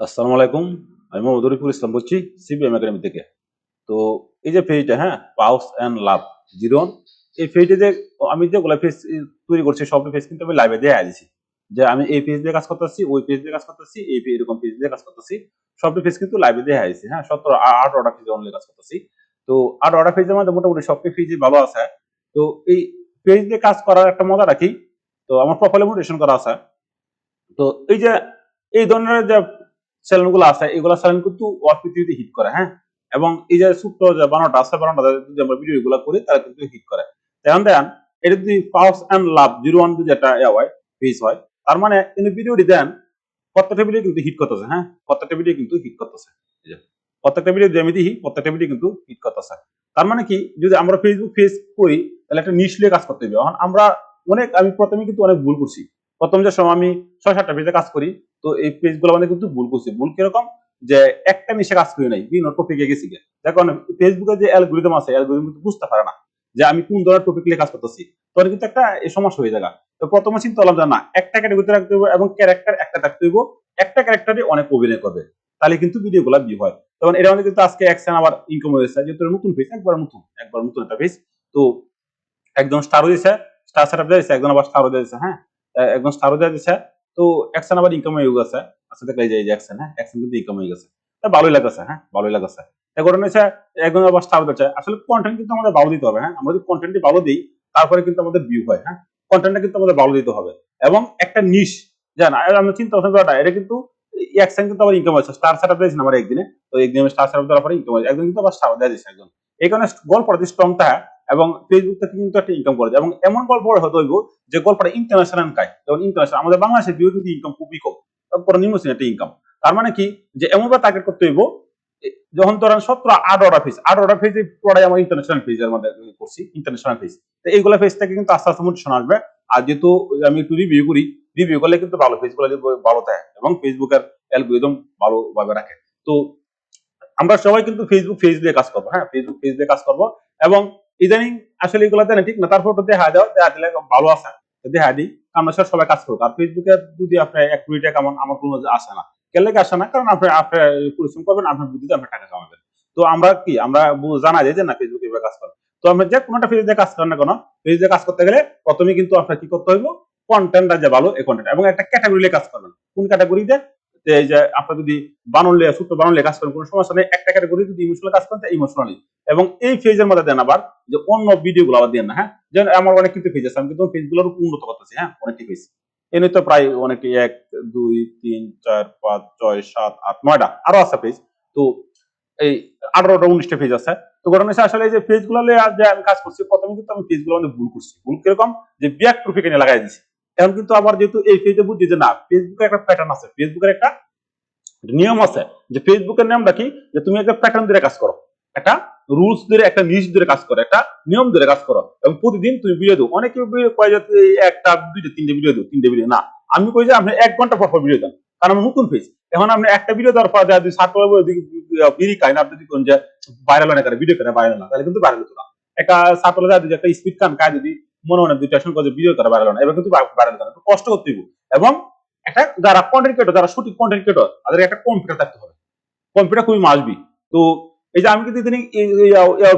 আসসালামু আলাইকুম। আমি মোহাম্মদ রফিকুল ইসলাম বলছি সিবিএম একাডেমি থেকে। তো এই যে পেজটা, হ্যাঁ, পাউস অ্যান্ড লাভ জিরো, এই পেজে যে আমি যেগুলা পেজ তৈরি করছি সবগুলো পেজ কিন্তু আমি লাইভে দিয়ে দিছি। যে আমি এই পেজ দিয়ে কাজ করতেছি, ওই পেজ দিয়ে কাজ করতেছি, এরকম পেজ দিয়ে কাজ করতেছি। সবগুলো পেজ কিন্তু লাইভে দিয়ে দিছি। হ্যাঁ, 18টা পেজে অনলি কাজ করতেছি। তো 18টা পেজের মধ্যে মোটামুটি সবগুলো পেজই ভালো আছে। তো এই পেজ দিয়ে কাজ করার একটা মজা রাখি। তো আমার প্রোফাইলে মোটিভেশন করা আছে। তো এই যে এই ধরনের যে চ্যানেল গুলো আছে, এগুলো চ্যানেল কিন্তু ওয়ার্ল্ড পৃথিবীতে হিট করে, হ্যাঁ। এবং এই যে ছোট্ট যে বানানোটা আছে, বানানোটা যদি আমরা ভিডিও গুলো করি তারা কিন্তু হিট করে। তেমন দেন, এটা যদি পাওস অ্যান্ড লাভ 01 যদি একটা হয়, পেজ হয়, তার মানে কিন্তু ভিডিওটি দেন প্রত্যেকটা ভিডিও কিন্তু হিট করতেছে, হ্যাঁ, প্রত্যেকটা ভিডিও কিন্তু হিট করতেছে। এই যে প্রত্যেকটা ভিডিও যে আমি দিই, প্রত্যেকটা ভিডিও কিন্তু হিট করতেছে। তার মানে কি, যদি আমরা ফেসবুক পেজ করি তাহলে একটা নিশ নিয়ে কাজ করতে হবে। এখন আমরা আমি প্রথমে কিন্তু অনেক ভুল করছি। প্রথম যে সময় আমি 6-7টা পেজে কাজ করি, তো এই পেজগুলো মানে কিন্তু ভুল করছি। ভুল কিরকম, যে একটা নিশে কাজ করি নাই, বিভিন্ন টপিকে গেছি গে। দেখো ফেসবুকের যে অ্যালগরিদম আছে, অ্যালগরিদম কিন্তু বুঝতে পারে না যে আমি কোন ধরনের টপিক নিয়ে কাজ করতেছি। তখন কিন্তু একটা এই সমস্যা হয়ে যায়। তো প্রথমে চিন্তা করলাম যে না, একটা ক্যাটাগরিতে রাখতে হবে এবং ক্যারেক্টার একটা রাখতে হবে। একটা ক্যারেক্টারে অনেক অভিনয় করবে, তাহলে কিন্তু ভিডিওগুলো ভিউ হয়। তখন এটা আমাদের কিন্তু আজকে একশন আবার ইনকাম হয়েছে, যেহেতু নতুন পেজ, একবার নতুন একটা পেজ। তো একজন স্টারও দিছে, স্টার সেটআপ দিয়েছে, একজন আবার স্টারও দিয়েছে, হ্যাঁ, একজন স্টারও দিয়ে দিছে। তো অ্যাকশন আবার ইনকাম হয়ে গেছে। আচ্ছা, দেখলে এই যে অ্যাকশন, হ্যাঁ, অ্যাকশন কিন্তু ইনকাম হয়ে গেছে। তা ভালোই লাগছে, হ্যাঁ, ভালোই লাগছে। তা ঘটনা হচ্ছে, একজন আবার স্টার দিচ্ছে। আসলে কন্টেন্ট কিন্তু আমাদের ভালো দিতে হবে, হ্যাঁ। আমরা যদি কন্টেন্টটি ভালো দিই, তারপরে কিন্তু আমাদের ভিউ হয়, হ্যাঁ। কন্টেন্টটা কিন্তু আমাদের ভালো দিতে হবে এবং একটা নিশ, জান আমরা চিন্তা ভাবনা করাটা, এটা কিন্তু অ্যাকশন কিন্তু আবার ইনকাম হচ্ছে। স্টার সেটআপ দিয়েছেন আমার একদিনে, তো একদিনে স্টার সেটআপ দেওয়ার পরে ইনকাম হয়েছে, একজন কিন্তু আবার স্টার দিয়ে দিচ্ছে একজন। এই কারণে গল্পটা যদি স্ট্রং থাকে এবং ফেসবুক থেকে কিন্তু একটা ইনকাম করে যায়, এবং এমন গল্প হয়তো হইব যে গল্পটা ইন্টারন্যাশনাল কায়, যেমন ইন্টারন্যাশনাল আমাদের বাংলাদেশের ভিউ কিন্তু ইনকাম খুবই কম, তারপরে নিম্নশ্রেণী একটা ইনকাম। তার মানে কি, যে এমনভাবে টার্গেট করতে হইব, যখন ধরেন 17-18টা ফেজে পড়াই আমার ইন্টারন্যাশনাল ফেজের মধ্যে করছি, ইন্টারন্যাশনাল ফেজ। তো এইগুলা ফেজ থেকে কিন্তু আস্তে আস্তে মোটিভেশন আসবে। আর যেহেতু আমি একটু রিভিউ করি, রিভিউ করলে কিন্তু ভালো ফেজগুলো ভালো থাকে এবং ফেসবুকের অ্যালগরিদম ভালোভাবে রাখে। তো আমরা সবাই কিন্তু ফেসবুক পেজ দিয়ে কাজ করবো, হ্যাঁ, ফেসবুক পেজ দিয়ে কাজ করবো। এবং ইদানিং আসলে এগুলো দেয় না, ঠিক না, তারপর তো দেখা দাও, দেখা দিলে ভালো আছে, দেখা দিই। আমরা সবাই কাজ করবো। আর ফেসবুকে যদি আপনার 1 কোটি টাকা কামান, আমার কোনো আসে না। কেন লেগে আসে না? কারণ আপনি পরিশ্রম করবেন, আপনার বুদ্ধিতে আপনার টাকা কামাবেন। তো আমরা কি, আমরা জানা যায় যে না, ফেসবুকে এভাবে কাজ করে। তো আমরা যে কোনোটা পেজ দিয়ে কাজ করেন না কেন, পেজ দিয়ে কাজ করতে গেলে প্রথমে কিন্তু আপনার কি করতে হইব, কন্টেন্টটা যে ভালো, এই কন্টেন্ট এবং একটা ক্যাটাগরি কাজ করবেন। কোন ক্যাটাগরিতে, এই যে আপনার যদি বানলে ছোট্ট বানলে কাজ করেন, কোনো সমস্যা নেই। একটা ক্যাটাগরি যদি ইমোশনাল কাজ করেন, ইমোশনালি এবং এই ফেজের মধ্যে দেন আবার, যে অন্য ভিডিও গুলো আবার দেন না, হ্যাঁ। যেমন আমার অনেক কিন্তু ফেজ আছে, আমি কিন্তু ফেজ গুলোর উন্নত করতেছি, হ্যাঁ, অনেকটি ফেজ। এনে তো প্রায় অনেকটি 1 2 3 4 5 6 7 8 9টা আরো আছে পেজ। তো এই 18টা 19টা পেজ আছে। তো ঘটনা হচ্ছে, আসলে এই যে পেজ গুলো যে আমি কাজ করছি, প্রথমে কিন্তু আমি পেজ গুলো অনেক ভুল করছি। ভুল কিরকম, যে ব্যাক ট্রফিক এনে লাগাই দিছি। এখন কিন্তু আবার যেহেতু এই পেজে বুঝছি যে না, ফেসবুকের একটা প্যাটার্ন আছে, ফেসবুকের একটা নিয়ম আছে, যে ফেসবুকের নামটা কি, যে তুমি একটা প্যাটার্ন ধরে কাজ করো, একটা রুলস ধরে, একটা নিশ ধরে কাজ করো, একটা নিয়ম ধরে কাজ করো, এবং প্রতিদিন তুমি ভিডিও দাও। অনেকে কয় যে একটা ভিডিও 3টে ভিডিও দাও, 3টে ভিডিও না। আমি কই যে আপনি 1 ঘন্টা পর পর ভিডিও দেন, কারণ আমি নতুন পেজ। এখন আপনি একটা ভিডিও দেওয়ার পর যদি বিড়ি খাই না, আপনি যদি কোন যে ভাইরাল না করে ভিডিও করে ভাইরাল না, তাহলে কিন্তু ভাইরাল হতো না। একটা ছাত্র যদি একটা স্পিড কান খায়, যদি মনে মনে 2টা শুনকো ভিডিও করে ভাইরাল না, এবার কিন্তু ভাইরাল করে, কষ্ট করতে হইব। এবং একটা যারা কন্টেন্ট ক্রিয়েটর, যারা সঠিক কন্টেন্ট ক্রিয়েটর, তাদের একটা কম্পিউটার থাকতে হবে। কম্পিউটার খুবই মাসবি। তো এই যে আমি কিন্তু ইদানিং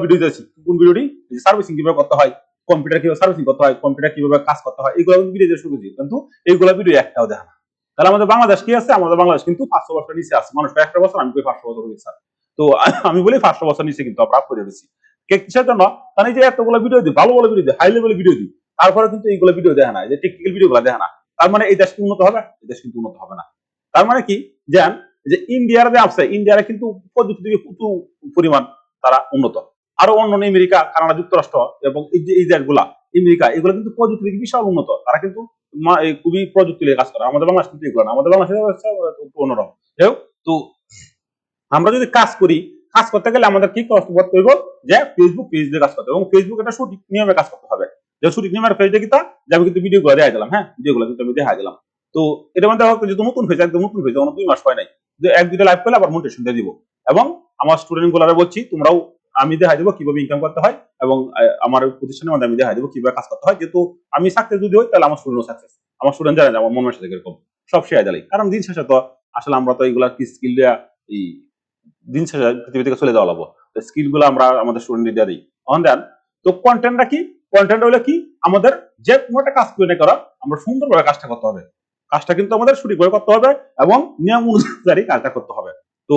ভিডিও দিয়েছি, কোন ভিডিওটি, সার্ভিসিং কিভাবে করতে হয়, কম্পিউটার কিভাবে সার্ভিসিং করতে হয়, কম্পিউটার কিভাবে কাজ করতে হয়, এগুলো কিন্তু ভিডিও দিয়ে শুরু করেছি, কিন্তু এইগুলো ভিডিও একটাও দেখা না। তাহলে আমাদের বাংলাদেশ কি আছে, আমাদের বাংলাদেশ কিন্তু 500 বছর নিচে আছে। মানুষ 1টা বছর, আমি কই 500 বছর হয়েছে। তো আমি বলি 500 বছর নিচে কিন্তু আমরা করে দিচ্ছি। কিসের জন্য? কারণ এই যে এতগুলো ভিডিও দিই, ভালো ভালো ভিডিও দিই, হাই লেভেল ভিডিও দিই, তারপরে কিন্তু এইগুলো ভিডিও দেখা না, যে টেকনিক্যাল ভিডিও গুলো দেখা না। তার মানে এই দেশ কি উন্নত হবে? এই দেশ কিন্তু উন্নত হবে না। তার মানে কি, জান, যে ইন্ডিয়ার যে আছে, ইন্ডিয়ার কিন্তু প্রযুক্তি দিকে প্রচুর পরিমাণ তারা উন্নত। আরো অন্য আমেরিকা, কানাডা, যুক্তরাষ্ট্র এবং এই দেশগুলা, আমেরিকা, এগুলো কিন্তু প্রযুক্তি দিকে বিশাল উন্নত। তারা কিন্তু খুবই প্রযুক্তি নিয়ে কাজ করে। আমাদের বাংলাদেশ কিন্তু এগুলো না, আমাদের বাংলাদেশে হচ্ছে অন্যরকম। যাই হোক, তো আমরা যদি কাজ করি, কাজ করতে গেলে আমাদের কি করতে হইব, যে ফেসবুক পেজ দিয়ে কাজ করতে হবে, এবং ফেসবুক একটা সঠিক নিয়মে কাজ করতে হবে। যে সঠিক নিয়মের পেজ দিয়ে কিতা, যে আমি কিন্তু ভিডিও গুলো দেখা দিলাম, হ্যাঁ, ভিডিও গুলো কিন্তু আমি দেখা দিলাম। তো এটার মধ্যে যেহেতু নতুন পেজ, একদম নতুন পেজ, আমার 2 মাস হয় নাই, যে 1-2টা লাইভ করলে আবার মোটিভেশন দিয়ে দিব। এবং আমার স্টুডেন্ট গুলারে বলছি, তোমরাও, আমি দেখা দিব কিভাবে ইনকাম করতে হয়, এবং আমার প্রতিষ্ঠানের মধ্যে আমি দেখা দিব কিভাবে কাজ করতে হয়। যেহেতু আমি সাকসেস যদি হই, তাহলে আমার স্টুডেন্টও সাকসেস। আমার স্টুডেন্ট জানে যে আমার মনের সাথে এরকম সব শেয়ার দিলাই, কারণ দিন শেষে তো আসলে আমরা তো এইগুলা কি স্কিল দেয়া এই দিন শেষে পৃথিবী থেকে চলে যাওয়া লাগবো, স্কিল গুলো আমরা আমাদের স্টুডেন্ট দিয়ে দিই অন দেন। তো কন্টেন্টটা কি, কন্টেন্ট হলো কি আমাদের যে কোনো একটা কাজ করে করা আমরা সুন্দরভাবে কাজটা করতে হবে, কাজটা কিন্তু আমাদের সঠিকভাবে করতে হবে এবং নিয়ম অনুযায়ী কাজটা করতে হবে। তো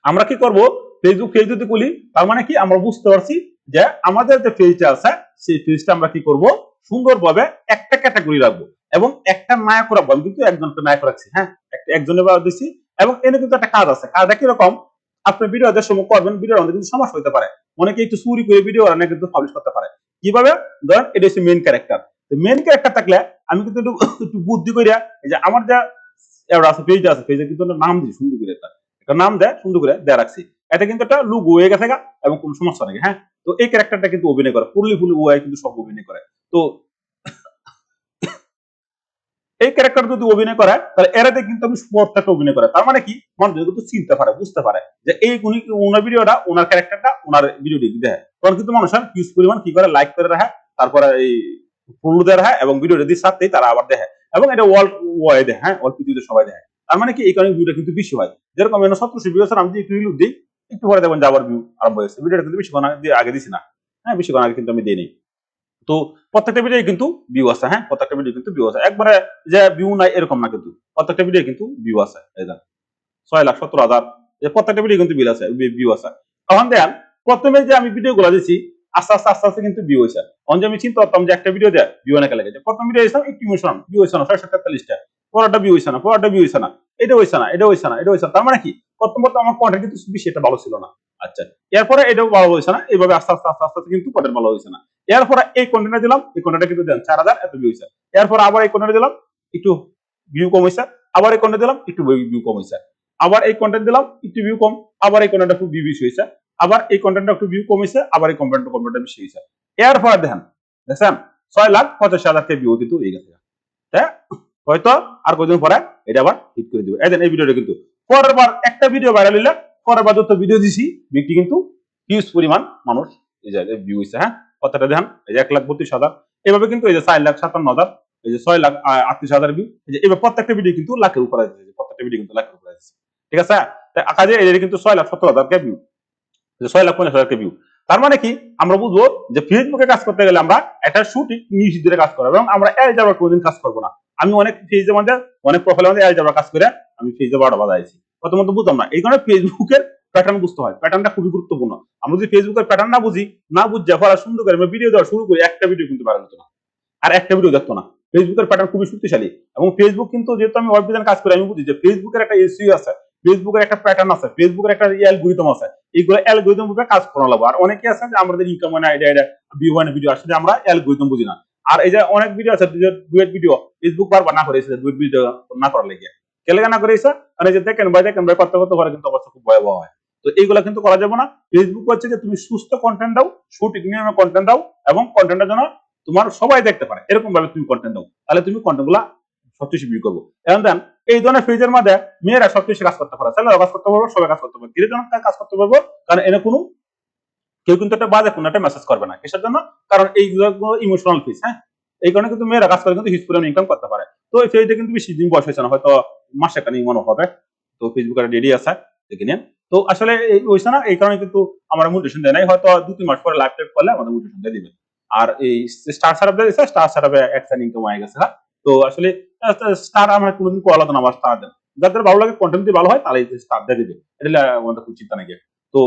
আমরা কি করব, ফেসবুক পেজ যদি খুলি তার মানে কি আমরা বুঝতে পারছি যে আমাদের যে পেজটা আছে সেই পেজটা আমরা কি করব সুন্দরভাবে একটা ক্যাটাগরি রাখবো এবং একটা নায়ক রাখবো। আমি কিন্তু একজনকে নায়ক রাখছি, হ্যাঁ একজনের বা দিচ্ছি। এবং এনে কিন্তু একটা কাজ আছে, কাজটা কিরকম, আপনি ভিডিও যে সময় করবেন ভিডিওর মধ্যে কিন্তু সমস্যা হতে পারে, অনেকে একটু চুরি করে ভিডিও বানায় কিন্তু পাবলিশ করতে পারে। কিভাবে, ধরেন এটা হচ্ছে মেইন ক্যারেক্টার, তো মেইন ক্যারেক্টার থাকলে আমি কিন্তু একটু বুদ্ধি করিয়া এই যে আমার যা আছে পেজটা আছে পেজে কিন্তু নাম দিই সুন্দর করে একটা নাম দেয়, সুন্দর করে দেয়া রাখছি, এটা কিন্তু একটা লুক হয়ে গেছে এবং কোনো সমস্যা নেই। হ্যাঁ, তো এই ক্যারেক্টারটা কিন্তু অভিনয় করে ফুললি ওয়াই কিন্তু সব অভিনয় করে। তো এই ক্যারেক্টার যদি অভিনয় করে তাহলে এরাতে কিন্তু আমি প্রত্যেকটা অভিনয় করে, তার মানে কি মানুষ কিন্তু চিনতে পারে বুঝতে পারে যে এই ওনার ভিডিওটা ওনার ক্যারেক্টারটা ওনার ভিডিওটি দেয়, তখন কিন্তু মানুষের হিউজ পরিমাণ কি করে লাইক করে রাখে, তারপরে এই ফলো দেয় রাখে এবং ভিডিওটা দিয়ে সাথেই তারা আবার দেখে এবং এটা ওয়ার্ল্ড ওয়াইড দেখে, হ্যাঁ ওয়ার্ল্ড পৃথিবীতে সবাই দেখে। তার মানে কি এই কারণে ভিউটা কিন্তু বেশি হয়, যেরকম 1700 ভিউ আমি একটু রিলু দিই, একটু পরে দেখবেন যে আবার ভিউ আরম্ভ হয়েছে, ভিডিওটা কিন্তু বেশিক্ষণ আগে দিছি না, হ্যাঁ বেশিক্ষণ আগে কিন্তু আমি দিই নি। তো প্রত্যেকটা ভিডিও কিন্তু ভিউ আছে, হ্যাঁ প্রত্যেকটা ভিডিও কিন্তু ভিউ আছে, একবারে যে ভিউ নাই এরকম না, কিন্তু প্রত্যেকটা ভিডিও কিন্তু ভিউ আছে। এই যে 6,17,000 প্রত্যেকটা ভিডিও কিন্তু ভিউ আছে। তখন দেখেন প্রথমে যে আমি ভিডিও গুলা দিচ্ছি আস্তে আস্তে আস্তে আস্তে কিন্তু ভিউ হয়েছে, তখন যে আমি চিন্তা করতাম যে একটা ভিডিও দেয় ভিউ অনেক লেগেছে, প্রথম ভিডিও দিয়েছিলাম একটু ইমোশন ভিউ হয়েছে না 643টা, পরেরটা ভিউ হয়েছে না, পরেরটা ভিউ হয়েছে না, এটা হয়েছে না, এটা হয়েছে না, এটা হয়েছে না, তার মানে কি প্রথম আমার কন্টেন্ট কিন্তু বেশি এটা ভালো ছিল না। আচ্ছা, এরপরে এটাও ভালো হয়েছে না, এইভাবে আস্তে আস্তে আস্তে আস্তে কিন্তু কন্টেন্ট ভালো হয়েছে না। এরপরে এই কন্টেন্টটা দিলাম, এই কন্টেন্টটা কিন্তু দেন 4,000 এত ভিউ হয়েছে, এরপর আবার এই কন্টেন্ট দিলাম একটু ভিউ কম হয়েছে, আবার এই কন্টেন্ট দিলাম একটু ভিউ কম হয়েছে, আবার এই কন্টেন্ট দিলাম একটু ভিউ কম, আবার এই কন্টেন্টটা খুব ভিউ বেশি হয়েছে, আবার এই কন্টেন্টটা একটু ভিউ কম হয়েছে, আবার এই কন্টেন্টটা বেশি হয়েছে। এরপরে দেখেন দেখছেন 6,85,000 কে ভিউ কিন্তু হয়ে গেছে, হ্যাঁ হয়তো আর কদিন পরে এটা আবার হিট করে দিবে। এই ভিডিওটা কিন্তু পরের বার একটা ভিডিও ভাইরাল হইলে পরের বার যত ভিডিও দিছি বিক্রি কিন্তু হিউজ পরিমাণ মানুষ এই যে ভিউ হয়েছে, হ্যাঁ কতটা দেখেন এই যে 1,32,000, এভাবে কিন্তু এই যে 4,57,000, এই যে 6,38,000 ভিউ, এই যে এবার প্রত্যেকটা ভিডিও কিন্তু লাখের উপরে আছে, প্রত্যেকটা ভিডিও কিন্তু লাখের উপরে আছে, ঠিক আছে। কাজে এটা কিন্তু 6,70,000 কে ভিউ, 6,50,000 কে ভিউ। তার মানে কি আমরা বুঝবো যে ফেসবুকে কাজ করতে গেলে আমরা একটা সঠিক নিশ ধরে কাজ করবো এবং আমরা অ্যালজেব্রা কোনদিন কাজ করবো না। আমি অনেক পেজের মধ্যে অনেক প্রোফাইলের মধ্যে অ্যালজেব্রা কাজ করে আমি পেজে 12টা বাজাইছি, প্রথমত বুঝতাম না, এই কারণে ফেসবুকের প্যাটার্ন বুঝতে হয়, প্যাটার্নটা খুবই গুরুত্বপূর্ণ। আমরা যদি ফেসবুকের প্যাটার্ন না বুঝে পড়া সুন্দর করে ভিডিও দেওয়া শুরু করি, একটা ভিডিও কিন্তু ভাইরাল হতো না আর একটা ভিডিও দেখতো না। ফেসবুকের প্যাটার্ন খুবই শক্তিশালী এবং ফেসবুক কিন্তু যেহেতু আমি ওয়েব ডিজাইন কাজ করি আমি বুঝি যে ফেসবুকের একটা এসইও আছে, ফেসবুকের একটা প্যাটার্ন আছে, ফেসবুকের একটা অ্যালগরিদম আছে, এইগুলো অ্যালগরিদম রূপে কাজ করা লাগবে। আর অনেকে আছে যে আমাদের ইনকাম হয় না এটা ভিউ হয় না ভিডিও আসলে আমরা অ্যালগরিদম বুঝি না। আর এই যে অনেক ভিডিও আছে ডুয়েট ভিডিও ফেসবুক বারবার না করেছে, ডুয়েট ভিডিও না করার লেগে কেলে না করেছে, মানে যে দেখেন ভাই করতে করতে পরে কিন্তু অবস্থা খুব ভয়াবহ হয়। তো এইগুলা কিন্তু করা যাবে না। ফেসবুক হচ্ছে যে তুমি সুস্থ কন্টেন্ট দাও, সঠিক নিয়মে কন্টেন্ট দাও এবং কন্টেন্টের জন্য তোমার সবাই দেখতে পারে এরকম ভাবে তুমি কন্টেন্ট দাও, তাহলে তুমি কন্টেন্ট গুলা সবচেয়ে ভিউ করবো। এখন দেন এই ধরনের পেজের মধ্যে মেয়েরা সবচেয়ে কাজ করতে পারে, ছেলেরা কাজ করতে পারবো, সবাই কাজ করতে পারবো, কাজ করতে পারবো, কারণ এনে কোনো কেউ কিন্তু একটা বাজে কোনো একটা মেসেজ করবে না, কিসের জন্য, কারণ এইগুলো ইমোশনাল পেজ, হ্যাঁ এই কারণে কিন্তু মেয়েরা কাজ করে কিন্তু হিউজ পরিমাণ ইনকাম করতে পারে। তো এই পেজটা কিন্তু বেশি দিন বয়স হয়েছে না, হয়তো মাসে একটা মনে হবে, তো ফেসবুকের রেডি আছে দেখে নিন। তো আসলে হয়েছে না এই কারণে কিন্তু আমার মোটিভেশন দেয় নাই, হয়তো 2-3 মাস পরে লাইভ টাইপ করলে আমাদের মোটিভেশন দিয়ে দিবে। আর এই স্টার সেটআপ দিয়েছে, স্টার সেটআপে একটা ইনকাম হয়ে গেছে। তো আসলে স্টার আমরা কোনোদিন কল হতো না, আমার স্টার দেন যাদের ভালো লাগে কন্টেন্ট দিয়ে ভালো হয় তাহলে স্টার দিয়ে দিবে, এটা আমাদের খুব চিন্তা নাকি। তো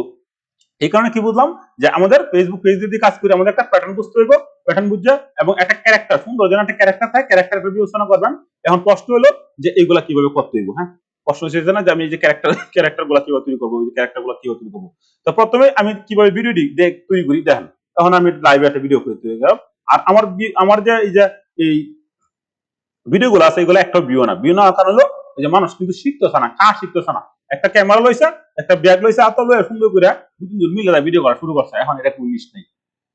এই কারণে কি বুঝলাম যে আমাদের ফেসবুক পেজ যদি কাজ করি আমাদের একটা প্যাটার্ন বুঝতে হইব, প্যাটার্ন বুঝে এবং একটা ক্যারেক্টার সুন্দর যেন একটা ক্যারেক্টার থাকে, ক্যারেক্টার বিবেচনা করবেন। এখন প্রশ্ন হলো যে এইগুলা কিভাবে করতে হইব, হ্যাঁ প্রশ্ন হচ্ছে না যে আমি এই যে ক্যারেক্টার গুলা কিভাবে তৈরি করবো, ক্যারেক্টার গুলা কিভাবে তৈরি করবো। তো প্রথমে আমি কিভাবে ভিডিও তৈরি করি দেখেন, তখন আমি লাইভে একটা ভিডিও করে তৈরি করলাম। আর আমার যে এই ভিডিও গুলো আছে এগুলো একটা ভিউ না কারণ হলো এই যে মানুষ কিন্তু শিখতেছে না, কাজ শিখতেছে না, একটা ক্যামেরা লইছে একটা ব্যাগ লইছে আতল লইয়া সুন্দর করে 2-3 জন মিলে ভিডিও করা শুরু করছে, এখন এটা কোনো জিনিস নেই।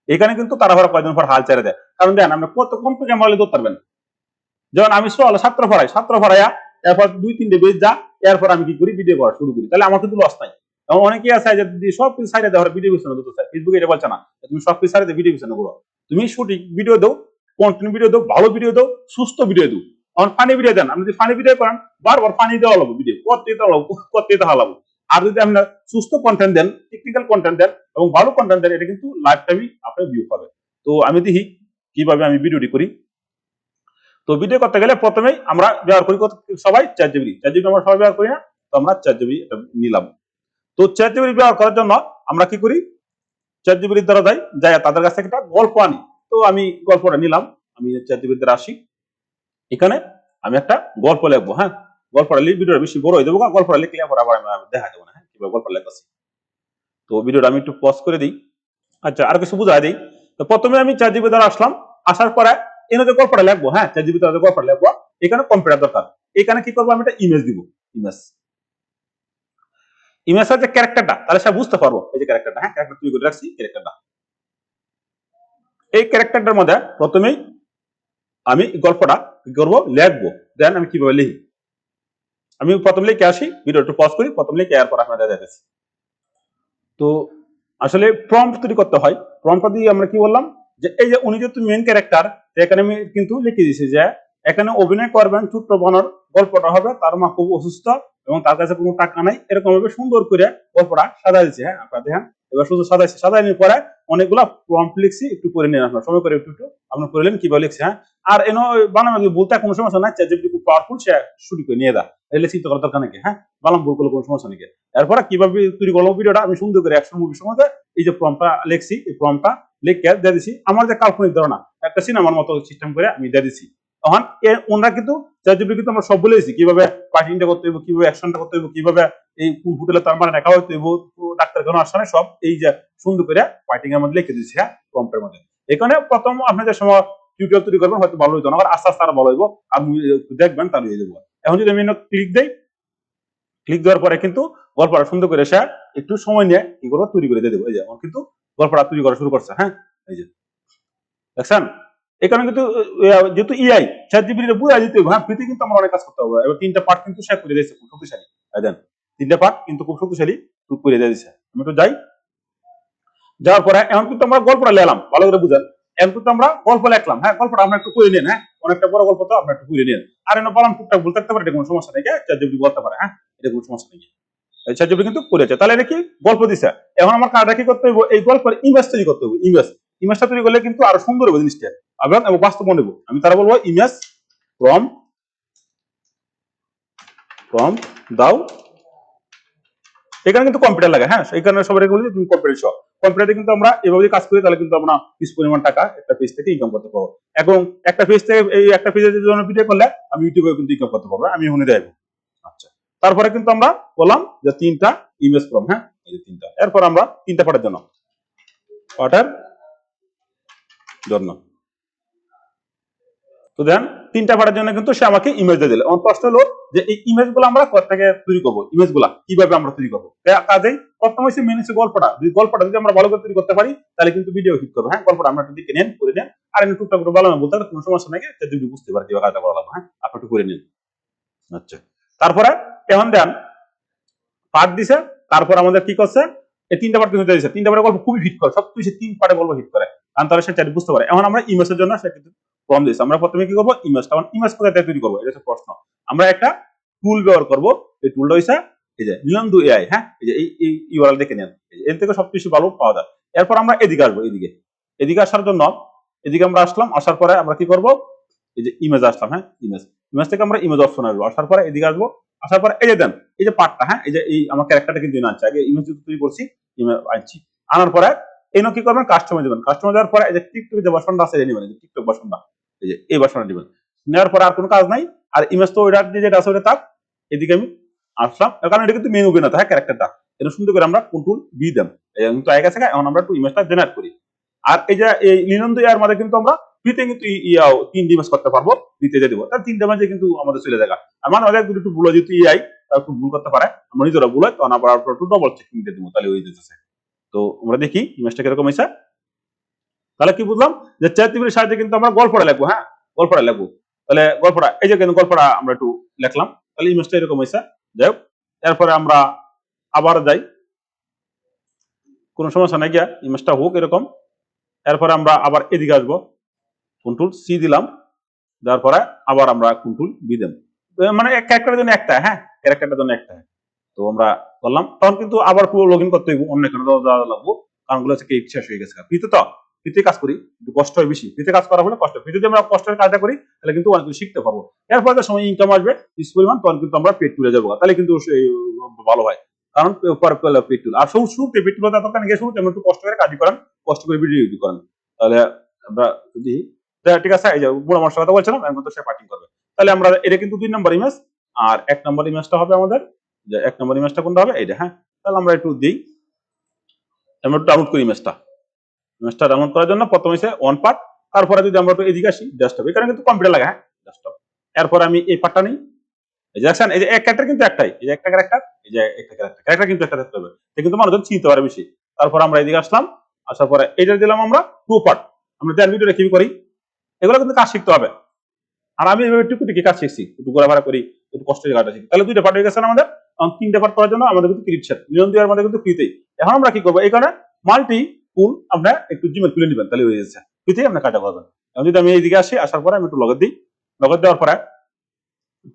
এখানে কিন্তু তারা আবার কয়েকদিন পর হাল ছেড়ে দেয়, কারণ দেখেন আপনি কোন ক্যামেরা ধরতে পারবেন। যেমন আমি ছাত্র পড়াইয়া এরপর 2-3 বেজ যা, এরপর আমি কি করি ভিডিও করা শুরু করি, তাহলে আমার কিন্তু লস নাই। এবং অনেকেই আছে যে সব কিছু সাইডে দেওয়ার ভিডিও পিছনে দিতে চায়, ফেসবুকে এটা বলছে না তুমি সব কিছু সাইডে ভিডিও পিছনে করো, তুমি সঠিক ভিডিও দাও, কন্টেন্ট ভিডিও দাও, ভালো ভিডিও দাও, সুস্থ ভিডিও দাও, এখন ফানি ভিডিও দেন, আপনি যদি ফানি ভিডিও করেন বারবার ফানি দেওয়া লাগবে, ভিডিও করতে দেওয়া লাগবে। আর যদি আপনার সুস্থ কন্টেন্ট দেন, টেকনিক্যাল কন্টেন্ট দেন এবং ভালো কন্টেন্ট দেন, এটা কিন্তু লাইফ টাইমই আপনার ভিউ পাবে। তো আমি দেখি কিভাবে আমি ভিডিওটি করি। তো ভিডিও করতে গেলে প্রথমেই আমরা ব্যবহার করি সবাই চ্যাট জিপিটি আমরা সবাই ব্যবহার করি না, তো আমরা চ্যাট জিপিটি নিলাম। তো চ্যাট জিপিটি ব্যবহার করার জন্য আমরা কি করি, চ্যাট জিপিটির দ্বারা যাই তাদের কাছ থেকে একটা গল্প আনি। তো আমি গল্পটা নিলাম, আমি চ্যাট জিপিটির দ্বারা আসি, এখানে আমি একটা গল্প লিখবো। হ্যাঁ, গল্পটা লিখে ভিডিওটা বেশি বড় হয়ে যাবো, গল্পটা লিখলে আবার আবার আমি দেখা যাবো না। হ্যাঁ, কিভাবে গল্প লেখাচ্ছি। তো ভিডিওটা আমি একটু পজ করে দিই। আচ্ছা, আর কিছু বুঝাই দিই। তো প্রথমে আমি চ্যাট জিপিটি দ্বারা আসলাম, আসার পরে এনে যে গল্পটা লিখবো, হ্যাঁ চ্যাট জিপিটি দ্বারা গল্পটা লিখবো, এখানে কম্পিউটার দরকার। এখানে কি করবো, আমি একটা ইমেজ দিব, ইমেজের যে ক্যারেক্টারটা, তাহলে সে বুঝতে পারবো এই যে ক্যারেক্টারটা, হ্যাঁ ক্যারেক্টার তৈরি করে রাখছি, ক্যারেক্টারটা এই ক্যারেক্টারটার মধ্যে প্রথমেই আমি গল্পটা কি করবো, লিখবো। দেন আমি কিভাবে লিখি, আমি প্রথম লিখে আসি, ভিডিও একটু পজ করি, প্রথম লিখে এরপর আপনাদের দেখাচ্ছি। তো আসলে প্রম্পট তৈরি করতে হয়। প্রম্পটটা দিয়ে আমরা কি বললাম, যে এই যে উনি যেহেতু মেইন ক্যারেক্টার, এখানে আমি কিন্তু লিখে দিয়েছি যে এখানে অভিনয় করবেন ছোট্ট বানর, গল্পটা হবে তার মা খুব অসুস্থ এবং তার কাছে কোনো টাকা নাই, এরকম ভাবে সুন্দর করে গল্পটা সাজা দিয়েছে। হ্যাঁ, আপনারা দেখেন, এবার শুধু সাজাই নিয়ে পরে অনেকগুলা প্রম্পট লিখছি, একটু করে নিন আপনার সময় করে একটু আপনার করে নেন কিভাবে লিখছে। হ্যাঁ, আর এনে বানানো বলতে কোনো সমস্যা নাই, চ্যাট জিপিটি খুব পাওয়ারফুল, সে শুরু করে নিয়ে দা, এলে চিন্তা করার দরকার নাকি। হ্যাঁ, বানাম ভুল করলে কোনো সমস্যা নেই। এরপরে কিভাবে তৈরি করলাম ভিডিওটা, আমি সুন্দর করে অ্যাকশন মুভির সময় এই যে প্রম্পটটা লিখছি, এই প্রম্পটটা লিখে দিয়ে দিছি, আমার যে কাল্পনিক ধারণা একটা সিনেমার মতো সিস্টেম করে আমি দিয়ে দিছি। তখন ওনারা কিন্তু চ্যাটজিপিটি কিন্তু আমরা সব বলে দিছি, কিভাবে পার্টিংটা করতে হইব, কিভাবে অ্যাকশনটা করতে হইব, কিভাবে এই হোটেলে তার মানে দেখা হইতে হইব, ডাক্তার কেন আসছে না, সব এই যে সুন্দর করে পার্টিং এর মধ্যে লিখে দিছি। হ্যাঁ, প্রম্পটের মধ্যে এখানে প্রথম আপনি যে সময় টিউটোরিয়াল তৈরি করবেন হয়তো ভালো হইতো না, আবার আস্তে আস্তে আরো ভালো হইব, আপনি দেখবেন তাহলে হয়ে যাবো। এখন যদি আমি ক্লিক দেই, ক্লিক দেওয়ার পরে কিন্তু গল্পটা সুন্দর করে সে একটু সময় নিয়ে কি করবো, তৈরি করে দিয়ে দেবো। এই যে এখন কিন্তু গল্পটা তৈরি করা শুরু করছে। হ্যাঁ, এই যে দেখছেন, এখানে কিন্তু যেহেতু ইআই চ্যাট জিপিটি বুঝাই দিতে হবে। হ্যাঁ, ফ্রিতে কিন্তু আমরা অনেক কাজ করতে হবে। এবার 3টা পার্ট কিন্তু শেয়ার করে দিয়েছে, খুব শক্তিশালী। দেন 3টা পার্ট কিন্তু খুব শক্তিশালী করে দিয়ে দিয়েছে। আমি একটু যাই, যাওয়ার পরে এখন কিন্তু আমরা গল্পটা লেলাম, ভালো করে বুঝেন। এখন কিন্তু আমরা গল্প লেখলাম। হ্যাঁ, গল্পটা আমরা একটু করে নিন। হ্যাঁ, অনেকটা বড় গল্প তো আমরা একটু করে নিন। আর এনে বললাম টুকটাক ভুল থাকতে পারে, এটা কোনো সমস্যা নেই, চ্যাট জিপিটি বলতে পারে। হ্যাঁ, এটা কোনো সমস্যা নেই, চ্যাট জিপিটি কিন্তু করেছে। তাহলে এটা কি গল্প দিছে। এখন আমার কাজটা কি করতে হবে, এই গল্পের ইমেজ তৈরি করতে হবে। ইমেজটা তৈরি করলে কিন্তু আরো সুন্দর হবে জিনিসটা এবং বাস্তব মনে হবে। আমি তারা বলবো ইমেজ ফ্রম দাও, এখানে কিন্তু কম্পিউটার লাগে। হ্যাঁ, এখানে সবাই বলি তুমি কম্পিউটার সহ, কম্পিউটারে কিন্তু আমরা এভাবে কাজ করি, তাহলে কিন্তু আমরা কিছু পরিমাণ টাকা একটা পেজ থেকে ইনকাম করতে পারবো। এবং একটা পেজ থেকে এই একটা পেজের জন্য ভিডিও করলে আমি ইউটিউবে কিন্তু ইনকাম করতে পারবো। আমি এখনই দেবো। আচ্ছা, তারপরে কিন্তু আমরা বললাম যে 3টা ইমেজ ফ্রম, হ্যাঁ এই যে 3টা, এরপর আমরা 3টা পার্টের জন্য তো দেন 3টা পার্টের জন্য কিন্তু সে আমাকে ইমেজ দিয়ে দিল। আমার প্রশ্ন হলো যে এই ইমেজ গুলো আমরা কোথা থেকে তৈরি করবো, ইমেজ গুলা কিভাবে আমরা তৈরি করবো। কাজেই প্রথম হচ্ছে মেন হচ্ছে গল্পটা, যদি আমরা ভালো করে তৈরি করতে পারি তাহলে কিন্তু ভিডিও হিট করবে। হ্যাঁ, গল্পটা আমরা একটু দিকে নেন, করে নেন, আর একটু টুকটাক করে ভালো বলতে কোনো সমস্যা নেই, যদি বুঝতে পারি কিভাবে কাজটা করা লাগবে। হ্যাঁ, আপনি একটু করে নিন। আচ্ছা, তারপরে এখন দেন পার্ট দিছে, তারপর আমাদের কি করছে, এই 3টা পার্ট কিন্তু দিয়েছে। 3টা পার্টের গল্প খুবই হিট করে, সবকিছু 3 পার্টে গল্প হিট করে, কারণ তাহলে সে চ্যাট বুঝতে পারে। এখন আমরা ইমেজের জন্য সে কিন্তু ফর্ম দিয়েছে। আমরা প্রথমে কি করবো, ইমেজটা, ইমেজ কোথা থেকে তৈরি করবো, এটা হচ্ছে প্রশ্ন। আমরা একটা টুল ব্যবহার করবো, এই টুলটা হচ্ছে এই যে নিলন্দু এআই। হ্যাঁ, এই যে এই ইউআরএল দেখে নেন, এর থেকে সবকিছু ভালো পাওয়া যায়। এরপর আমরা এদিকে আসবো, এদিকে আসার জন্য এদিকে আমরা আসলাম, আসার পরে আমরা কি করবো, এই যে ইমেজ আসলাম। হ্যাঁ, ইমেজ থেকে আমরা ইমেজ অপশন আসবো, আসার পরে এদিকে আসবো, আসার পরে এই যে দেন এই যে পার্টটা, হ্যাঁ এই যে এই আমার ক্যারেক্টারটা কিন্তু আনছে, আগে ইমেজ তৈরি করছি, ইমেজ আনছি, আনার পরে এনে কি করবেন, কাস্টমাইজ দিবেন। কাস্টমাইজ দেওয়ার পরে এই যে টিকটক যে ভার্সনটা আছে নেবেন, এই যে টিকটক ভার্সনটা, এই যে এই ভার্সনটা দিবেন। নেওয়ার পরে আর কোনো কাজ নাই, আর ইমেজ তো ওইটা যেটা আছে ওটা থাক। এদিকে আমি আসলাম, কারণ এটা কিন্তু মেনু বিনা, হ্যাঁ ক্যারেক্টারটা এটা সুন্দর করে আমরা কন্ট্রোল বি দেন, কিন্তু আগে আছে। এখন আমরা একটু ইমেজটা জেনারেট করি। আর এই যে এই নিনন্দ ইয়ার মধ্যে কিন্তু আমরা ফ্রিতে কিন্তু 3 ইমেজ করতে পারবো, ফ্রিতে দিয়ে দেবো, তার 3টা মাঝে কিন্তু আমাদের চলে যায়। আর মানে অনেক একটু ভুল যেহেতু ইআই একটু ভুল করতে পারে, আমরা নিজেরা ভুল হয়, তখন আবার একটু ডবল চেকিং দিয়ে দেবো, তাহলে হয়ে যেতেছে। তো আমরা দেখি ইমেজটা কিরকম হয়েছে। তাহলে কি বুঝলাম, যে চ্যাট জিপিটির সাহায্যে কিন্তু আমরা গল্পটা লিখবো। হ্যাঁ, গল্পটা লিখবো, তাহলে গল্পটা এই যে কিন্তু গল্পটা আমরা একটু লিখলাম, তাহলে ইমেজটা এরকম হয়েছে। যাই হোক, এরপরে আমরা আবার যাই, কোনো সমস্যা নাই গিয়া ইমেজটা হোক এরকম। এরপরে আমরা আবার এদিকে আসবো, কন্ট্রোল সি দিলাম, দেওয়ার পরে আবার আমরা কন্ট্রোল বি দেব, মানে ক্যারেক্টারের জন্য একটা, হ্যাঁ ক্যারেক্টারের জন্য একটা। তো আমরা করলাম, তখন কিন্তু আবার পুরো লগ ইন করতে হইব, অন্য এখানে যাওয়া লাগবো, কারণ গুলো হচ্ছে কি শেষ হয়ে গেছে। ফ্রিতে তো, ফ্রিতে কাজ করি, একটু কষ্ট হয় বেশি, ফ্রিতে কাজ করা হলে কষ্ট, ফ্রিতে যদি আমরা কষ্টের কাজটা করি তাহলে কিন্তু অনেক কিছু শিখতে পারবো। এরপর যে সময় ইনকাম আসবে কিছু পরিমাণ, তখন কিন্তু আমরা পেড টুলে যাবো, তাহলে কিন্তু ভালো হয়। কারণ পেড টুল আর শুরুতে পেড টুল দরকার নেই, শুরুতে আমরা একটু কষ্ট করে কাজ করেন, কষ্ট করে ভিডিও এডিট করেন, তাহলে আমরা যদি ঠিক আছে। এই যে বুড়ো মানুষের কথা বলছিলাম, এখন তো সে পার্টিং করবে। তাহলে আমরা এটা কিন্তু 2 নম্বর ইমেজ, আর 1 নম্বর ইমেজটা হবে আমাদের, যে 1 নম্বর ইমেজটা কোনটা হবে এইটা, হ্যাঁ। তাহলে আমরা একটু দিই, আমরা ডাউনলোড করি ইমেজটা। ইমেজটা ডাউনলোড করার জন্য প্রথমে হচ্ছে ওয়ান পার্ট, তারপরে যদি আমরা একটু এদিকে আসি ডেস্কটপ, এখানে কিন্তু কম্পিউটার লাগে, হ্যাঁ ডেস্কটপ। এরপর আমি এই পার্টটা নিই, এই যে দেখছেন এই যে এক ক্যারেক্টার কিন্তু একটাই, এই যে একটা ক্যারেক্টার, এই যে একটা ক্যারেক্টার কিন্তু একটা থাকতে হবে, এটা কিন্তু মানুষজন চিনতে পারে বেশি। তারপর আমরা এদিকে আসলাম, আসার পরে এইটা দিলাম আমরা টু পার্ট। আমরা দেড় ভিডিওটা কি করি, এগুলো কিন্তু কাজ শিখতে হবে। আর আমি এভাবে টুকি কাজ শিখছি, একটু ঘোরাফেরা করি, একটু কষ্টের কাজটা শিখি, তাহলে 2টা পার্ট হয়ে গেছে আমাদের। এখন 3টে পার্ট করার জন্য আমাদের কিন্তু ক্রিপ্ট সেট মিলিয়ন দেওয়ার মধ্যে কিন্তু ফ্রিতেই। এখন আমরা কি করবো, এখানে মাল্টি পুল আমরা একটু জিমেল খুলে নেবেন, তাহলে হয়ে যাচ্ছে, ফ্রিতেই আপনার কাজটা করবেন। এখন যদি আমি এইদিকে আসি, আসার পরে আমি একটু লগত দিই, লগত দেওয়ার পরে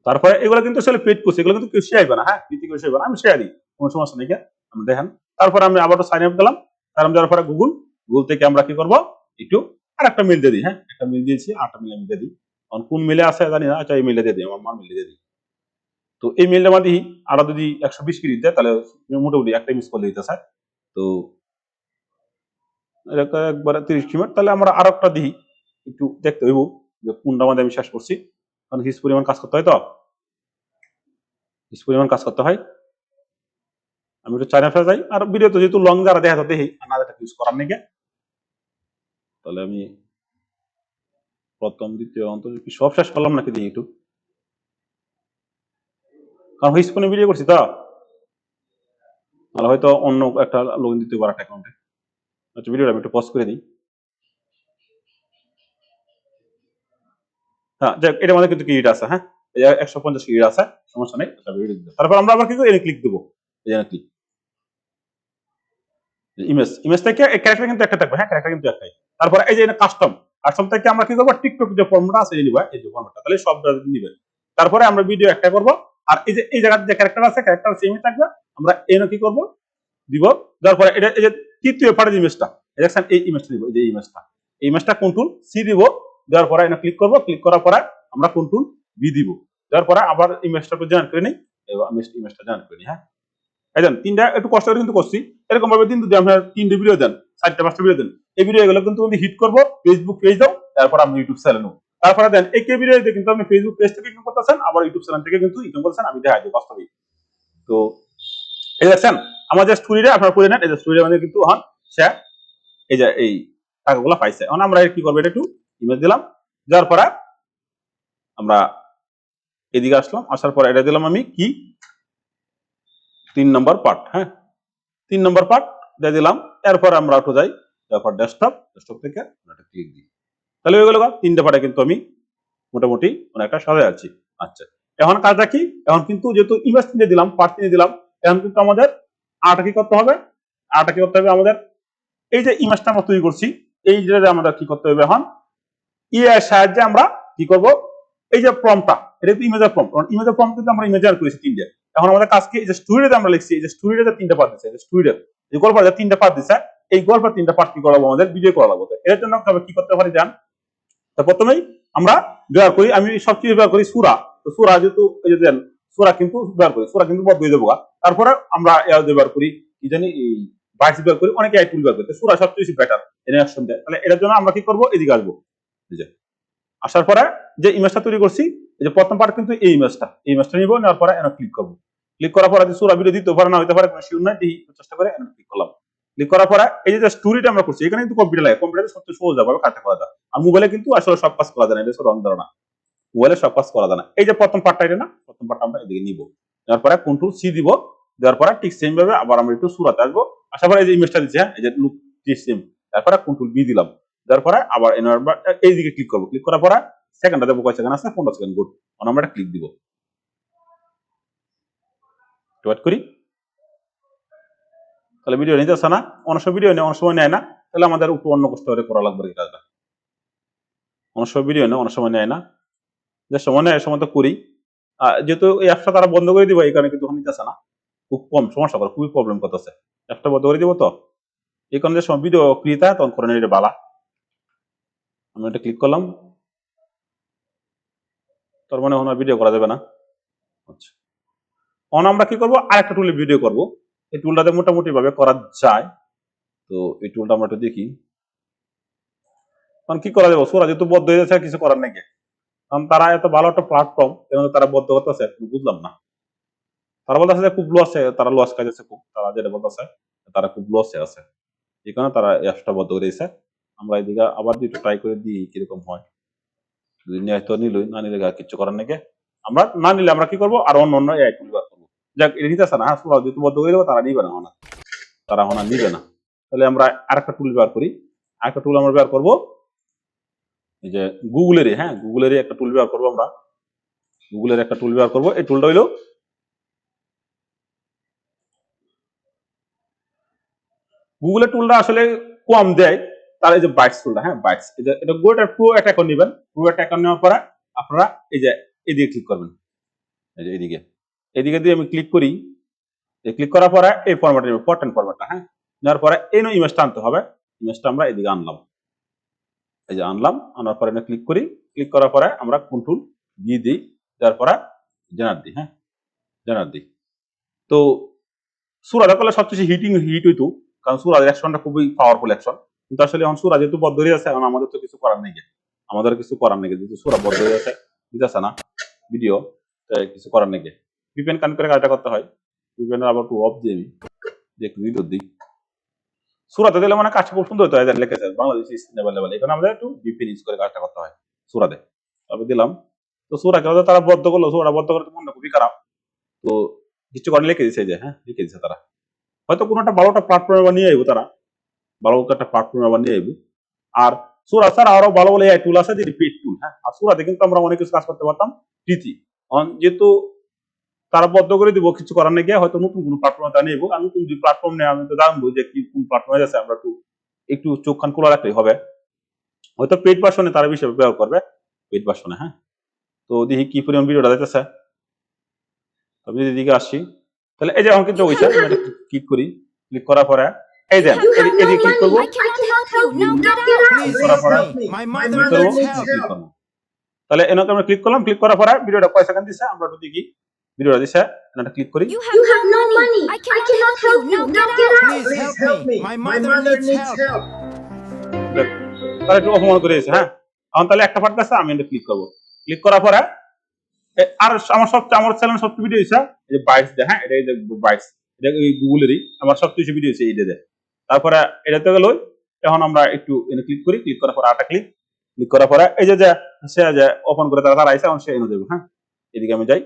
তারপরে এগুলো কিন্তু আসলে পেড করছে, এগুলো কিন্তু কেউ শেয়ার না, হ্যাঁ ফ্রিতে কেউ শেয়ার না, আমি শেয়ার দিই, কোনো সমস্যা নেই। আপনি দেখেন, তারপরে আমি আবার সাইন আপ দিলাম, সাইন আপ দেওয়ার পরে গুগল থেকে আমরা কি করবো, একটু আর একটা মিল দিয়ে দিই, হ্যাঁ একটা মিল দিয়েছি, 8টা মিল আমি দিয়ে দিই, কোন মিলে আছে জানি না, আচ্ছা এই মিলে দিয়ে দিই, আমার মিলে দিয়ে দিই। তো এই মিলটা মধ্যে আরো যদি 120 ক্রেডিট দেয়, তাহলে মোটামুটি একটা মিস করলে দিতে স্যার। তো এটা একবারে 30 মিনিট, তাহলে আমরা আরো একটা দিই, একটু দেখতে হইব যে কোনটা মধ্যে আমি শেষ করছি, কারণ হিস পরিমাণ কাজ করতে হয়, তো হিস পরিমাণ কাজ করতে হয়। আমি একটু চায়না ফেরা যাই, আর ভিডিও তো যেহেতু লং যারা দেখা যাতে না যেটা ইউজ করার নাকি, তাহলে আমি প্রথম দ্বিতীয় অন্তত কি সব শেষ করলাম নাকি দিই একটু, কারণ হিস ফোনে ভিডিও করছি তো, তাহলে হয়তো অন্য একটা লগ ইন দিতে পারে একটা অ্যাকাউন্টে। আচ্ছা ভিডিওটা আমি একটু পজ করে দিই। হ্যাঁ যাক, এটার মধ্যে কিন্তু ক্রেডিট আছে, হ্যাঁ 150 ক্রেডিট আছে, সমস্যা নেই। তারপর আমরা আবার কি করি, ক্লিক দেবো, এই যে ক্লিক ইমেজ থেকে ক্যারেক্টার কিন্তু একটা থাকবে, হ্যাঁ ক্যারেক্টার কিন্তু একটাই। তারপর এই যে কাস্টম থেকে আমরা কি করবো, টিকটক যে ফর্মটা আছে এই নিব, এই যে ফর্মটা, তাহলে সব নিবে। তারপরে আমরা ভিডিও একটা করব, আর এই যে এই জায়গাতে যে ক্যারেক্টার আছে, ক্যারেক্টার সেমই থাকবে, আমরা এনে কি করব, দিব। তারপরে এটা এই যে তৃতীয় পার্টের ইমেজটা, দেখছেন এই ইমেজটা দিব, এই যে এই ইমেজটা কন্ট্রোল সি দিব, দেওয়ার পরে এনে ক্লিক করব, ক্লিক করার পরে আমরা কন্ট্রোল বি দিব, দেওয়ার পরে আবার ইমেজটা একটু জয়েন করে নিই, এবার আমি ইমেজটা জয়েন করে নিই, হ্যাঁ এই দেন 3টা একটু কষ্ট করে কিন্তু করছি। এরকম ভাবে দিন যদি আপনার 3টে ভিডিও দেন, 4টা 5টা ভিডিও দেন, এই ভিডিও গুলো কিন্তু হিট করবো, ফেসবুক পেজ দাও, তারপর আপনি ইউটিউব চ্যানেল নেব, তারপরে দেন এই কে ভিডিও কিন্তু আপনি ফেসবুক পেজ থেকে ইনকাম করতেছেন, আবার ইউটিউব চ্যানেল থেকে কিন্তু ইনকাম করতেছেন, আমি দেখাই দিই বাস্তবে। তো এই দেখছেন আমার যে স্টোরিটা আপনার করে নেন, এই যে স্টোরিটা মানে কিন্তু হন সে এই যে এই টাকাগুলো পাইছে। এখন আমরা কি করবো, এটা একটু ইমেজ দিলাম, দেওয়ার পরে আমরা এদিকে আসলাম, আসার পরে এটা দিলাম আমি কি 3 নম্বর পার্ট, হ্যাঁ 3 নম্বর পার্ট দিয়ে দিলাম। এরপর আমরা একটু যাই, তারপর ডেস্কটপ থেকে একটা ক্লিক দিই, তাহলে হয়ে গেল 3টে পার্টে কিন্তু আমি মোটামুটি অনেকটা সাজায় আছি। আচ্ছা এখন কাজটা কি, এখন কিন্তু যেহেতু ইমেজ নিয়ে দিলাম, পার্ট নিয়ে দিলাম, এখন কিন্তু আমাদের আটা কি করতে হবে, আমাদের এই যে ইমেজটা আমরা তৈরি করছি, এই যে আমাদের কি করতে হবে, এখন এর সাহায্যে আমরা কি করব, এই যে প্রম্পটটা, এটা কিন্তু ইমেজের প্রম্পট কিন্তু আমরা ইমেজার করেছি 3টে। এখন আমাদের কাজ কি, এই যে স্টোরিতে আমরা লিখছি, এই যে স্টোরিতে 3টে পার্ট দিছে, এই যে স্টোরিতে এই গল্পটা 3টে পার্ট দিছে, এই গল্পের 3টে পার্ট কি করাবো, আমাদের ভিডিও করা লাগবে। এর জন্য তবে কি করতে পারি জান, তো প্রথমেই আমরা ব্যবহার করি, আমি সবচেয়ে ব্যবহার করি সূরা। তো সূরা যেহেতু এই যে দেন সূরা কিন্তু ব্যবহার করি, সূরা কিন্তু বদ্ধ হয়ে যাবো। তারপরে আমরা ব্যবহার করি কি জানি, এই বাইস ব্যবহার করি, অনেকে আই টুল ব্যবহার করি, সূরা সবচেয়ে বেশি বেটার রিঅ্যাকশন দেয়। তাহলে এটার জন্য আমরা কি করবো, এদিকে আসবো, এই যে আসার পরে যে ইমেজটা তৈরি করছি, এই যে প্রথম পার্ট কিন্তু এই ইমেজটা নিব, নেওয়ার পরে এনে ক্লিক করবো, ক্লিক করার পরে সূরা ভিডিও দিতে পারে না হইতে পারে, কোনো শিওর নাই, এই চেষ্টা করে এনে ক্লিক করলাম। ক্লিক করার পরে এই যে স্টোরিটা আমরা করছি, এখানে কিন্তু কম্পিউটার লাগে, কম্পিউটারে সবচেয়ে সহজ ভাবে কাজটা করা যায়, আর মোবাইলে কিন্তু আসলে সব কাজ করা যায় না, এটা হচ্ছে রং ধারণা, মোবাইলে সব কাজ করা যায় না। এই যে প্রথম পার্টটা, এটা না প্রথম পার্টটা আমরা এদিকে নিব, নেওয়ার পরে কন্ট্রোল সি দিব, দেওয়ার পরে ঠিক সেম ভাবে আবার আমরা একটু সূরাতে আসবো, আসার পরে এই যে ইমেজটা দিচ্ছি, হ্যাঁ এই যে লুক সেম, তারপরে কন্ট্রোল বি দিলাম, দেওয়ার পরে আবার এইদিকে ক্লিক করবো, ক্লিক করার পরে সেকেন্ডটা দেবো, কয় সেকেন্ড আছে, 15 সেকেন্ড, গুড। আমরা একটা ক্লিক দিব, ওয়েট করি, তাহলে ভিডিও নিতে আসে না, অনেক সময় ভিডিও নেই, অনেক সময় নেয় না, তাহলে আমাদের একটু অন্য কষ্ট করে করা লাগবে এই কাজটা, অনেক সময় ভিডিও নেই, অনেক সময় নেয় না। যে সময় নেয় সময় তো করি। যেহেতু এই অ্যাপটা তারা বন্ধ করে দিব, এই কারণে কিন্তু নিতেছে না, খুব কম সমস্যা করে, খুবই প্রবলেম করতেছে। অ্যাপটা বন্ধ করে দিব তো এই কারণে যে সময় ভিডিও ফ্রি থাকে তখন করে এটা বালা। আমি এটা ক্লিক করলাম, তার মানে ওনার ভিডিও করা যাবে না। আচ্ছা, এখন আমরা কি করবো, আরেকটা টুলে ভিডিও করব। এই টুলটাতে মোটামুটি ভাবে করা যায়। তো এই টুলটা আমরা একটু দেখি। কারণ কি করা যাবে, সোরা যেহেতু বদ্ধ হয়ে যাচ্ছে, কিছু করার নাকি। কারণ তারা এত ভালো একটা প্ল্যাটফর্ম, কিন্তু তারা বদ্ধ করতেছে, বুঝলাম না। তারা বলতেছে যে খুব লসে, তারা লস খাইতেছে খুব, তারা যেটা বলতেছে তারা খুব লসে আছে, এই কারণে তারা অ্যাপসটা বন্ধ করে দিয়েছে। আমরা এদিকে আবার একটু ট্রাই করে দিই কিরকম হয়। যদি নিয়ে তো নিলই, না নিলে কিছু করার নাকি। আমরা না নিলে আমরা কি করবো, আর অন্য অন্য এআই টুল ব্যবহার করবো। যাক, এটা নিতেছে না, হ্যাঁ সোরা যেহেতু বদ্ধ করে দেবো, তারা নিবে না, তারা ওনা নিবে না। তাহলে আমরা আরেকটা টুল ব্যবহার করি। আরেকটা টুল আমরা ব্যবহার করবো এই যে গুগলেরই, হ্যাঁ গুগলেরই একটা টুল ব্যবহার করবো আমরা। গুগলের একটা টুল ব্যবহার করবো। এই টুলটা হইলো গুগলের টুলটা আসলে কম দেয়, তার এই যে বাইটস টুলটা, হ্যাঁ বাইটস, এটা গোটা প্রো একটা অ্যাকাউন্ট নেবেন। প্রো একটা অ্যাকাউন্ট নেওয়ার পরে আপনারা এই যে এদিকে ক্লিক করবেন, এই যে এদিকে এদিকে দিয়ে আমি ক্লিক করি। ক্লিক করার পরে এই ফরম্যাটে নেব, পটেন ফরম্যাটটা, হ্যাঁ নেওয়ার পরে এই ইমেজটা আনতে হবে। ইমেজটা আমরা এদিকে আনলাম, এই যে আনলাম, আনার পরে ক্লিক করি। ক্লিক করার পরে আমরা কন্ট্রোল দিয়ে দিই, দেওয়ার পরে জেনারেট দিই, হ্যাঁ জেনারেট দিই। তো সুরাজা করলে সবচেয়ে হিট হইতো, কারণ সুরাজের অ্যাকশনটা খুবই পাওয়ারফুল অ্যাকশন। কিন্তু আসলে এখন সুরা যেহেতু বদ্ধ হয়ে আছে, এখন আমাদের তো কিছু করার নেই, আমাদের কিছু করার নেই, যেহেতু সুরা বদ্ধ হয়ে আছে, বুঝতেছে না ভিডিও, কিছু করার নেই। ভিপিএন কানেক্ট করে কাজটা করতে হয়। ভিপিএন আবার একটু অফ দিয়ে আমি একটু ভিডিও দিই। সুরাতে দিলে মানে কাজটা খুব সুন্দর হতো, এদের লিখেছে বাংলাদেশ ইজ নেভার, এখানে আমাদের একটু ভিপিএন ইউজ করে কাজটা করতে হয় সুরাতে। তবে দিলাম, তো সুরাকে তারা বদ্ধ করলো, সুরা বদ্ধ করে তো মনটা খুবই খারাপ। তো কিছু করে লিখে দিচ্ছে, যে হ্যাঁ লিখে দিচ্ছে তারা, হয়তো কোনো একটা ভালো একটা প্ল্যাটফর্ম আবার নিয়ে আইবো, তারা ভালো একটা প্ল্যাটফর্ম আবার নিয়ে আইবো। আর সুরা স্যার আরো ভালো ভালো এআই টুল আছে, যে পেড টুল, হ্যাঁ আর সুরাতে কিন্তু আমরা অনেক কিছু কাজ করতে পারতাম ফ্রিতে। যেহেতু তারা বদ্ধ করে দিব, কিছু করার নেই, হয়তো নতুন কোনো প্ল্যাটফর্ম তা নিয়ে, আর নতুন যে প্ল্যাটফর্ম নেই আমি তো জানবো যে কি কোন প্ল্যাটফর্মে আছে, আমরা একটু চোখ কান খোলা রাখলেই হবে। হয়তো পেড ভার্সনে তারা বেশি ব্যবহার করবে, পেড ভার্সনে, হ্যাঁ। তো দেখি কি পরিমাণ ভিডিওটা যাইতেছে। আমি যদি এদিকে আসি, তাহলে এই যে এখন কিন্তু হইছে, ক্লিক করি, ক্লিক করার পরে এই যে এদিকে ক্লিক করবো, তাহলে এনাকে আমরা ক্লিক করলাম। ক্লিক করার পরে ভিডিওটা কয় সেকেন্ড দিছে আমরা একটু দেখি। ভিডিওটা দিছে, এটা ক্লিক করি। You have no money. I cannot help you. Now get out. Please help me. My mother needs help. তাহলে একটু অপমান করে দিয়েছে, হ্যাঁ। এখন তাহলে একটা পার্ট আছে, আমি এটা ক্লিক করবো। ক্লিক করার পরে আর আমার চ্যানেল সবচেয়ে ভিডিও হইছে এই যে বাইটস, হ্যাঁ এটা এই যে বাইটস, এটা এই গুগলেরই আমার সবচেয়ে ভিডিও হইছে এইটা। তারপরে এটাতে গেল, এখন আমরা একটু এনে ক্লিক করি। ক্লিক করার পরে আটা ক্লিক করার পরে এই যে সে যে ওপেন করে তারা আইছে, এখন সে এনে দেবে, হ্যাঁ। এদিকে আমি যাই,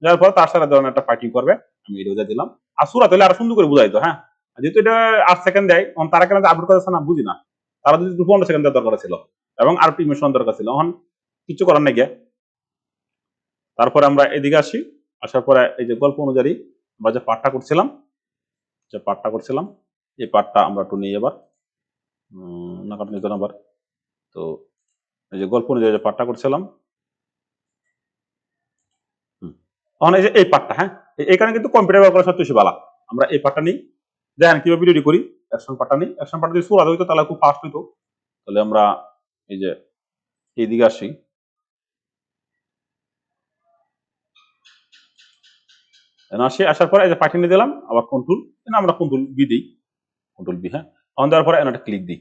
যাওয়ার পর তার সাথে ধরনের একটা ফাইটিং করবে, আমি এটা বুঝাই দিলাম। আর সুরা তাহলে আরো সুন্দর করে বুঝাইতো, হ্যাঁ। যেহেতু এটা 8 সেকেন্ড দেয়, তারা কেন আপলোড করতেছে না বুঝি না। তারা যদি 15 সেকেন্ড দেওয়ার দরকার ছিল, এবং আর ইমোশন দরকার ছিল, এখন কিছু করার নাই গিয়ে। তারপরে আমরা এদিকে আসি, আসার পরে এই যে গল্প অনুযায়ী আমরা যে পাঠটা করছিলাম, এই পাঠটা আমরা একটু নিই এবার, না কাটনি তো নাম্বার। তো এই যে গল্প অনুযায়ী যে পাঠটা করছিলাম, এখন এই যে এই পাঠটা, হ্যাঁ এখানে কিন্তু কম্পিউটার ব্যবহার করা সবচেয়ে ভালো। আমরা এই পাঠটা নিই, দেখেন কিভাবে ভিডিওটি করি। অ্যাকশন পাঠটা নিই, অ্যাকশন পাঠটা যদি সুরা হইতো তাহলে খুব ফাস্ট হইতো। তাহলে আমরা এই যে এইদিকে আসি, আসার পরে এই যে পাঠিয়ে দিলাম, আবার কন্ট্রোল, আমরা কন্ট্রোল বি দিই, কন্ট্রোল বি, হ্যাঁ। অন দেওয়ার পরে একটা ক্লিক দিই,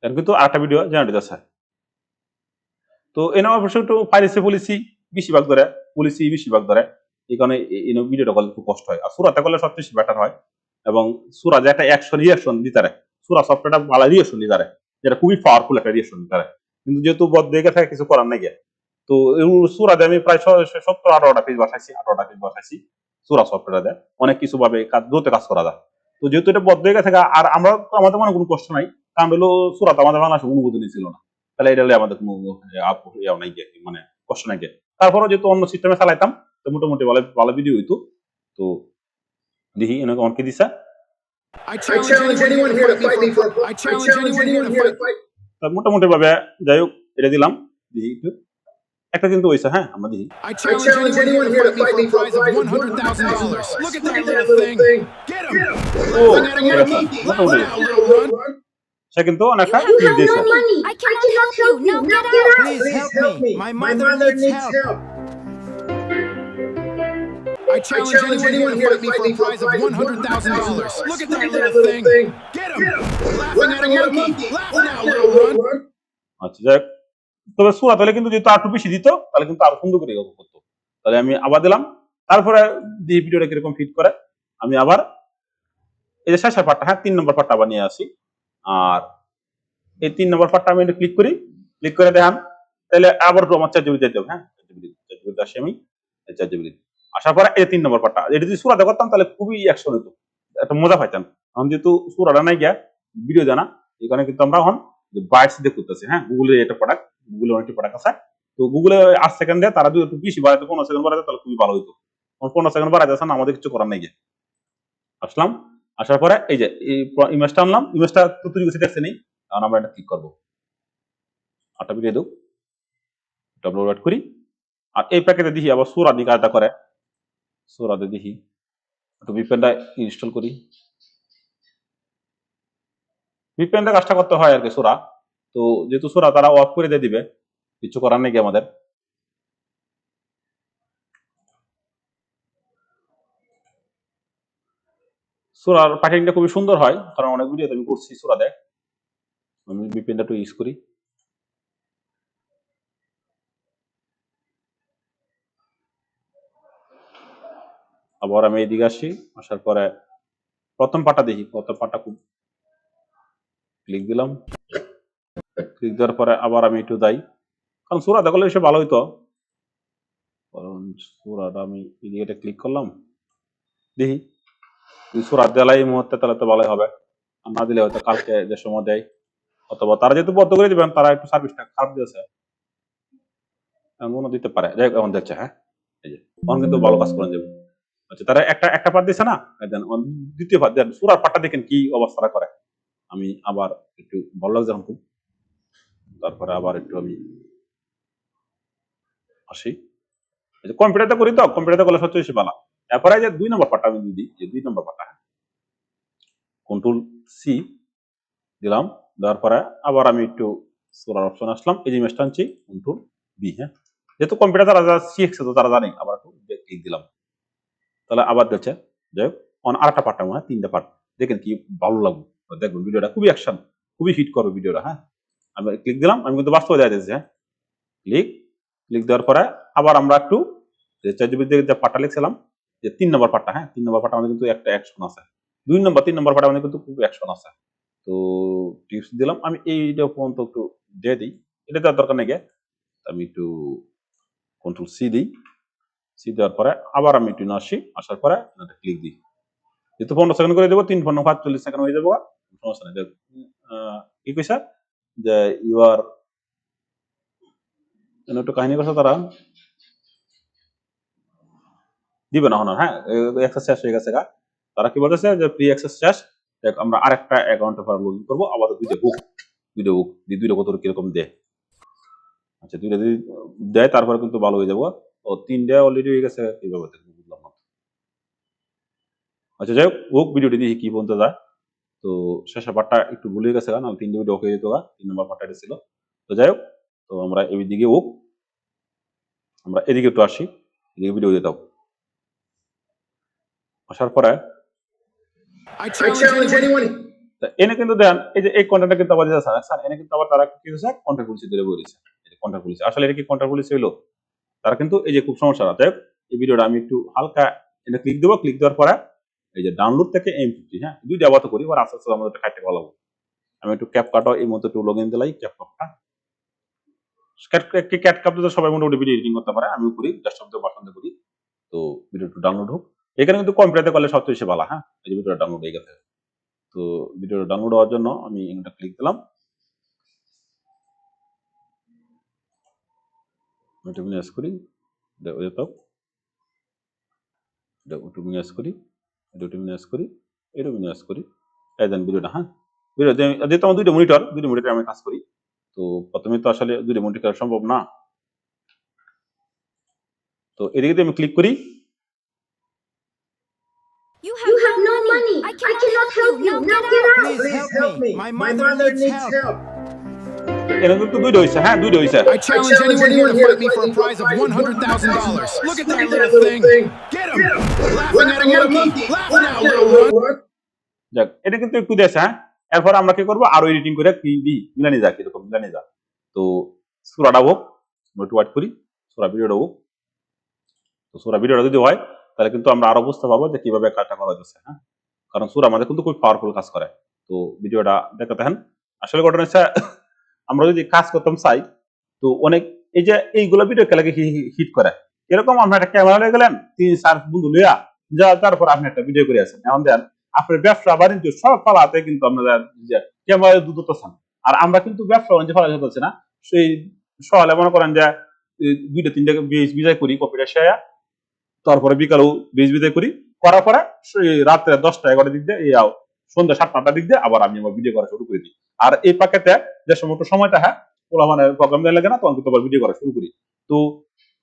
এখন কিন্তু আরেকটা ভিডিও জেনারেট আছে। তো এনে অবশ্য একটু পাইরেসি পলিসি বেশিরভাগ ধরে, এই কারণে ভিডিওটা করলে খুব কষ্ট হয়। আর সুরাতে করলে সবচেয়ে বেটার হয়, এবং সুরা যে একটা রিয়াকশন দিতে পারে, সুরা সফটওয়্যারটা ভালো রিয়াকশন দিতে পারে, যেটা খুবই পাওয়ারফুল একটা রিয়াকশন দিতে পারে। কিন্তু যেহেতু বদ দেখে থাকে, কিছু করার নাই গিয়ে। তো সুরাতে আমি প্রায় 17-18টা পেজ বসাইছি সুরা সফটওয়্যারে, অনেক কিছু ভাবে দ্রুত কাজ করা যায়। তো যেহেতু এটা বদ দেখে থাকে, আর আমরা আমাদের মনে কোনো কষ্ট নাই, কারণ হলো সুরাতে আমাদের বাংলাদেশে অনুমোদনই ছিল না, তাহলে এটা হলে আমাদের কোনো নাই গিয়ে, মানে কষ্ট নাই গিয়ে। তারপরে যেহেতু অন্য সিস্টেমে চালাইতাম, তো মোটামুটি ভালো ভিডিও হইতো। তো দেখি এনাকে অনকে দিছে, I challenge anyone here to fight me for a point. I challenge anyone here to fight. মোটামুটি ভাবে যাই হোক এটা দিলাম, দেখি একটু একটা কিন্তু হইছে, হ্যাঁ আমরা দেখি। I challenge anyone here to fight me for a prize of $100,000. Look at that little thing. Get him. O Laughing at a ঠিক আছে, monkey. মোটামুটি Laugh now, little run. সে কিন্তু You অনেকটা have ফিট no দিয়েছে। money. I cannot help you. Now get out. Please help me. My mother needs help. I challenge anyone here to fight me for a prize of $100,000. Look at that little thing. Get him. Laughing at a monkey. Laugh now, little run. আচ্ছা যাক, তবে সূরা তাহলে কিন্তু যেহেতু আরেকটু বেশি দিত তাহলে কিন্তু আরো সুন্দর করে গল্প করতো। তাহলে আমি আবার দিলাম, তারপরে দিয়ে ভিডিওটা কিরকম ফিট করে আমি আবার এই যে শেষের পার্টটা, হ্যাঁ 3 নম্বর পার্টটা আবার নিয়ে আসি। আর এই 3 নম্বর পার্টটা আমি ক্লিক করি, ক্লিক করে দেখান তাহলে আবার একটু আমার 4 জিবি যেতে হবে, হ্যাঁ 4 জিবি আসি আমি 4 জিবি আসার পরে এই 3 নম্বর পার্টটা এটা যদি সূরাতে করতাম তাহলে খুবই অ্যাকশন হতো, একটা মজা পাইতাম। এখন যেহেতু সূরাটা নাই গিয়া ভিডিও জানা, এখানে কিন্তু আমরা এখন যে বাইটস দিয়ে করতেছি, হ্যাঁ গুগলের এটা প্রোডাক্ট, গুগলের অনেকটি প্রোডাক্ট আছে। তো গুগলে 8 সেকেন্ডে তারা যদি একটু বেশি বাড়াইতো, 15 সেকেন্ড বাড়াইতো তাহলে খুবই ভালো হতো। 15 সেকেন্ড বাড়াইতেছে না, আমাদের কিছু করার নাই গিয়া আসলাম। আসার পরে এই যে এই ইমেজটা আনলাম, ইমেজটা তো তৈরি করতে দেখছে নেই, কারণ আমরা এটা ক্লিক করবো, আটা ভিডিও দেব, ডাউনলোড করি। আর এই প্যাকেটে দেখি আবার সূরা দিয়ে কাজটা করে, সূরাতে দেখি একটু ভিপিএনটা ইনস্টল করি। ভিপিএনটা কাজটা করতে হয় আর কি সূরা, তো যেহেতু সূরা তারা অফ করে দিয়ে দিবে, কিছু করার নেই কি আমাদের। সূরার প্যাকেজিংটা খুবই সুন্দর হয়, কারণ অনেক ভিডিওতে আমি করছি সূরা দেয়। আমি ভিপিএনটা একটু ইউজ করি। আবার আমি এইদিকে আসি, আসার পরে প্রথম পার্টটা দেখি, প্রথম পার্টটা খুব ক্লিক দিলাম, ক্লিক দেওয়ার পরে আবার আমি একটু যাই, কারণ সূরা দেখলে এসে ভালো হইতো। কারণ সূরাটা আমি এদিকে ক্লিক করলাম, দেখি সূরা দেলাই এই মুহূর্তে তাহলে তো ভালোই হবে, আর না দিলে হয়তো কালকে যে সময় দেয়, অথবা তারা যেহেতু বদ্ধ করে দিবেন তারা একটু সার্ভিসটা খারাপ দিয়েছে, এমনও দিতে পারে। যাই হোক এখন দেখছে, হ্যাঁ এই যে এখন কিন্তু ভালো কাজ করে দেবে। আচ্ছা তারা একটা পার্ট দিছে না, দেন দ্বিতীয় পার্ট দেন, সূরার পার্টটা দেখেন কি অবস্থাটা করে। আমি আবার একটু ভালো লাগছে এখন খুব, তারপরে আবার একটু আমি আসি, কম্পিউটারতে করি তো, কম্পিউটারতে করলে সবচেয়ে বেশি ভালো। এরপরে যে 2 নম্বর পার্টটা আমি দিই, যে 2 নম্বর পার্টটা কন্ট্রোল সি দিলাম, দেওয়ার পরে আবার আমি একটু সূরার অপশন আসলাম, এই যে ইমেজটা আনছি কন্ট্রোল বি, হ্যাঁ যেহেতু কম্পিউটার যারা শিখছে তো তারা জানে, আবার একটু ক্লিক দিলাম, তাহলে আবার দেখছে। যাই হোক অন আরেকটা পার্টটা মনে হয় 3টা পার্ট, দেখেন কি ভালো লাগবে, দেখবেন ভিডিওটা খুবই অ্যাকশন, খুবই হিট করবে ভিডিওটা। হ্যাঁ আমি ক্লিক দিলাম, আমি কিন্তু বাস্তবে দেখা যাচ্ছে, হ্যাঁ ক্লিক ক্লিক দেওয়ার পরে আবার আমরা একটু যে 4 জিবি যে পার্টটা লিখছিলাম, যে 3 নম্বর পার্টটা, হ্যাঁ 3 নম্বর পার্টটা আমাদের কিন্তু একটা অ্যাকশন আছে, 3 নম্বর পার্টটা আমাদের কিন্তু খুব অ্যাকশন আছে। তো টিপস দিলাম আমি, এইটা পর্যন্ত একটু দিয়ে দিই, এটা দেওয়ার দরকার নেই, আমি একটু কন্ট্রোল সি দিই, সি দেওয়ার পরে আবার আমি একটু আসি, আসার পরে ক্লিক দিই, যেহেতু 15 সেকেন্ড করে দেবো, 3 15 45 সেকেন্ড হয়ে যাবো, সমস্যা নেই। কি কইছে যে ইউ আর একটু কাহিনী করছে তারা দিবে না, হ্যাঁ অ্যাক্সেস শেষ হয়ে গেছে গা, তারা কি বলতেছে যে প্রি অ্যাক্সেস শেষ, আমরা আরেকটা অ্যাকাউন্টে পর লগ ইন করবো, আবার দুইটা বুক দুইটা কত কিরকম দেয়। আচ্ছা দুইটা যদি দেয় তারপরে কিন্তু ভালো হয়ে যাবো, ও 3টা অলরেডি হয়ে গেছে, এইভাবে বুঝলাম না। আচ্ছা যাই হোক ভিডিওটি দেখি কি পর্যন্ত যায়। তো শেষের পার্টটা একটু ভুলে গেছে, কারণ 3টে ভিডিও হয়ে যেত, 3 নম্বর পার্টটা এটা ছিল। তো যাই হোক, তো আমরা এই দিকে আমরা এদিকে একটু আসি, এদিকে ভিডিও দিতে হবে। আসার পরে I challenge anyone. এনে কিন্তু দেন এই যে এই কন্টেন্টটা কিন্তু আবার দিতেছে না, এনে কিন্তু আবার তারা কি হচ্ছে কন্টেন্ট পলিসি ধরে বলেছে, এই যে কন্টেন্ট পলিসি, আসলে এটা কি কন্টেন্ট পলিসি হলো, তারা কিন্তু এই যে খুব সমস্যা আছে। এই ভিডিওটা আমি একটু হালকা এটা ক্লিক দেবো, ক্লিক দেওয়ার পরে এই যে ডাউনলোড থেকে M50, হ্যাঁ দুইটা আবার তো করি, এবার আস্তে আস্তে আমাদের একটা কাটতে ভালো। আমি একটু ক্যাপকাটও এই মতো একটু লগইন দিলাই, ক্যাপকাটটা ক্যাটকাপ তো সবাই মোটামুটি ভিডিও এডিটিং করতে পারে, আমিও করি, ডেস্কটপ দিয়ে পছন্দ করি। তো ভিডিও একটু ডাউনলোড হোক, এখানে কিন্তু কম্পিউটারে করলে সবচেয়ে বেশি ভালো। হ্যাঁ এই যে ভিডিওটা ডাউনলোড হয়ে গেছে, তো ভিডিওটা ডাউনলোড হওয়ার জন্য আমি এটা ক্লিক দিলাম, এটা মিনিমাইজ করি, এটা একটু মিনিমাইজ করি, এটা মিনিমাইজ করি, এটা মিনিমাইজ করি, এই দেন ভিডিওটা। হ্যাঁ ভিডিও যেহেতু আমার দুইটা মনিটর আমি কাজ করি, তো প্রথমে তো আসলে দুইটা মনিটর করা সম্ভব না, তো এদিকে যদি আমি ক্লিক করি, You have no money. I cannot help you. Now get out. Please help me. My mother needs help. এটা কিন্তু দুইটা হইছে, হ্যাঁ দুইটা হইছে। I challenge anyone here to fight me for a prize of $100,000. Look at that little thing. Get him. Laughing at a monkey. Laugh now, little one. যাক, এটা কিন্তু একটু দিয়েছে, হ্যাঁ। এরপর আমরা কি করবো, আরো এডিটিং করে কি দিই, মিলানি যাক, এরকম মিলানি যাক। তো সূরাটা হোক, আমরা একটু ওয়েট করি, সূরা ভিডিওটা হোক। তো সূরা ভিডিওটা যদি হয় তাহলে কিন্তু আমরা আরো বুঝতে পারবো যে কিভাবে কাজটা করা যাচ্ছে, হ্যাঁ। কারণ সূরা আমাদের কিন্তু খুব পাওয়ারফুল কাজ করে। তো ভিডিওটা দেখতে থাকেন। আসলে ঘটনা হচ্ছে আমরা যদি কাজ করতাম চাই, তো অনেক এই যে এইগুলো ভিডিও খেলাকে হিট করে, এরকম আমরা একটা ক্যামেরা নিয়ে গেলেন 3-4 বন্ধু লইয়া, যা তারপর আপনি একটা ভিডিও করে আছেন। এখন দেন আপনার ব্যবসা বাণিজ্য সব পালাতে কিন্তু আপনারা ক্যামেরা দুধ হতেছেন। আর আমরা কিন্তু ব্যবসা বাণিজ্য ফেলা হচ্ছে না, সেই সকালে মনে করেন যে 2-3টা বীজ বিজয় করি কপিটা শেয়া, তারপরে বিকালেও বীজ বিজয় করি, করার পরে রাত্রে 10টা-11টার দিক দিয়ে সন্ধ্যা 7-8টার দিক দিয়ে আবার আমি আমার ভিডিও করা শুরু করে দিই। আর এই পাকেতে যে সময়টা, হ্যাঁ, ওরা মানে প্রোগ্রাম দেওয়া লাগে না, তখন কিন্তু আবার ভিডিও করা শুরু করি। তো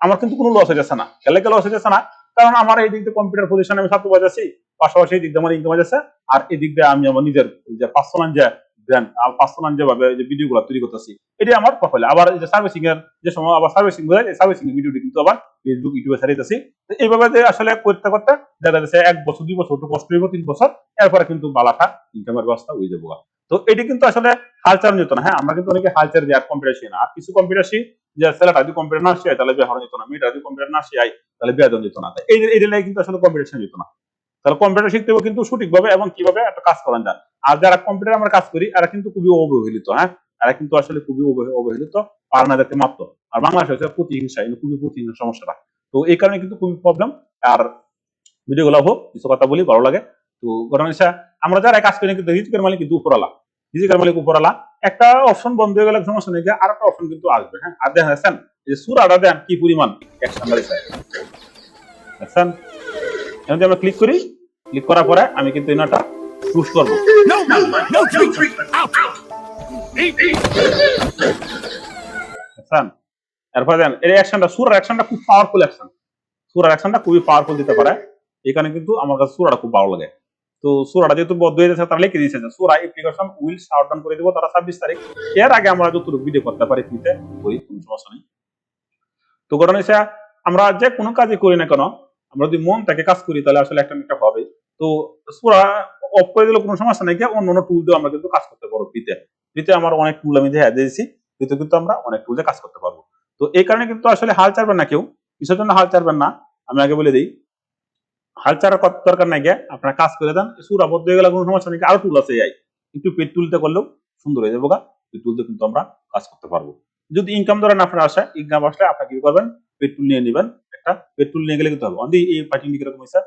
আমার কিন্তু কোনো লস হয়ে যাচ্ছে না, খেলে লস হয়ে যাচ্ছে না, কারণ আমার এই দিক দিয়ে কম্পিউটার পজিশনে আমি ছাত্র বাজাচ্ছি, পাশাপাশি এই দিক দিয়ে আমার ইনকাম যাচ্ছে, আর এই দিক দিয়ে আমি আমার নিজের যে পার্সোনাল যে ব্র্যান্ড আর পার্সোনাল যেভাবে যে ভিডিওগুলো তৈরি করতেছি, এটি আমার প্রোফাইলে। আবার এই যে সার্ভিসিং এর যে সময় আবার সার্ভিসিং বোঝায়, এই সার্ভিসিং এর ভিডিওটি কিন্তু আবার ফেসবুক ইউটিউবে ছাড়িয়েছি। এইভাবে যে আসলে করতে করতে দেখা যাচ্ছে 1 বছর 2 বছর একটু কষ্ট হইব, 3 বছর, এরপরে কিন্তু বালাটা ইনকামের ব্যবস্থা হয়ে যাবো। তো এটি কিন্তু আসলে হালচাল নিত না, হ্যাঁ। আমরা কিন্তু অনেকে হালচাল দিয়ে কম্পিউটার শিখি না, আর কিছু কম্পিউটার শিখি যে ছেলেটা যদি কম্পিউটার না শিখায় তাহলে বিয়ে হওয়া যেত না, মেয়েটা যদি কম্পিউটার না শিখায় তাহলে বিয়ে দেওয়া যেত না। এই লাই কিন্তু আসলে কম্পিউটার শেখা যেত না। তাহলে কম্পিউটার শিখতে হবে কিন্তু সঠিকভাবে এবং কিভাবে একটা কাজ করা যায়। আর যারা কম্পিউটার আমরা কাজ করি এরা কিন্তু খুবই অবহেলিত, হ্যাঁ। এরা কিন্তু আসলে খুবই অবহেলিত, আর না যাতে মাত্র। আর বাংলাদেশে হচ্ছে প্রতিহিংসা, খুবই প্রতিহিংসা সমস্যাটা। তো এই কারণে কিন্তু খুবই প্রবলেম। আর ভিডিওগুলো হোক, কিছু কথা বলি, ভালো লাগে। তো ঘটনা হচ্ছে আমরা যারা কাজ করি কিন্তু রিজিকের মালিক কিন্তু উপরালা, রিজিকের মালিক উপরালা। একটা অপশন বন্ধ হয়ে গেলে সমস্যা নেই, আর একটা অপশন কিন্তু আসবে, হ্যাঁ। আর দেখেন এই যে সূরাটা দেন কি পরিমাণ অ্যাকশন দিয়েছে, দেখছেন। এখন যদি আমরা ক্লিক করি, ক্লিক করার পরে আমি কিন্তু এনাটা পুশ করব। No treat. Out. দেখছেন। এরপর দেন এই অ্যাকশনটা, সূরার অ্যাকশনটা খুব পাওয়ারফুল অ্যাকশন, সূরার অ্যাকশনটা খুবই পাওয়ারফুল দিতে পারে। এখানে কিন্তু আমার কাছে সূরাটা খুব ভালো লাগে। তো সূরাটা যেহেতু বদ্ধ হয়ে যাচ্ছে, তারা লিখে দিয়েছে যে সূরা অ্যাপ্লিকেশন উইল শাট ডাউন করে দিব তারা 26 তারিখ। এর আগে আমরা যতটুকু ভিডিও করতে পারি ফ্রিতে করি, কোনো সমস্যা নেই। তো ঘটনা হচ্ছে আমরা যে কোনো কাজই করি না কেন, আমরা যদি মন থেকে কাজ করি তাহলে আসলে একটা একটা হবে। তো সূরা অফ করে দিলে কোনো সমস্যা নেই, অন্য অন্য টুল দিয়ে আমরা কিন্তু কাজ করতে পারবো ফ্রিতে। ফ্রিতে আমার অনেক টুল আমি দিয়ে দিয়েছি, ফ্রিতে কিন্তু আমরা অনেক টুল দিয়ে কাজ করতে পারবো। তো এই কারণে কিন্তু আসলে হাল ছাড়বেন না কেউ, কিসের জন্য হাল ছাড়বেন না আমি আগে বলে দিই। হাল ছাড়ার দরকার নাই, গিয়ে আপনারা কাজ করে দেন, সূরা বদ্ধ হয়ে গেলে কোনো সমস্যা নেই, আরো টুল আছে এই একটু পেট টুলতে করলেও সুন্দর হয়ে যাবো গা। এই টুল দিয়ে কিন্তু আমরা কাজ করতে পারবো। যদি ইনকাম ধরেন আপনার আসে, ইনকাম আসলে আপনার কি করবেন, পেট টুল নিয়ে নেবেন, একটা পেট টুল নিয়ে গেলে কিন্তু হবে। অন্দি এই পার্টিং কিরকম হয়েছে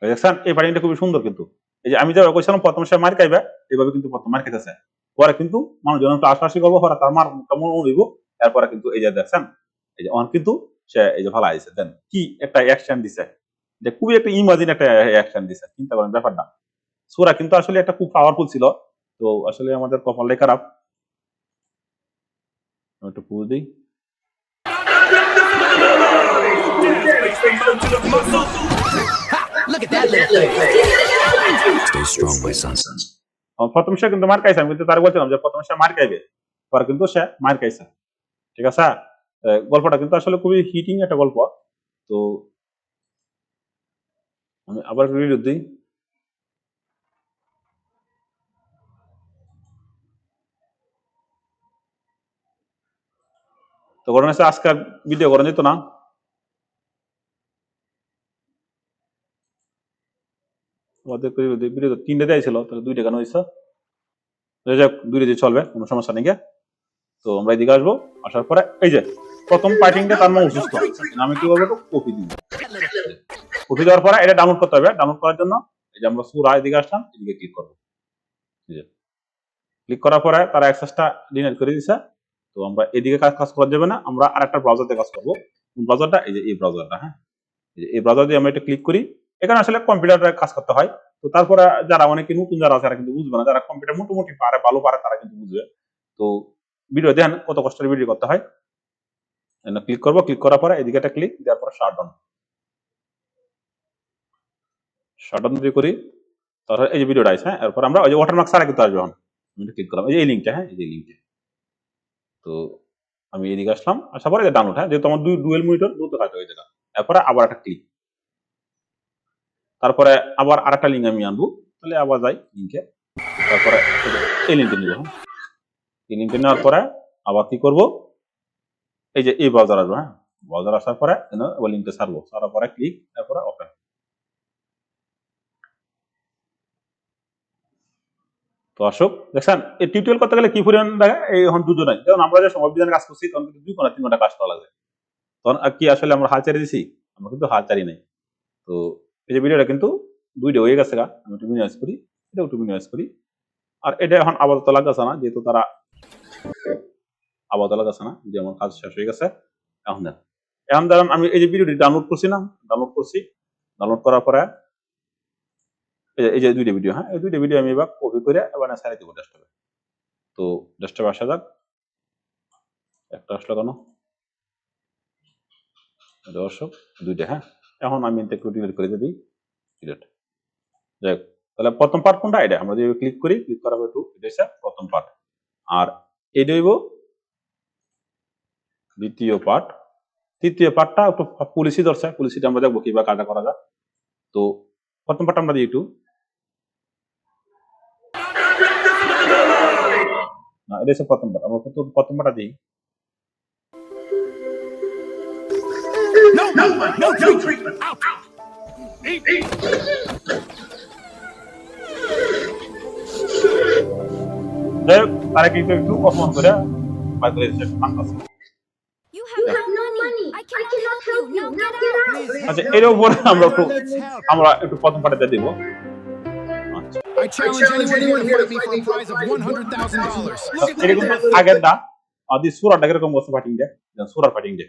দেখছেন, এই পার্টিংটা খুবই সুন্দর। কিন্তু এই যে আমি যে কইছিলাম প্রথম সে মার খাইবে, এইভাবে কিন্তু প্রথম মার খাইতেছে, পরে কিন্তু মানুষজন একটু আশাআশি করবো, পরে তার মার কেমন হইব, এরপরে কিন্তু এই যে দেখছেন, এই যে অন কিন্তু সে এই যে ভালো আইছে, দেন কি একটা অ্যাকশন দিছে, যে খুবই একটা ইমাজিন একটা অ্যাকশন দিছে। চিন্তা করেন ব্যাপারটা, সূরা কিন্তু আসলে একটা খুব পাওয়ারফুল ছিল। তো আসলে আমাদের কপালটাই খারাপ। একটু পুজ দিই। Look at that little thing. Stay strong, my son. প্রথম সে কিন্তু মার খাইছে, আমি কিন্তু তার বলছিলাম যে প্রথম সে মার খাইবে, পরে কিন্তু সে মার খাইছে। ঠিক আছে, গল্পটা কিন্তু আসলে খুবই হিটিং একটা গল্প। তো আমি আবার রিভিউ দিই। তো ঘটনা হচ্ছে আজকে ভিডিও করা যেত না, আমাদের ভিডিও 3টা দেওয়া ছিল, তাহলে 2টা কেন হয়েছে, যাক 2টা দিয়ে চলবে, কোনো সমস্যা নেই। তো আমরা এদিকে আসবো, আসার পরে এই যে প্রথম পার্টিংটা তার মা অসুস্থ, আমি কি করবো, কপি দিব। কপি দেওয়ার পরে এটা ডাউনলোড করতে হবে। ডাউনলোড করার জন্য এই যে আমরা সূরা এদিকে আসলাম, এদিকে ক্লিক করবো। ক্লিক করার পরে তারা অ্যাক্সেসটা ডিনাইট করে দিছে। তো আমরা এদিকে কাজ করা যাবে না, আমরা আরেকটা ব্রাউজার দিয়ে কাজ করবো। ব্রাউজারটা এই যে এই ব্রাউজারটা, হ্যাঁ, এই ব্রাউজার দিয়ে আমরা এটা ক্লিক করি। এখানে আসলে কম্পিউটারে কাজ করতে হয়। তো তারপরে যারা অনেকে নতুন যারা আছে তারা কিন্তু বুঝবে না, যারা কম্পিউটার মোটামুটি পারে, ভালো পারে, তারা কিন্তু বুঝবে। তো ভিডিও দেন কত কষ্টের ভিডিও করতে হয়। এখানে ক্লিক করবো, ক্লিক করার পরে এদিকে একটা ক্লিক দেওয়ার পরে শাটডাউন যদি করি তাহলে এই যে ভিডিওটা আছে, হ্যাঁ, এরপর আমরা ওই যে ওয়াটারমার্ক ছাড়া কিন্তু আসবে। এখন আমি ক্লিক করলাম এই লিঙ্কটা, হ্যাঁ, এই যে লিঙ্কটা। তো আমি এদিকে আসলাম, আসার পরে ডাউনলোড, হ্যাঁ, যেহেতু আমার ডুয়েল মনিটর দ্রুত কাজ হয়ে যাবে। এরপরে আবার একটা ক্লিক, তারপরে আবার আরেকটা লিঙ্ক আমি আনবো, তাহলে আবার যাই লিঙ্কে, তারপরে এই লিঙ্কটা নিব। এই লিঙ্কটা নেওয়ার পরে আবার কি করব, এই যে এই ব্রাউজার আসবে, হ্যাঁ, ব্রাউজার আসার পরে ওই লিঙ্কটা ছাড়বো, ছাড়ার পরে ক্লিক, তারপরে ওপেন। তো আসুক, দেখছেন এই টিউটোরিয়াল করতে গেলে কি পরিমাণ লাগে, এই এখন দুজন নাই, যেমন আমরা যে সময় বিধানে কাজ করছি তখন কিন্তু 2 ঘন্টা 3 ঘন্টা কাজ করা লাগে। তখন আর কি আসলে আমরা হাল ছেড়ে দিছি? আমরা কিন্তু হাল ছাড়ি নাই। তো এই যে ভিডিওটা কিন্তু 2টা হয়ে গেছে গা, আমি একটু মিনিমাইজ করি, এটা একটু মিনিমাইজ করি। আর এটা এখন আপাতত লাগতেছে না, যেহেতু তারা আপাতত লাগতেছে না, যে আমার কাজ শেষ হয়ে গেছে। এখন দেন, এখন ধরেন আমি এই যে ভিডিওটি ডাউনলোড করছি না, ডাউনলোড করছি, ডাউনলোড করার পরে এই যে 2টা ভিডিও, হ্যাঁ, এই 2টা ভিডিও আমি এবার কপি করে এবার সাইড দিব ডেস্কটপে। তো ডেস্কটপে আসা যাক, একটা আসলো কেন দর্শক, 2টা, হ্যাঁ। এখন আমি একটু ডিলিট করে দিই, ডিলিট। যাই হোক, তাহলে প্রথম পার্ট কোনটা, এটা আমরা যদি ক্লিক করি, ক্লিক করার পর একটু এটা হচ্ছে প্রথম পার্ট, আর এটা হইব দ্বিতীয় পার্ট। তৃতীয় পার্টটা একটু পলিসি ধরছে, পলিসিটা আমরা দেখবো কিভাবে কাজটা করা যায়। তো প্রথম পার্ট আমরা দিই একটু, না এটা হচ্ছে প্রথম পার্ট, আমরা প্রথম পার্টটা দিই। No, no treatment. Out. Eat. যাই হোক, তারা কিন্তু একটু অপমান করে বাইর করে দিচ্ছে, মানতেছে না। You have no money. I cannot help you. Now get out. আচ্ছা, এর উপরে আমরা একটু প্রথম পার্টে দিব। আচ্ছা, I challenge anyone here to fight me for a prize of $100,000. Look at এটা কিন্তু that. আগের না, আদি সুরাটা কিরকম বসে ফাইটিং ডে, সুরার ফাইটিং ডে।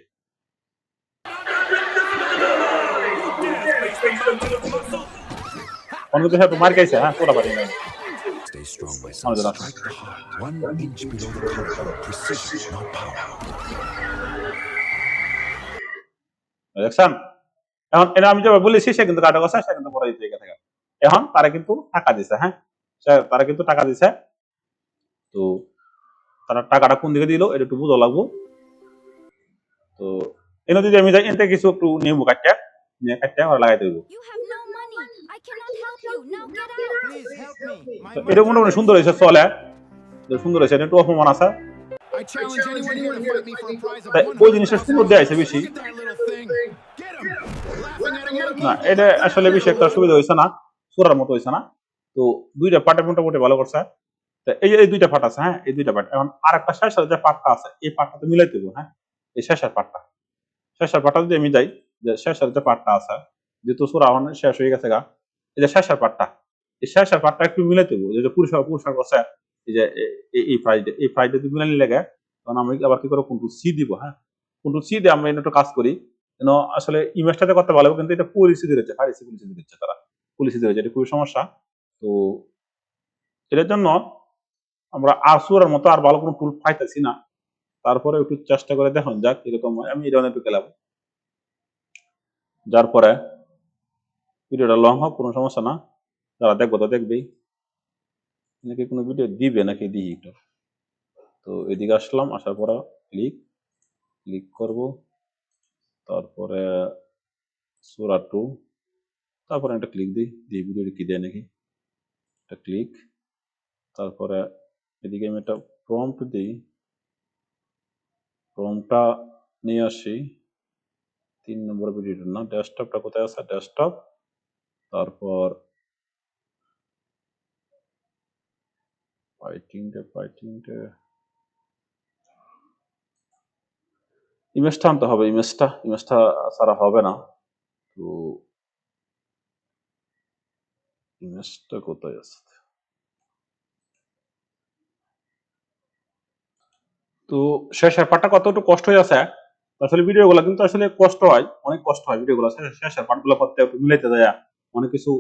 অন্য কিছু একটু মার খাইছে, হ্যাঁ, সুরা fighting day. Stay strong, my son. আমাদের Strike the heart 1 inch below the collar. Precision, not power. দেখছেন, এখন এটা আমি যেভাবে বলেছি সে কিন্তু কাটা গেছে, সে কিন্তু পরে দিতে গেছে। এখন তারা কিন্তু টাকা দিছে, হ্যাঁ, তারা কিন্তু টাকা দিছে। তো তারা টাকাটা কোন দিকে দিল এটা একটু বুঝা লাগবো। তো এনে যদি আমি যাই, এতে কিছু একটু নিয়ম কাটতে নিয়ে কাটতে আর লাগাই দেবো। You have no money. I cannot help you. Now get out. Please help me. তো এটা মোটামুটি সুন্দর হয়েছে, চলে সুন্দর হয়েছে, এটা একটু অপমান আছে। I challenge anyone here to fight me for a prize of তাই ওই জিনিসটা সুন্দর দেওয়া হয়েছে বেশি। Look at that little thing. Get him. Laughing at a monkey. না, এটা আসলে বেশি একটা সুবিধা হয়েছে না, সুরার মতো হয়েছে না। তো 2টা পার্টে মোটামুটি ভালো করছে। তো এই যে এই 2টা পার্ট আছে, হ্যাঁ, এই 2টা পার্ট। এখন আর একটা শেষের যে পার্টটা আছে, এই পার্টটা তো মিলাই দেবো, হ্যাঁ, এই শেষের পার্টটা যদি আমি যাই, যে শেষের যে পার্টটা আছে, যেহেতু সুরা আমার শেষ হয়ে গেছে গা, এই যে শেষের পার্টটা, এই শেষের পার্টটা একটু মিলাই দেবো, যে পুরস্কার করছে, এই যে এই প্রাইজটা যদি মিলাই নিলে গে, তখন আমি আবার কি করবো, কন্ট্রোল সি দিব, হ্যাঁ, কন্ট্রোল সি দিয়ে আমরা একটু কাজ করি, যেন আসলে ইমেজটাতে করতে ভালো, কিন্তু এটা পলিসি দিচ্ছে, পলিসি দিচ্ছে, তারা পলিসি দিচ্ছে, এটা খুবই সমস্যা। তো এটার জন্য আমরা আর সুরার মতো আর ভালো কোনো টুল পাইতেছি না, তারপরে একটু চেষ্টা করে দেখুন যাক এরকম হয়। আমি এটা একটু গেলাম, যার পরে ভিডিওটা লং হোক কোনো সমস্যা না, যারা দেখবো তো দেখবেই, নাকি কোনো ভিডিও দিবে নাকি দিই একটু। তো এদিকে আসলাম, আসার পরে ক্লিক করব, তারপরে সূরা 2, তারপরে একটা ক্লিক দিই ভিডিওটি কি দেয় নাকি, একটা ক্লিক, তারপরে এদিকে আমি একটা প্রম্পট দিই, প্রম্পটটা নিয়ে আসি 3 নম্বর ভিডিওটা, না ডেস্কটপটা কোথায় আছে, ডেস্কটপ, তারপর ফাইটিংটা ইমেজটা আনতে হবে, ইমেজটা ছাড়া হবে না। তো ইমেজটা কোথায় আছে, তো শেষের পার্টটা কতটুকু কষ্ট হয়ে আছে, আসলে ভিডিওগুলো কিন্তু আসলে কষ্ট হয়, অনেক কষ্ট হয় ভিডিওগুলো শেষের পার্টগুলো করতে, একটু মিলাইতে যায় অনেক কিছু,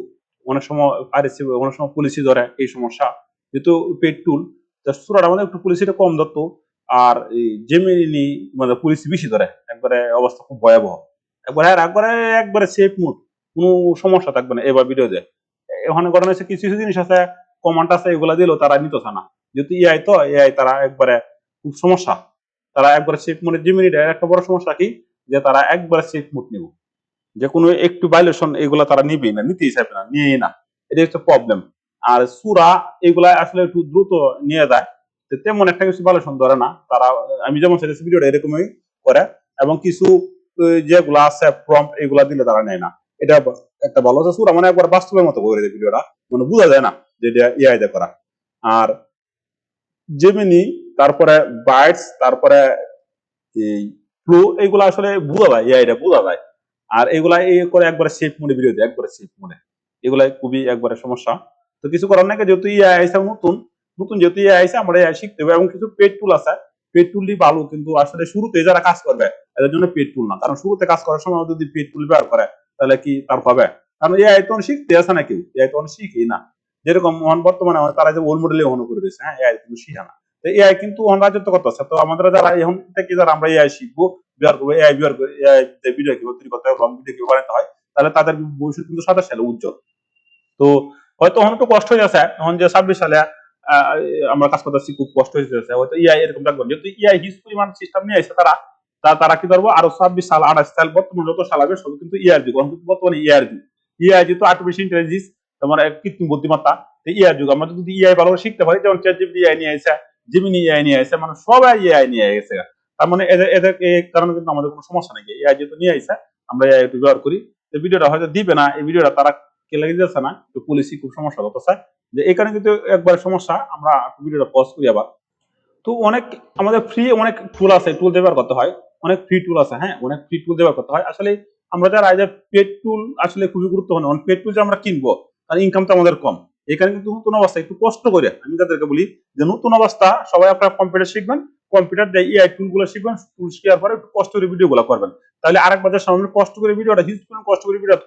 অনেক সময় পাইরেসি, অনেক সময় পুলিশি ধরে, এই সমস্যা। যেহেতু পেড টুল, সূরাটা আমাদের একটু পুলিশিটা কম ধরতো, আর এই জেমিনি মানে পুলিশ বেশি ধরে, একবারে অবস্থা খুব ভয়াবহ, একবারে সেফ মুড, কোনো সমস্যা থাকবে না এবার ভিডিও দেয়। ওখানে ঘটনা হচ্ছে কিছু কিছু জিনিস আছে, কমান্ড আছে, এগুলা দিলেও তারা নিতেছে না, যেহেতু এআই তো এআই তারা একবারে খুব সমস্যা, তারা একবারে সেফ মুডে জেমিনিটা একটা বড় সমস্যা কি, যে তারা একবারে সেফ মুড নিব, যে কোনো একটু ভাইলেশন এগুলা তারা নিবেই না, নিতেই চাইবে না, নিয়েই না, এটা হচ্ছে প্রবলেম। আর সুরা এগুলা আসলে একটু দ্রুত নিয়ে যায়, তো তেমন একটা কিছু ভাইলেশন ধরে না তারা। আমি যেমন চাইছি ভিডিওটা এরকমই করে, এবং কিছু যেগুলা আছে প্রম্পট এগুলা দিলে তারা নেয় না, এটা একটা ভালো আছে। সুরা মানে একবার বাস্তবের মতো করে দেয় ভিডিওটা, মানে বোঝা যায় না যে এটা এআই দিয়ে করা। আর জেমিনি, তারপরে বাইটস, তারপরে এই ফ্লো, এইগুলা আসলে বোঝা যায়, এআইটা বোঝা যায়। আর এগুলা এই করে একবারে সেফ মোডে ভিডিও দেয়, একবারে সেফ মোডে, এগুলাই খুবই একবারে সমস্যা। তো কিছু করার নাই, যেহেতু এআই আইসা নতুন নতুন, যেহেতু এআই আইসা আমরা এআই শিখতে হবে, এবং কিছু পেড টুল আছে, পেড টুলই ভালো, কিন্তু আসলে শুরুতে যারা কাজ করবে এদের জন্য পেড টুল না, কারণ শুরুতে কাজ করার সময় যদি পেড টুল ব্যবহার করে তাহলে কি তার হবে, কারণ এআই তো শিখতে আসে না কেউ, এআই তো শিখেই না। যেরকম বর্তমানে তারা যে ওল্ড মডেলে অনু করে দিয়েছে, হ্যাঁ এআই কিন্তু শিখে না। এআই কিন্তু রাজত্ব করতেছে, তো আমাদের যারা এখন থেকে যারা আমরা এআই শিখবো, ব্যবহার করবো, এআই ব্যবহার করে এআই ভিডিও কিভাবে তৈরি করতে হয়, লং ভিডিও কিভাবে বানাতে হয়, তাহলে তাদের ভবিষ্যৎ কিন্তু 27 সালে উজ্জ্বল। তো হয়তো এখন একটু কষ্ট হয়ে যাচ্ছে, এখন যে 26 সালে আহ, আমরা কাজ করতেছি খুব কষ্ট হয়ে যাচ্ছে, হয়তো এআই এরকম রাখবো, যেহেতু এআই হিউজ পরিমাণ সিস্টেম নিয়ে আসছে তারা, তারা কি করবো আরো 26 সাল 28 সাল বর্তমানে যত সাল হবে সব কিন্তু এআই যুগ, এখন কিন্তু বর্তমানে এআই যুগ। এআই যেহেতু আর্টিফিশিয়াল ইন্টেলিজেন্স, তোমার কৃত্রিম বুদ্ধিমত্তা, এআই যুগ। আমরা যদি এআই ভালো শিখতে পারি, যেমন চ্যাটজিপিটি এআই নিয়ে আসছে, জিমিনি এআই নিয়ে আসছে, মানে সবাই এআই নিয়ে গেছে, তার মানে এদের এদের এই কারণে কিন্তু আমাদের কোনো সমস্যা নেই, এআই যেহেতু নিয়ে আসছে আমরা এআই ব্যবহার করি। তো ভিডিওটা হয়তো দিবে না, এই ভিডিওটা তারা কে লাগিয়ে দিচ্ছে না, তো পুলিশই খুব সমস্যা হতেছে, যে এখানে কিন্তু একবার সমস্যা। আমরা ভিডিওটা পজ করি আবার। তো অনেক আমাদের ফ্রি অনেক টুল আছে, টুল ব্যবহার করতে হয়, অনেক ফ্রি টুল আছে, হ্যাঁ অনেক ফ্রি টুল ব্যবহার করতে হয়। আসলে আমরা যারা পেড টুল আসলে খুবই গুরুত্বপূর্ণ, পেড টুল যে আমরা কিনবো তার ইনকাম তো আমাদের কম, এখানে কিন্তু নতুন অবস্থা একটু কষ্ট করে আমি তাদেরকে বলি যে নতুন অবস্থা সবাই আপনারা কম্পিউটার শিখবেন, কম্পিউটার দিয়ে এআই টুল গুলো শিখবেন, টুল শেয়ার পরে একটু কষ্ট করে ভিডিও গুলো করবেন, তাহলে আরেক বাজার সামনে কষ্ট করে ভিডিওটা হিট করুন, কষ্ট করে ভিডিও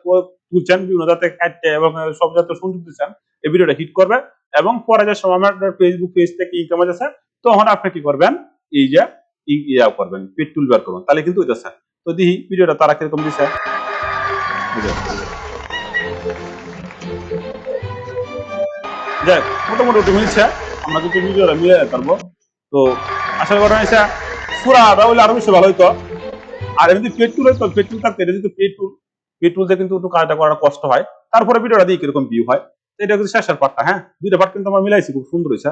তুলছেন বিভিন্ন যাতে কাটতে এবং সব যাতে সুযোগ দিচ্ছেন, এই ভিডিওটা হিট করবে, এবং পরে যে সময় আমার ফেসবুক পেজ থেকে ইনকাম আছে, তখন আপনি কি করবেন, এই যে ইয়া করবেন, পেড টুল বের করবেন, তাহলে কিন্তু এটা স্যার। তো দেখি ভিডিওটা তারা কিরকম দিছে, যাক মোটামুটি একটু মিলছে, আমরা কিন্তু ভিডিওটা মিলে পারবো। তো আশা করা হয়েছে সুরা হলে আরো বেশি ভালো হইতো। আর এমনি পেট্রোল হইতো, পেট্রোল থাকতে, এটা কিন্তু পেট্রোল দিয়ে কিন্তু একটু কাজটা করাটা কষ্ট হয়। তারপরে ভিডিওটা দিয়ে কিরকম ভিউ হয়, এটা কিন্তু শেষের পার্টটা, হ্যাঁ দুইটা পার্ট কিন্তু আমরা মিলাইছি, খুব সুন্দর হয়েছে।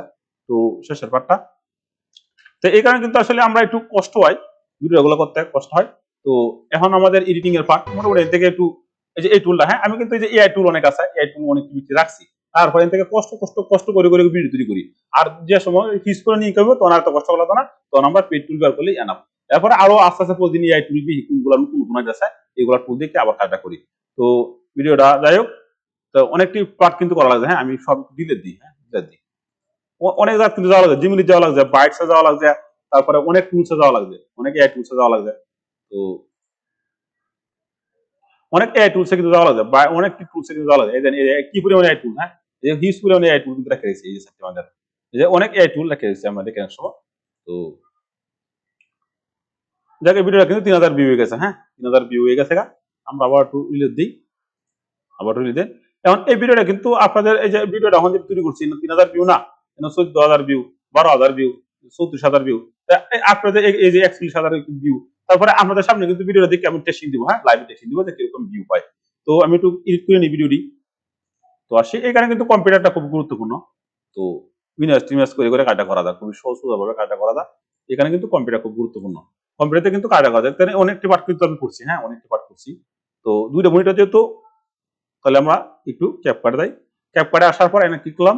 তো শেষের পার্টটা, তো এই কারণে কিন্তু আসলে আমরা একটু কষ্ট হয়, ভিডিওগুলো করতে কষ্ট হয়। তো এখন আমাদের এডিটিং এর পার্ট মোটামুটি এর থেকে একটু, এই যে এই টুলটা, হ্যাঁ আমি কিন্তু এই যে এআই টুল অনেক আছে, এআই টুল অনেক কিছু রাখছি, তারপরে এর থেকে কষ্ট করে করে ভিডিও তৈরি করি। আর যে সময় ফিস করে নিয়ে করবো তখন আর তো কষ্ট লাগতো না, তখন আমরা পেড টুল ব্যবহার করলেই এনাফ। এরপরে আরো আস্তে আস্তে প্রতিদিন এআই টুল দিয়ে কোনগুলো নতুন নতুন আছে এগুলো টুল দিয়ে আবার কাজটা করি। তো ভিডিওটা যাই হোক, তো অনেকটি পার্ট কিন্তু করা লাগছে, হ্যাঁ আমি সব ডিলেট দিই, হ্যাঁ ডিলেট দিই, অনেক জায়গা কিন্তু যাওয়া লাগছে, জিমিনি যাওয়া লাগছে, বাইটসে যাওয়া লাগছে, তারপরে অনেক টুলসে যাওয়া লাগছে, অনেক এআই টুলসে যাওয়া লাগছে। তো অনেক এআই টুলসে কিন্তু যাওয়া লাগছে, বা অনেক টুলসে কিন্তু যাওয়া লাগছে, এই যে কি পরিমাণে এআই টুল, হ্যাঁ এই যে হিউজ পরিমাণে এআই টুল কিন্তু রেখে দিয়েছে, এই যে সাথে আমাদের এই যে অনেক এআই টুল রেখে দিয়েছে আমরা দেখে সময়। তো যাকে ভিডিওটা কিন্তু 3000 ভিউ হয়ে গেছে, হ্যাঁ 3000 ভিউ হয়ে গেছে, আমরা আবার একটু রিলিজ দিই, আবার রিলিজ দেন। এখন এই ভিডিওটা কিন্তু আপনাদের এই যে ভিডিওটা এখন যে তৈরি করছি 3000 ভিউ না, 14,000 ভিউ, 12,000 ভিউ, 34,000 ভিউ, আপনাদের এই যে 41,000 ভিউ, তারপরে আপনাদের সামনে কিন্তু ভিডিওটা দেখে আমি টেস্টিং দিব, হ্যাঁ লাইভ টেস্টিং দিব যে কিরকম ভিউ পাই। তো আমি একটু এডিট করে নিই ভিডিওটি। তো আসি এখানে কিন্তু কম্পিউটারটা খুব গুরুত্বপূর্ণ। তো ইনভেস্ট টিনভেস্ট করে করে কাজটা করা যায়, খুবই সহজভাবে কাজটা করা যায়, এখানে কিন্তু কম্পিউটার খুব গুরুত্বপূর্ণ। কম্পিউটারে কিন্তু কাজটা করা যায়, তাহলে অনেকটি পার্ট কিন্তু আমি করছি, হ্যাঁ অনেকটি পার্ট করছি। তো দুইটা মনিটর যেহেতু, তাহলে আমরা একটু ক্যাপকাট দেয়, ক্যাপকাটে আসার পর এনে কি করলাম,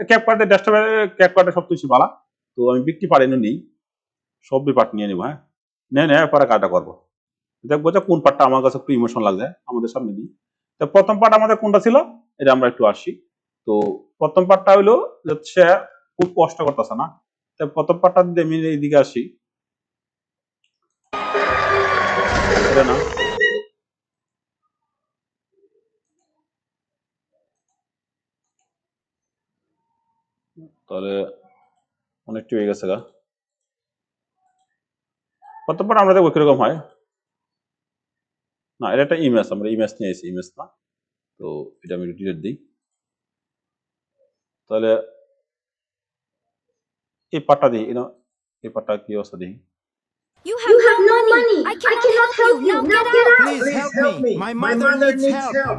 ক্যাপকাটে ডেস্কটপে ক্যাপকাটে সবচেয়ে বেশি ভালো। তো আমি বিকটি পার এনে নেই, সব পার্ট নিয়ে নেবো, হ্যাঁ নেওয়ার পরে কাজটা করবো, দেখবো যে কোন পার্টটা আমার কাছে একটু ইমোশন লাগছে আমাদের সামনে দিই। তো প্রথম পার্ট আমাদের কোনটা ছিল, এটা আমরা একটু আসি। তো প্রথম পার্টটা হইলো যে সে খুব কষ্ট করতেছে না, তো প্রথম পার্টটা যদি আমি এইদিকে আসি, এটা না, তাহলে অনেকটি হয়ে গেছে গা। প্রথম পার্ট আমরা দেখবো কিরকম হয়। না, এটা একটা ইমেজ, আমরা ইমেজ নিয়ে এসেছি, ইমেজ না। তো এটা আমি ডিলিট দিই। তাহলে এই পার্টটা দিই, এই পার্টটা কি অবস্থা দিই। You have no money. I cannot help you. Now get out. Please help me. My mother needs help.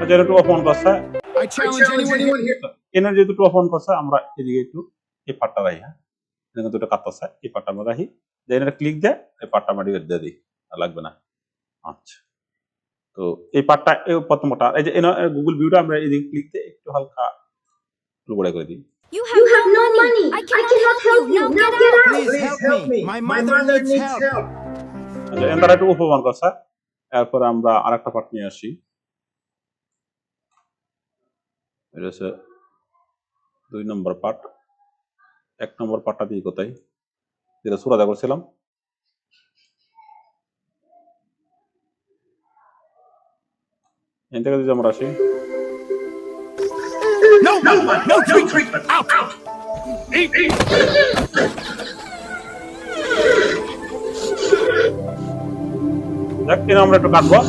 আচ্ছা, এটা একটু অফ করছে। I challenge anyone here. এনার যেহেতু একটু অফ করছে, আমরা এদিকে একটু এই পার্টটা রাখি। হ্যাঁ, এখানে দুটো কাটতেছে, এই পার্টটা আমরা রাখি। দেন এটা ক্লিক দিয়ে এই পার্টটা আমরা ডিলিট দিয়ে দিই, আর লাগবে না। আচ্ছা, তো এই পার্টটা প্রথমটা, এই যে গুগল ভিউটা আমরা এদিকে ক্লিক দিয়ে একটু হালকা একটু বড় করে দিই। You have no money. I cannot help you. Now get out. Please help me. My mother needs help. আচ্ছা, এন্টার একটু উপমান করছে। এরপর আমরা আরেকটা পার্ট নিয়ে আসি। এটা হচ্ছে 2 নম্বর পার্ট। 1 নম্বর পার্টটা দিয়ে কোথায়, যেটা সুরাদা করছিলাম। এখান থেকে যদি আমরা আসি, No treatment. Out. Eat. দেখ এনে আমরা একটু কাটবো।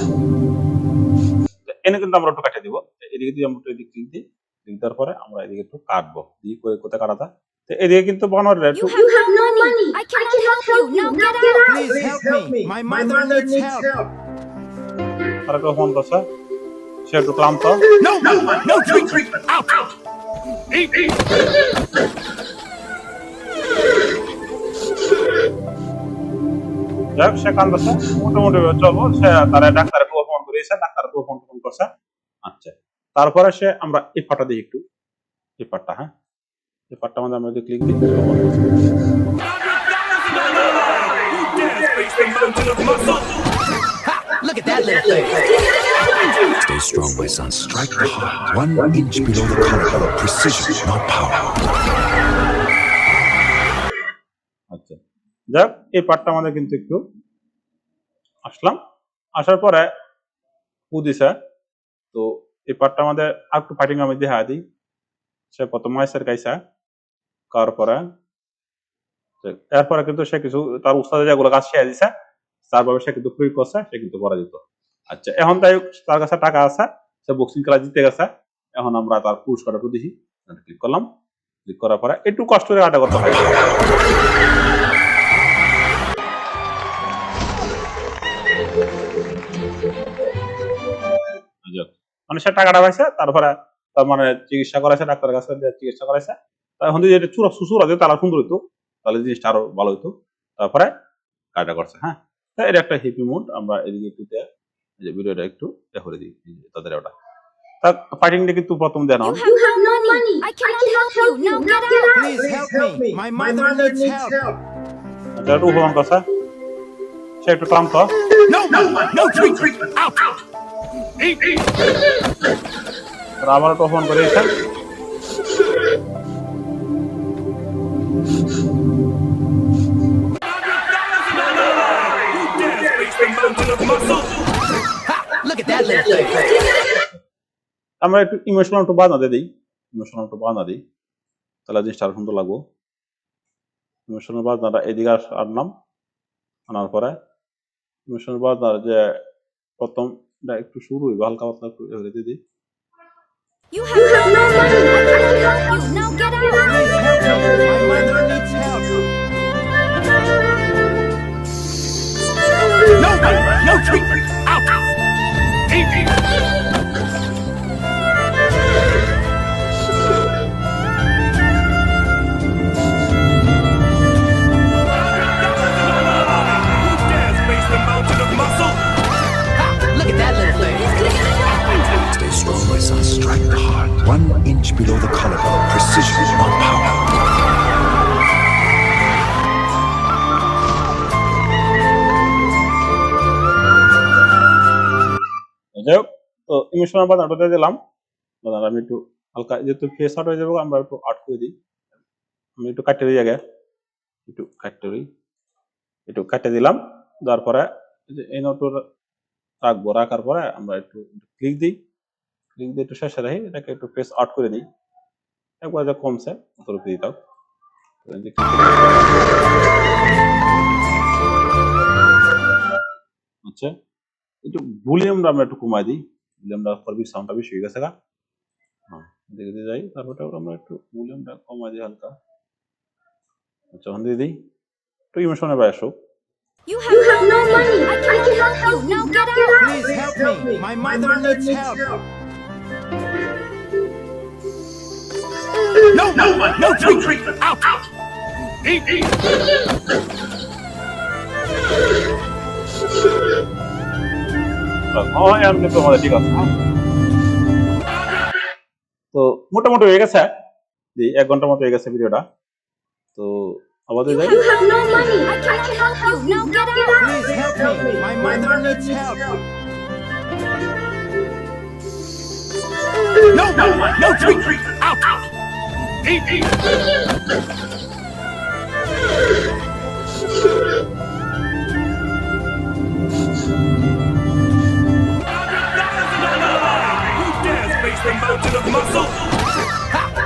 এনে কিন্তু আমরা একটু কাটিয়ে দিব। এদিকে দিয়ে আমরা এদিকে ক্লিক দিই, ক্লিক দেওয়ার পরে আমরা এদিকে একটু কাটবো। দিয়ে কোথায় কাটাটা, তো এদিকে কিন্তু বানানোর একটু You have no money. I cannot help you. Now get out. Please help me. My mother needs help. আর একটু ফোন করছে, সে একটু ক্লান্ত। No treatment. Out. Eat. যাক, সে কান্দছে, মোটামুটি চলবো। সে তারা ডাক্তার একটু ফোন করেছে, ডাক্তার একটু ফোন করছে। আচ্ছা, তারপরে সে আমরা এই পাটটা দিই একটু, এই পাটটা, হ্যাঁ, এই পাটটা মধ্যে আমরা যদি ক্লিক দিই, Look at that little thing. Stay strong, my son. Strike the heart. 1 inch below the collarbone. Precision, not power. আচ্ছা, যাক, এই পার্টটা আমাদের কিন্তু একটু আসলাম। আসার পরে দিছে, তো এই পার্টটা আমাদের আর একটু ফাইটিং আমি দেখা দিই। সে প্রথম মাইসের গাইছে, কার পরে এরপরে কিন্তু সে কিছু তার উস্তাদে যেগুলো কাজ শিখে দিছে, তারপরে সে কিন্তু প্রয়োগ করছে, সে কিন্তু করা যেত। আচ্ছা, এখন তাই তার কাছে টাকা আছে, সে বক্সিং খেলা জিতে গেছে। এখন আমরা তার পুরস্কারটা একটু দেখি। ক্লিক করলাম, ক্লিক করার পরে একটু কষ্ট করে আটা করতে হয়। মানে সে টাকাটা পাইছে, তারপরে তার মানে চিকিৎসা করাইছে, ডাক্তারের কাছে চিকিৎসা করাইছে। এখন যদি এটা চূড়া সুসুরা দিত, তারা সুন্দর হইতো, তাহলে জিনিসটা আরো ভালো হইতো। তারপরে কাজটা করছে। হ্যাঁ, তাই এটা একটা হিপি মুড। আমরা এদিকে একটু যে ভিডিওটা একটু করে দিই তাদের ওটা। তার ফাইটিংটা কিন্তু প্রথম দেন। You have no money. I cannot help you. Now get out. Please help me. My mother needs help. আচ্ছা, একটু উপমান করছে, সে একটু ক্লান্ত। No treatment. Out. Eat. আবার একটু উপমান করে দিয়েছেন। Look at that little thing. আমরা একটু ইমোশনাল একটু বাধা দিই, তাহলে জিনিসটা আরো সুন্দর লাগবো। ইমোশনাল বাধনাটা এদিকে আনলাম, আনার পরে ইমোশনাল বাধনার যে প্রথম একটু শুরু হইব, হালকা পাতলা একটু দিয়ে দিই। You have no money. I cannot help you. Now get out. Please help me. My mother needs help. No treatment. Out. Eat. Look at that little thing. Stay strong, my son. Strike the heart. 1 inch below the collarbone. Precision, not power. যাই হোক, তো emotional বাধনাটা দিয়ে দিলাম। আমি একটু হালকা, যেহেতু face out হয়ে যাবো, আমরা একটু আর্ট করে দিই। আমি একটু কাটতে দিই আগে, একটু কাটতে দিলাম। দেওয়ার পরে এই নোটটা রাখবো, রাখার পরে আমরা একটু ক্লিক দিই, একটু শেষে রাখি, এটাকে একটু ফেস আউট করে দিই। একবার যা কমছে ততটুকু দিই। আচ্ছা, একটু ভলিউমটা আমরা একটু কমাই দিই, ভলিউমটা করবি সাউন্ডটা বেশি হয়ে গেছে গা। হ্যাঁ, দেখে দিয়ে যাই, তারপরে আমরা একটু ভলিউমটা কমাই দিই হালকা। আচ্ছা, এখন দিয়ে দিই একটু ইমোশনে বাই আসো। You have no money. I cannot help you. Now get out. Please help me. My mother needs help. No, no treat. Out. Eat. হ্যাঁ, এখন কিন্তু আমাদের ঠিক আছে। তো মোটামুটি হয়ে গেছে, 1 ঘন্টার মতো হয়ে গেছে ভিডিওটা। তো আমাদের যাই। You have no money. I cannot help you. Now get out. Please help me. My mother needs help. No treat. Out. Eat.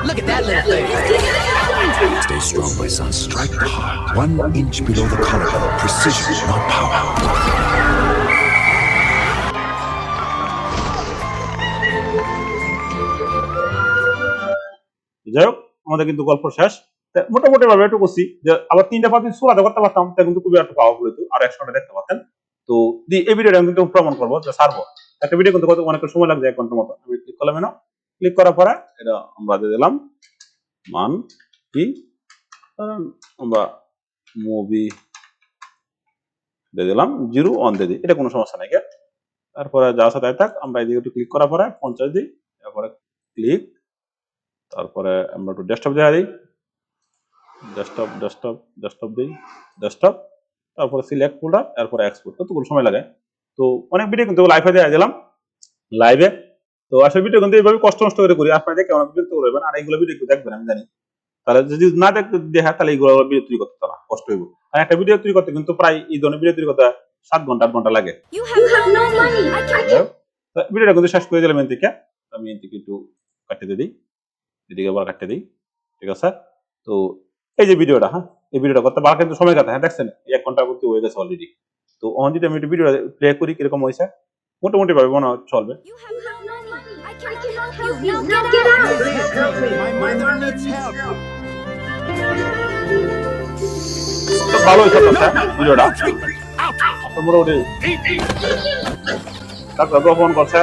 Look at that little thing. Stay strong, my son. Strike hard. 1 inch below the collarbone. Precision, not power. যাই হোক, আমাদের কিন্তু গল্প শেষ। মোটামুটি ভাবে একটু করছি যে আবার 3টা পাতি সুরাতে করতে পারতাম, তা কিন্তু খুবই একটু পাওয়ারফুল হতো, আর 100টা দেখতে পারতেন। তো এই ভিডিওটা আমি কিন্তু প্রমাণ করবো যে ছাড়বো। একটা ভিডিও কিন্তু অনেক সময় লাগছে, 1 ঘন্টার মতো। আমি ক্লিক করলাম, ক্লিক করার পরে এটা আমরা দিয়ে দিলাম মান কি, আমরা মুভি দিয়ে দিলাম 01 দিয়ে দিই, এটা কোনো সমস্যা নাই। তারপরে যা আছে তাই থাক, আমরা এদিকে একটু ক্লিক করার পরে 50 দিই, তারপরে ক্লিক, তারপরে আমরা একটু ডেস্কটপ দেওয়া দিই, ডেস্কটপ দিই, ডেস্কটপ, তারপরে সিলেক্ট ফোল্ডার, তারপরে এক্সপোর্ট। কতগুলো সময় লাগে। তো অনেক ভিডিও কিন্তু লাইভে দিয়ে দিলাম, লাইভে। তো আসলে ভিডিও কিন্তু এইভাবে কষ্ট করে করি, আপনাদের কেমন বিরক্ত করবেন, আর এইগুলো ভিডিও দেখবেন আমি জানি। তাহলে যদি না দেখা, তাহলে এইগুলো ভিডিও তৈরি করতে পারা কষ্ট হইব। আর একটা ভিডিও তৈরি করতে কিন্তু প্রায় এই ধরনের ভিডিও তৈরি করতে 7 ঘন্টা 8 ঘন্টা লাগে। You have no money. I cannot. ভিডিওটা কিন্তু শেষ করে দিলাম এর থেকে। আমি এর থেকে একটু কাটিয়ে দিই, এদিকে আবার কাটিয়ে দিই, ঠিক আছে। তো এই যে ভিডিওটা, হ্যাঁ, এই ভিডিওটা করতে বার কিন্তু সময় কাটে, হ্যাঁ, দেখছেন 1 ঘন্টার মধ্যে হয়ে গেছে অলরেডি। তো অন যদি আমি একটু ভিডিওটা প্লে করি, কিরকম হয়েছে মোটামুটি ভাবে মনে হয় চলবে। You have no money. I cannot help you. Now get out. Please help me. My mother needs help. তো ভালোই চলতেছে ভিডিওটা, তো মোটামুটি তারপর ফোন করছে।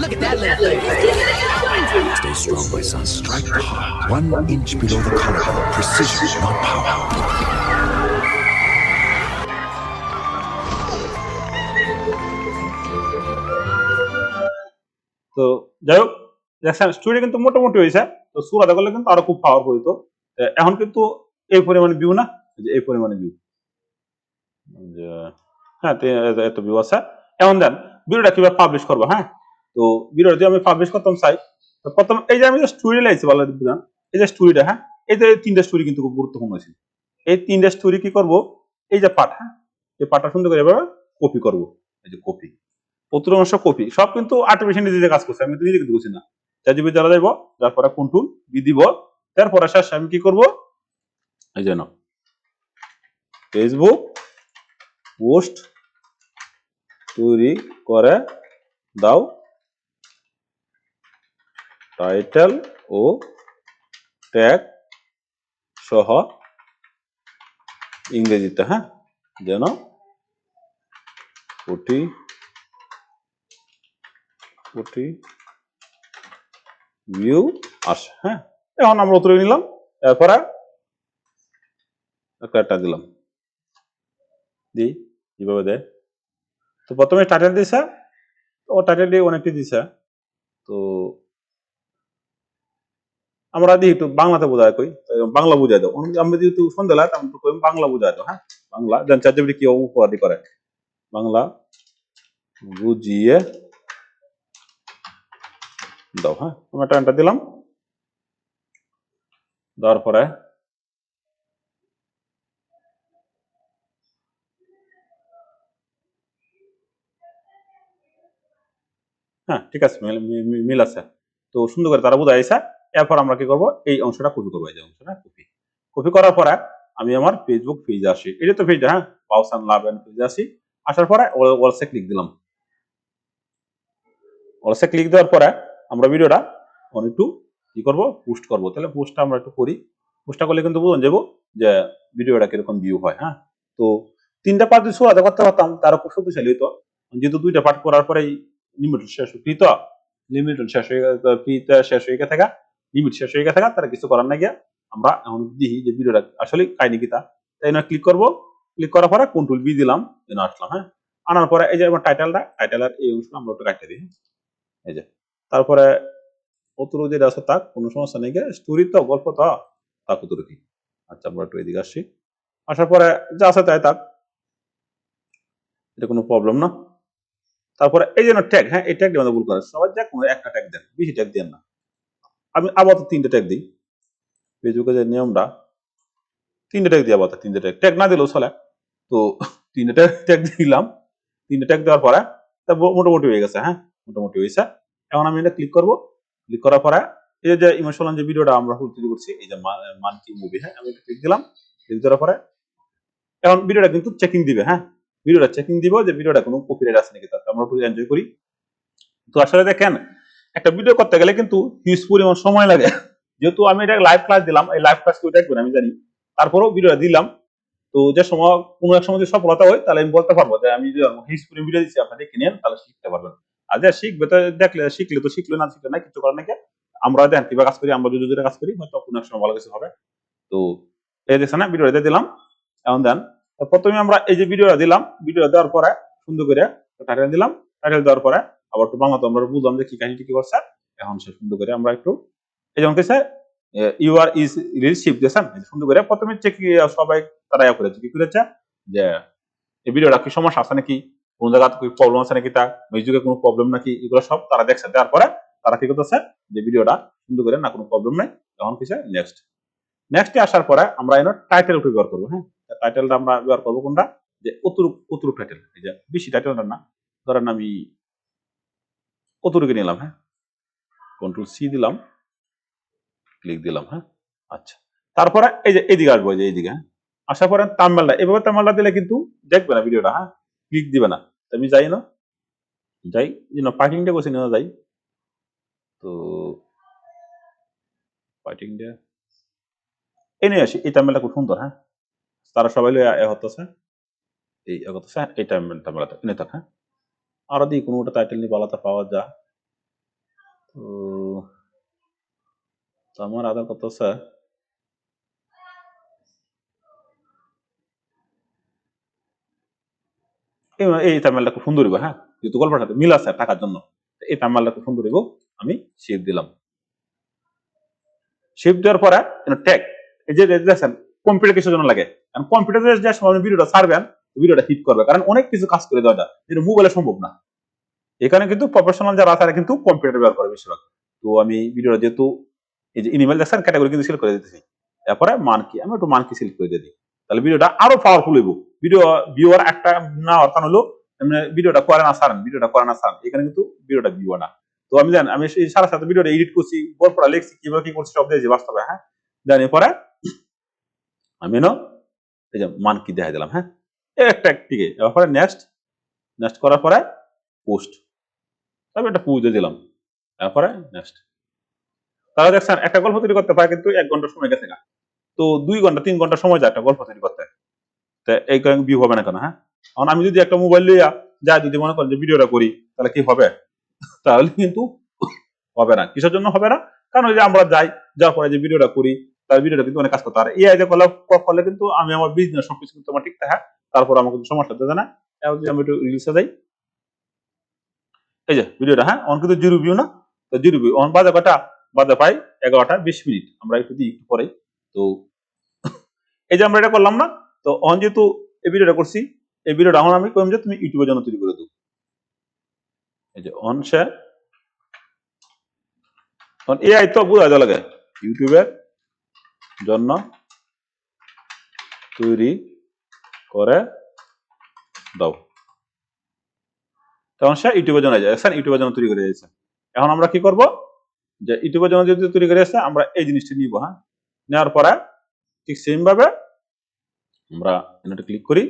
Look at that little thing. Stay strong, my son. Strike hard. 1 inch below the collarbone. Precision, not power. তো যাই হোক, দেখছেন স্টোরি কিন্তু মোটামুটি হয়েছে। তো সুরাতে করলে কিন্তু আরো খুব পাওয়ারফুল হইতো। এখন কিন্তু এই পরিমাণে ভিউ না, এই পরিমাণে ভিউ, হ্যাঁ, এত ভিউ আছে। এখন দেন ভিডিওটা কিভাবে পাবলিশ করবো। হ্যাঁ, তো ভিডিওটা যদি আমি পাবলিশ করতাম চাই, তো প্রথম এই যে আমি যে স্টোরি লাইছি ভালো বুঝলাম, এই যে স্টোরিটা, হ্যাঁ, এই যে 3টা স্টোরি কিন্তু খুব গুরুত্বপূর্ণ ছিল। এই 3টা স্টোরি কি করব, এই যে পার্ট, হ্যাঁ, এই পার্টটা সুন্দর করে এভাবে কপি করব। এই যে কপি, প্রতিটা অংশ কপি, সব কিন্তু আর্টিফিশিয়াল নিজে কাজ করছে, আমি তো নিজে কিন্তু বুঝি না। চারজিবি জ্বালা যাইব, তারপরে কন্ট্রোল বি দিব, তারপরে শেষে আমি কি করব, এই যে ফেসবুক পোস্ট তৈরি করে দাও, টাইটেল ও ট্যাগ সহ ইংরেজিতে, হ্যাঁ, যেন 40 ভিউ আসে। হ্যাঁ, এখন আমরা উত্তরে নিলাম, এরপরে একটা দিলাম, দিই কিভাবে দেয়। তো প্রথমে টাইটেল দিছে, ও টাইটেল দিয়ে অনেকটি দিছে। তো আমরা দিই একটু বাংলাতে বোঝায় কই, বাংলা বুঝাই দাও। আমি যেহেতু সন্ধ্যা লাগে, আমি কই বাংলা বুঝাই দাও। হ্যাঁ, বাংলা জান চার্জিবিটি কি উপকারী করে, বাংলা বুঝিয়ে দাও। হ্যাঁ, আমি একটা দিলাম, দেওয়ার পরে ঠিক আছে, মিল আছে। তো সুন্দর করে তারা বুঝাইছে। এরপর আমরা কি করব, এই অংশটা কপি করবো, এই যে অংশটা কপি করার পরে আমি আমার ফেসবুক পেজে আসি। এটা তো পেজটা, হ্যাঁ, পাউস এন্ড লাভ এন্ড পেজে আসি। আসার পরে ওয়ালসে ক্লিক দিলাম। ওয়ালসে ক্লিক দেওয়ার পরে আমরা ভিডিওটা একটু কি করব, পোস্ট করব। তাহলে পোস্টটা আমরা একটু করি। পোস্টটা করলে কিন্তু বুঝুন যাবো যে ভিডিওটা কিরকম ভিউ হয়। হ্যাঁ, তো 3টা পার্ট যদি শুরুতে করতে পারতাম তারা খুব শক্তিশালী হতো। যেহেতু 2টা পার্ট করার পরেই লিমিট শেষ হয়ে গেছে, লিমিট শেষ হয়ে গেছে, তারা কিছু করার না গিয়া আমরা এখন দেখি যে ভিডিওটা আসলে কাহিনী কিতা। তাই না, ক্লিক করব। ক্লিক করার পরে কন্ট্রোল বি দিলাম, যেন আসলাম। হ্যাঁ, আনার পরে এই যে আমার টাইটেলের এই অংশটা আমরা একটু কাটতে দিই। এই যে তারপরে অতটুকু যেটা আছে তাক কোনো সমস্যা নেই, স্টোরি তো গল্প তো তাক অতটুকু। আচ্ছা, আমরা একটু এদিকে আসি। আসার পরে যা আছে তাই তাক, এটা কোনো প্রবলেম না। তারপরে এই যে ট্যাগ, হ্যাঁ, এই ট্যাগ দিয়ে আমাদের ভুল করে, সবাই যা কোনো একটা ট্যাগ দেন, বেশি ট্যাগ দেন না। আমি আবার 3টে ট্যাগ দিই। ফেসবুকে যে নিয়মটা 3টে ট্যাগ দিই, আবার 3টে ট্যাগ না দিলেও চলে। তো 3টে ট্যাগ দিলাম। 3টে ট্যাগ দেওয়ার পরে তা মোটামুটি হয়ে গেছে। হ্যাঁ, মোটামুটি হয়েছে। এখন আমি এটা ক্লিক করব। ক্লিক করার পরে এই যে ইমোশনাল যে ভিডিওটা আমরা তৈরি করছি, এই যে মানকি মুভি, হ্যাঁ, আমি ক্লিক দিলাম। ক্লিক দেওয়ার পরে এখন ভিডিওটা কিন্তু চেকিং দিবে। হ্যাঁ, ভিডিওটা চেকিং দিব যে ভিডিওটা কোনো কপিরাইট আছে নাকি, তাতে আমরা একটু এনজয় করি। তো আসলে দেখেন, একটা ভিডিও করতে গেলে কিন্তু হিউজ পরিমাণ সময় লাগে। যেহেতু আমি এটা লাইভ ক্লাস দিলাম, এই লাইভ ক্লাস কেউ দেখবেন আমি জানি, তারপরেও ভিডিওটা দিলাম। তো যে সময় কোনো এক সময় যদি সফলতা হয়, তাহলে আমি বলতে পারবো যে আমি যে হিউজ পরিমাণ ভিডিও দিচ্ছি, আপনারা দেখে নেন, তাহলে শিখতে পারবেন। আর যে শিখবে তো শিখলে তো শিখলো, না শিখলে না, কিছু করার নাকি। আমরা দেখেন কিভাবে কাজ করি, আমরা যদি কাজ করি হয়তো কোনো এক সময় ভালো কিছু হবে। তো এই দেখছেন না, ভিডিওটা দিয়ে দিলাম। এখন দেন, প্রথমে আমরা এই যে ভিডিওটা দিলাম, ভিডিও দেওয়ার পরে সুন্দর করে টাইটেল দিলাম। টাইটেল দেওয়ার পরে আবার একটু বাংলাতে আমরা বুঝলাম যে কি কাহিনীটি কি করছে। এখন সে সুন্দর করে আমরা একটু এই যেমন কেছে ইউ আর ইজ রিসিভ দিয়েছেন, সুন্দর করে প্রথমে চেক সবাই তারা করেছে, কি করেছে যে এই ভিডিওটা কি সমস্যা আছে নাকি, কোন জায়গাতে কি প্রবলেম আছে নাকি, তা মিউজিকে কোনো প্রবলেম নাকি, এগুলো সব তারা দেখছে। দেওয়ার পরে তারা কি করতেছে যে ভিডিওটা সুন্দর করে না, কোনো প্রবলেম নাই। এখন কিসে নেক্সটে আসার পরে আমরা এর টাইটেল ব্যবহার করবো। হ্যাঁ, টাইটেলটা আমরা ব্যবহার করবো কোনটা, যে অতুরুক টাইটেল, এই যে বেশি টাইটেলটা না, ধরেন আমি অতুরুকে নিলাম। হ্যাঁ, কন্ট্রোল সি দিলাম, ক্লিক দিলাম। হ্যাঁ, আচ্ছা, তারপরে এই যে এইদিকে আসবো, যে এইদিকে, হ্যাঁ, আসার পরে তামমেলটা, এভাবে তামমেলটা দিলে কিন্তু দেখবে না ভিডিওটা। হ্যাঁ, ক্লিক দিবে না। আমি যাই না, যাই পার্কিংটা করছি না, যাই তো পার্কিংটা এনে আসি। এই তামমেলটা খুব সুন্দর। হ্যাঁ, তারা সবাই হতেছে এই হতেছে এই তামমেলটা এনে থাক। হ্যাঁ, আরো দিই কোনোটা টাইটেল নিয়ে পালাতে পাওয়া যায়। তো আমার আধার কত আছে, এই তামিলটা খুব সুন্দর হইব। হ্যাঁ, যেহেতু গল্পের সাথে মিল আছে টাকার জন্য, এই তামিলটা খুব সুন্দর হইব। আমি সেভ দিলাম। সেভ দেওয়ার পরে ট্যাগ, এই যে দেখছেন কম্পিউটার কিছুর জন্য লাগে, কারণ কম্পিউটারে যে সময় ভিডিওটা ছাড়বেন, ভিডিওটা হিট করবে, কারণ অনেক কিছু কাজ করে দেওয়া যায় যেটা মোবাইলে সম্ভব না। এখানে কিন্তু প্রফেশনাল যারা আছে কিন্তু কম্পিউটার ব্যবহার করে বেশিরভাগ। তো আমি ভিডিওটা যেহেতু এই যে ইমেল দেখছেন ক্যাটাগরি কিন্তু সিলেক্ট করে দিতেছি। এরপরে মানকি, আমি একটু মানকি সিলেক্ট করে দিই, তাহলে ভিডিওটা আরো পাওয়ারফুল হইব। ভিডিও ভিউয়ার একটা না অর্থাৎ হলো ভিডিওটা করে না সারেন, এখানে কিন্তু ভিডিওটা ভিউ না। তো আমি জানি আমি সারা সাথে ভিডিওটা এডিট করছি, গল্পটা লিখছি, কিভাবে কি করছি সব দিয়েছি বাস্তবে। হ্যাঁ, জানি পরে আমি এই যে মানকি দেখাই দিলাম। হ্যাঁ, একটা ঠিক আছে। এরপরে নেক্সট করার পরে পোস্ট, তবে একটা পুজো দিলাম। তারপরে নেক্সট, তাহলে দেখছেন একটা গল্প তৈরি করতে পারে কিন্তু 1 ঘন্টা সময় গেছে না। তো 2 ঘন্টা 3 ঘন্টা সময় যায় একটা গল্প তৈরি করতে। তো এই কারণে ভিউ হবে না কেন? হ্যাঁ, এখন আমি যদি একটা মোবাইল লিয়া যা যদি মনে করেন যে ভিডিওটা করি, তাহলে কি হবে? তাহলে কিন্তু হবে না। কিসের জন্য হবে না? কারণ ওই যে আমরা যাওয়ার পরে যে ভিডিওটা করি, তার ভিডিওটা কিন্তু অনেক কাজ করতে পারে। এআই যে করলে কিন্তু আমি আমার বিজনেস সবকিছু কিন্তু আমার ঠিক থাকে। তারপর আমার কিন্তু সমস্যা দেবে না। এখন যদি আমি একটু রিলসে যাই, এই যে ভিডিওটা, হ্যাঁ, অন কিন্তু 0 ভিউ না, তো 0 ভিউ। অন বাজে কটা? বাজে পাই 11টা 20 মিনিট। আমরা একটু দিই একটু পরে। তো এই যে আমরা এটা করলাম না, তো অন যেহেতু এই ভিডিওটা করছি, এই ভিডিওটা এখন আমি কইম যে তুমি ইউটিউবের জন্য তৈরি করে দাও। এই যে অন শেয়ার, অন এআই তো বুঝা যায় লাগে ইউটিউবের জন্য তৈরি করে দাও, তখন সে ইউটিউবের জন্য যায়, ইউটিউবের জন্য তৈরি করে দিয়েছে। এখন আমরা কি করব, যে ইউটিউবের জন্য যদি তৈরি করে আসছে আমরা এই জিনিসটা নিব। হ্যাঁ, নেওয়ার পরে ঠিক সেম ভাবে আমরা এটা ক্লিক করি,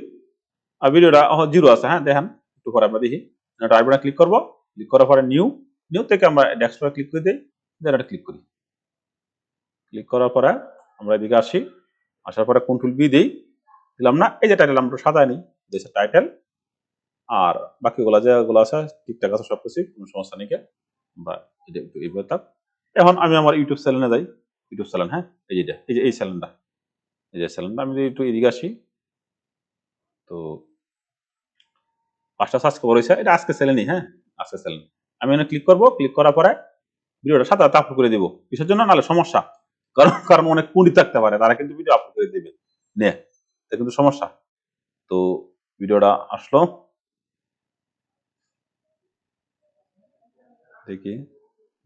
আর ভিডিওটা জিরো আছে। হ্যাঁ, দেখেন একটু পরে আমরা দেখি, এটা আইবারটা ক্লিক করব, ক্লিক করার পরে নিউ থেকে আমরা ডেস্কটপে ক্লিক করে দেই, দেন এটা ক্লিক করি। ক্লিক করার পরে আমরা এদিকে আসি, আসার পরে কন্ট্রোল বি দেই, দিলাম না, এই যে টাইটেল আমরা সাজায় নিই, দেশে টাইটেল আর বাকিগুলো যেগুলো আছে ঠিকঠাক আছে সবকিছু, কোনো সমস্যা নেই। আমরা এটা একটু এইভাবে থাক। এখন আমি আমার ইউটিউব চ্যানেলে যাই, ইউটিউব চ্যানেল, হ্যাঁ এই যে এই চ্যানেলটা, এই যে চ্যানেলটা আমি যদি একটু এদিকে আসি, তো 5টা সাবস্ক্রাইবার হয়েছে, এটা আজকে চ্যানেলই। হ্যাঁ, আজকে চ্যানেল আমি এখানে ক্লিক করব, ক্লিক করার পরে ভিডিওটা সাথে সাথে আপলোড করে দিব। কিসের জন্য? নাহলে সমস্যা, কারণ অনেক পণ্ডিত থাকতে পারে, তারা কিন্তু ভিডিও আপলোড করে দিবে নে, এটা কিন্তু সমস্যা। তো ভিডিওটা আসলো, দেখি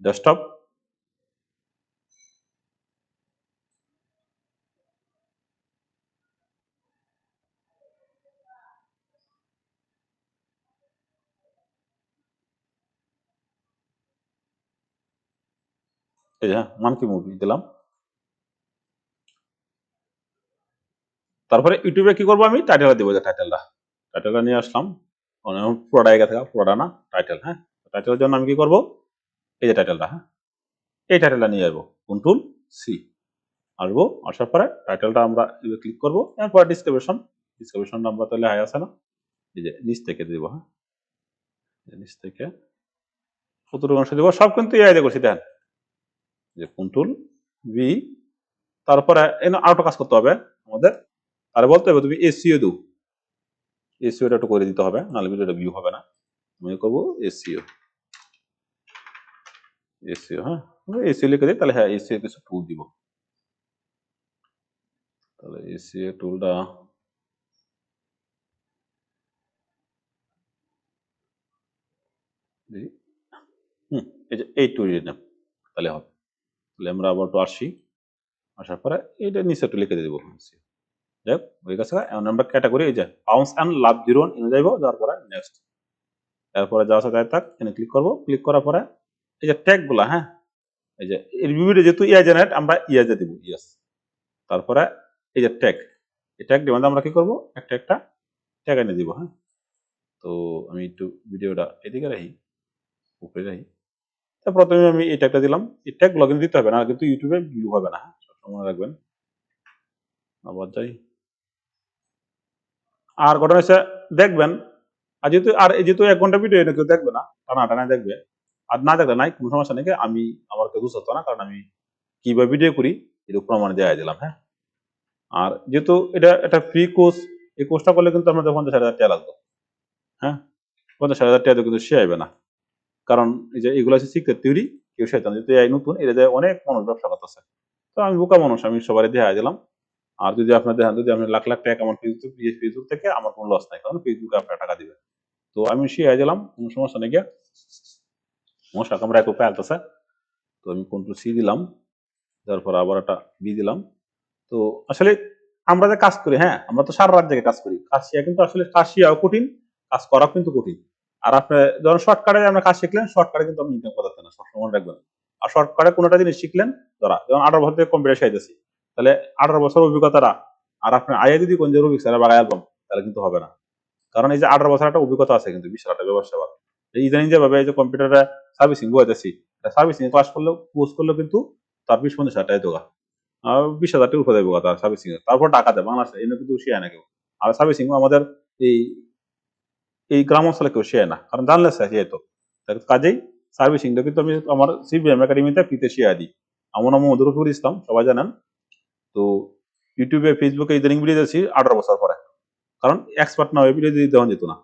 ডেস্কটপ, এই যে মানকি মুভি দিলাম। তারপরে ইউটিউবে কি করবো, আমি টাইটেলটা দিব, যে টাইটেলটা নিয়ে আসলাম, পুরোটা এগা থাকা, পুরোটা না টাইটেল। হ্যাঁ, টাইটেলের জন্য আমি কি করব, এই যে টাইটেলটা, হ্যাঁ এই টাইটেলটা নিয়ে আসবো, কন্ট্রোল সি, আসবো, আসার পরে টাইটেলটা আমরা ক্লিক করবো, এরপর ডিসক্রিপশনটা আমরা তাহলে হাই আছে না, এই যে নিচ থেকে দিব। হ্যাঁ, নিচ থেকে 17 অংশ দিব, সব কিন্তু এই করছি, দেন যে কন্ট্রোল ভি, তারপরে আরেকটা কাজ করতে হবে আমাদের, আর বলতে হবে তুমি এসইও দাও, এসইওটা একটু করে দিতে হবে, নাহলে ভিডিওটা ভিউ হবে না। আমি করবো এসইও, হ্যাঁ এসইও লিখে দিই, তাহলে হ্যাঁ এসইও কিছু টুল দিব, তাহলে এসইও টুলটা দিই। এই যে এই টুলটা নাম, তাহলে হবে। তাহলে আমরা আবার একটু আসি, আসার পরে এটা নিচে একটু লিখে দিব। যাই হোক হয়ে গেছে। এখন আমরা ক্যাটাগরি, এই যে পাউন্স অ্যান্ড লাভ জিরো এনে যাইব, যাওয়ার পরে নেক্সট, এরপরে যা আছে তাই থাক, এখানে ক্লিক করব, ক্লিক করার পরে এই যে ট্যাগ গুলা, হ্যাঁ এই যে এর ভিডিও যেহেতু ইয়া জেনারেট, আমরা ইয়াজে দিব, ইয়েস। তারপরে এই যে ট্যাগ, এই ট্যাগ দিয়ে আমরা কি করব, একটা ট্যাগ এনে দিব। হ্যাঁ, তো আমি একটু ভিডিওটা এদিকে রাখি, উপরে রাখি। তো প্রথমে আমি এই ট্যাগটা দিলাম, এই ট্যাগ লগইন দিতে হবে না, কিন্তু ইউটিউবে ভিউ হবে না। হ্যাঁ, সবসময় মনে রাখবেন। আবার যাই, আর ঘটনা হচ্ছে দেখবেন, আর যেহেতু 1 ঘন্টা ভিডিও এনে কেউ দেখবে না, টানা দেখবে, আর না দেখলে নাই, কোনো সমস্যা নেই, আমি আমার কেউ বুঝতে না, কারণ আমি কিভাবে ভিডিও করি এটা প্রমাণ দেওয়া দিলাম। হ্যাঁ, আর যেহেতু এটা একটা ফ্রি কোর্স, এই কোর্সটা করলে কিন্তু আমাদের 50,000 টাকা লাগবে। হ্যাঁ, 50,000 টাকা কিন্তু সে আইবে না, কারণ এই যে এগুলো আছে সিক্রেট থিওরি, কেউ সেটা যেহেতু এই নতুন, এটা অনেক মানুষ ব্যবসা করতেছে। তো আমি বোকা মানুষ, আমি সবারই দেখা দিলাম। আর যদি আপনার দেখেন, যদি আপনি লাখ লাখ টাকা আমার ফেসবুক থেকে, আমার কোনো লস নাই, কারণ ফেসবুকে আপনার টাকা দিবে। তো আমি শিখাই দিলাম, কোনো সমস্যা নেই গিয়া, সমস্যা আমরা একটু পাইতেছে। তো আমি কন্ট্রোল সি দিলাম, তারপর আবার একটা বি দিলাম। তো আসলে আমরা যে কাজ করি, হ্যাঁ আমরা তো সারা রাত জেগে কাজ করি, কাজ শিখা কিন্তু আসলে কাজ শিখাও কঠিন, কাজ করা কিন্তু কঠিন। আর আপনি যখন শর্টকাটে আমরা কাজ শিখলেন, শর্টকাটে কিন্তু আপনি ইনকাম করতে না, সবসময় রাখবেন। আর শর্টকাটে কোনোটা জিনিস শিখলেন, ধরা যেমন 18 বছর থেকে কম্পিউটার শিখাইতেছি, তাহলে 18 বছর অভিজ্ঞতাটা, আর আপনি আয়া যদি কোন যে রুবিক স্যার বাগায় অ্যালবাম, তাহলে কিন্তু হবে না। কারণ এই যে 18 বছর একটা অভিজ্ঞতা আছে কিন্তু বিশাল একটা ব্যবসা। ইদানিং যেভাবে এই যে কম্পিউটারে সার্ভিসিং বইতেছি, সার্ভিসিং ক্লাস করলেও কোর্স করলেও কিন্তু তার 20-50 টাকা দোকা, 20,000 টাকা উপরে দেবো তার সার্ভিসিং এর, তারপর টাকা দেয় বাংলাদেশে, এনে কিন্তু শেয়ার না কেউ। আর সার্ভিসিং আমাদের এই এই গ্রাম অঞ্চলে কেউ শেয়ার না, কারণ জানলে যেহেতু, কাজেই সার্ভিসিংটা কিন্তু আমি আমার সিবিএম একাডেমিতে ফ্রিতে শেয়ার দিই। আমার নাম মধুরপুর ইসলাম, সবাই জানেন। তো ইউটিউবে ফেসবুকে ইদানিং ভিডিও দিয়েছি 18 বছর পরে, কারণ এক্সপার্ট না হয়ে ভিডিও দিয়ে দেওয়া যেত না,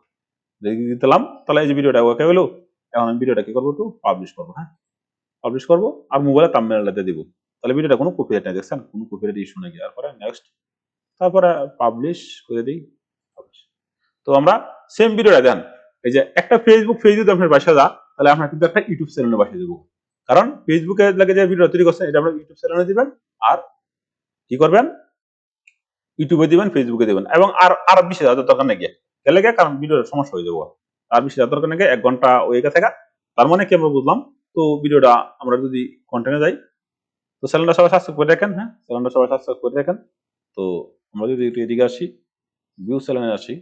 দিলাম। তাহলে এই যে ভিডিওটা ওকে হলো, এখন আমি ভিডিওটা কি করবো, একটু পাবলিশ করবো। হ্যাঁ, পাবলিশ করবো, আর মোবাইলে থাম্বনেলটা দিব, তাহলে ভিডিওটা কোনো কপিরাইট নাই, দেখছেন কোনো কপিরাইট ইস্যু নাকি। তারপরে নেক্সট, তারপরে পাবলিশ করে দিই, publish। তো আমরা সেম ভিডিওটা দেন, এই যে একটা ফেসবুক পেজ যদি আপনার বাসা যা, তাহলে আপনার কিন্তু একটা ইউটিউব চ্যানেলে বাসা দেবো, কারণ ফেসবুকে লাগে যে ভিডিও তৈরি করছেন, এটা আপনার ইউটিউব চ্যানেলে দিবেন, আর কি করবেন, ইউটিউবে দিবেন, ফেসবুকে দিবেন, এবং আর 20,000 দরকার নেই গিয়ে গেলে, কারণ ভিডিওর সমস্যা হয়ে যাবো। আর 20,000 দরকার নেই, 1 ঘন্টা ওই থেকে। তার মানে কি আমরা বুঝলাম, তো ভিডিওটা আমরা যদি কন্টেন্টে যাই, তো চ্যানেলটা সবাই সাবস্ক্রাইব করে রাখেন, হ্যাঁ চ্যানেলটা সবাই সাবস্ক্রাইব করে রাখেন। তো আমরা যদি একটু এদিকে আসি, ভিউ চ্যানেলে আসি,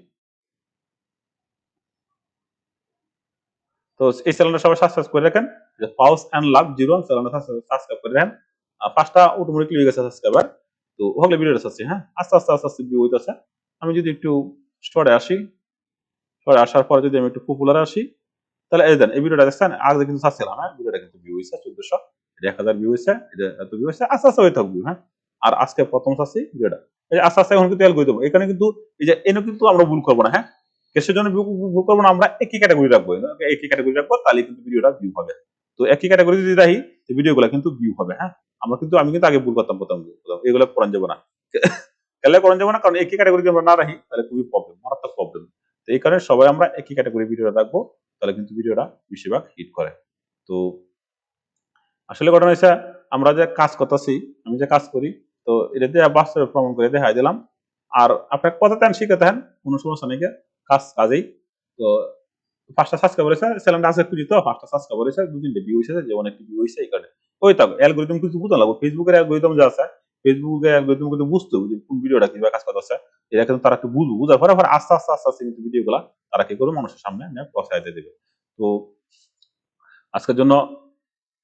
তো এই চ্যানেলটা সবাই সাবস্ক্রাইব করে রাখেন, যে পাউস এন্ড লাভ জিরো চ্যানেলটা সাবস্ক্রাইব করে রাখেন। পাঁচটা অটোমেটিকলি হয়ে গেছে সাবস্ক্রাইবার। তো হলে ভিডিওটা আছে, হ্যাঁ আস্তে আস্তে আস্তে আস্তে ভিউ হইতেছে। আমি যদি একটু স্টোরে আসি, স্টোরে আসার পরে যদি আমি একটু পপুলারে আসি, তাহলে এই দেন এই ভিডিওটা দেখছেন, আগে কিন্তু চাচ্ছিলাম, হ্যাঁ ভিডিওটা কিন্তু ভিউ হয়েছে 1400, এটা 1000 ভিউ হয়েছে, এটা এত ভিউ হয়েছে, আস্তে আস্তে হয়ে থাকবে, হ্যাঁ। আর আজকে প্রথম চাচ্ছি ভিডিওটা, এই যে আস্তে আস্তে এখন কিন্তু অ্যালগরিদম এখানে কিন্তু এই যে এনে কিন্তু আমরা ভুল করবো না, হ্যাঁ কিসের জন্য ভুল করবো না, আমরা একই ক্যাটাগরি রাখবো, একই ক্যাটাগরি রাখবো, তাহলে কিন্তু ভিডিওটা ভিউ হবে। তো একই ক্যাটাগরি যদি রাখি, ভিডিওগুলো কিন্তু ভিউ হবে, হ্যাঁ। আমি কিন্তু আগে ভুল করতাম প্রথম, এগুলো করান যাবো না, তাহলে করান যাবো না, কারণ একই ক্যাটাগরি আমরা না রাখি তাহলে খুবই প্রবলেম, মারাত্মক প্রবলেম। তো এই কারণে সবাই আমরা একই ক্যাটাগরি ভিডিওটা রাখবো, তাহলে কিন্তু ভিডিওটা বেশিরভাগ হিট করে। তো আসলে ঘটনা হচ্ছে, আমরা যে কাজ করতেছি, আমি যে কাজ করি, তো এটা দিয়ে বাস্তবে প্রমাণ করে দেখাই দিলাম। আর আপনার কথা দেন শিখে দেন, কোনো সমস্যা নেই, কাজ কাজেই। তো 5টা সাবস্ক্রাইব করেছে, চ্যানেলটা আছে খুঁজি, তো 5টা সাবস্ক্রাইব করেছে, 2-3টে ভিউ হয়েছে, যে অনেক ভিউ হয়েছে, এই কারণে ওই তো অ্যালগরিদম কিছু বুঝতে লাগবে, ফেসবুকের অ্যালগরিদম যা আছে, ফেসবুকের অ্যালগরিদম কিন্তু বুঝতে হবে যে কোন ভিডিওটা কিভাবে কাজ করতেছে, এটা কিন্তু তারা একটু বুঝবো, বুঝার পরে আস্তে আস্তে আস্তে আস্তে কিন্তু ভিডিওগুলা তারা কি করে মানুষের সামনে পৌঁছায় দিয়ে দেবে। তো আজকের জন্য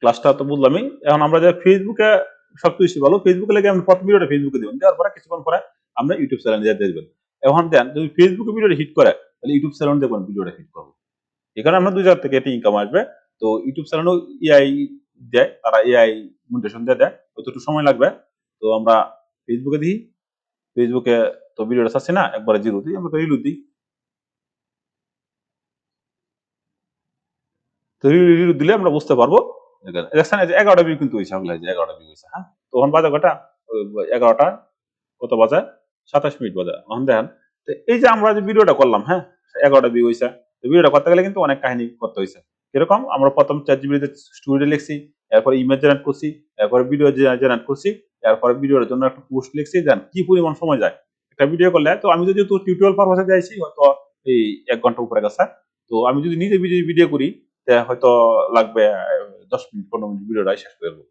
ক্লাসটা তো বুঝলামই, এখন আমরা যে ফেসবুকে সবচেয়ে ভালো, ফেসবুকে লেগে আপনি প্রথম ভিডিওটা ফেসবুকে দিবেন, দেওয়ার পরে কিছুক্ষণ পরে আমরা ইউটিউব চ্যানেলে দিয়ে দেবেন। এখন দেন যদি ফেসবুকে ভিডিওটা হিট করে, তাহলে ইউটিউব চ্যানেলে দেখবেন ভিডিওটা হিট করবে, এখানে আমরা 2 জায়গা থেকে এটি ইনকাম আসবে। তো ইউটিউব চ্যানেলও এআই দেয়, তারা এআই মনিটাইজেশন দিয়ে দেয়, হয়তো একটু সময় লাগবে। তো আমরা ফেসবুকে দিই, ফেসবুকে তো ভিডিওটা চাচ্ছি না একবারে জিরো দিই, আমরা রিলু দিই, তো রিলু দিলে আমরা বুঝতে পারবো। দেখছেন এই যে 11টা ভিউ কিন্তু হয়েছে, এই যে 11টা ভিউ হয়েছে, হ্যাঁ তখন বাজে কটা, 11টা কত বাজে, 27 মিনিট বাজে, এখন দেখেন। তো এই যে আমরা যে ভিডিওটা করলাম, হ্যাঁ 11টা ভিউ হয়েছে, তো ভিডিওটা করতে গেলে কিন্তু অনেক কাহিনী করতে হয়েছে। কিরকম, আমরা প্রথম চ্যাটজিপিটিতে স্টোরি লিখছি, এরপর ইমেজ জেনারেট করছি, এরপর ভিডিও জেনারেট করছি, এরপর ভিডিওর জন্য একটা পোস্ট লিখছি, দেন কি পরিমাণ সময় যায় একটা ভিডিও করলে। তো আমি যদি টিউটোরিয়াল পারপাসে যাইছি, হয়তো এই 1 ঘন্টা উপরে গেছে। তো আমি যদি নিজে ভিডিও করি, হয়তো লাগবে 10 মিনিট 15 মিনিট ভিডিওটা শেষ করে দেবো।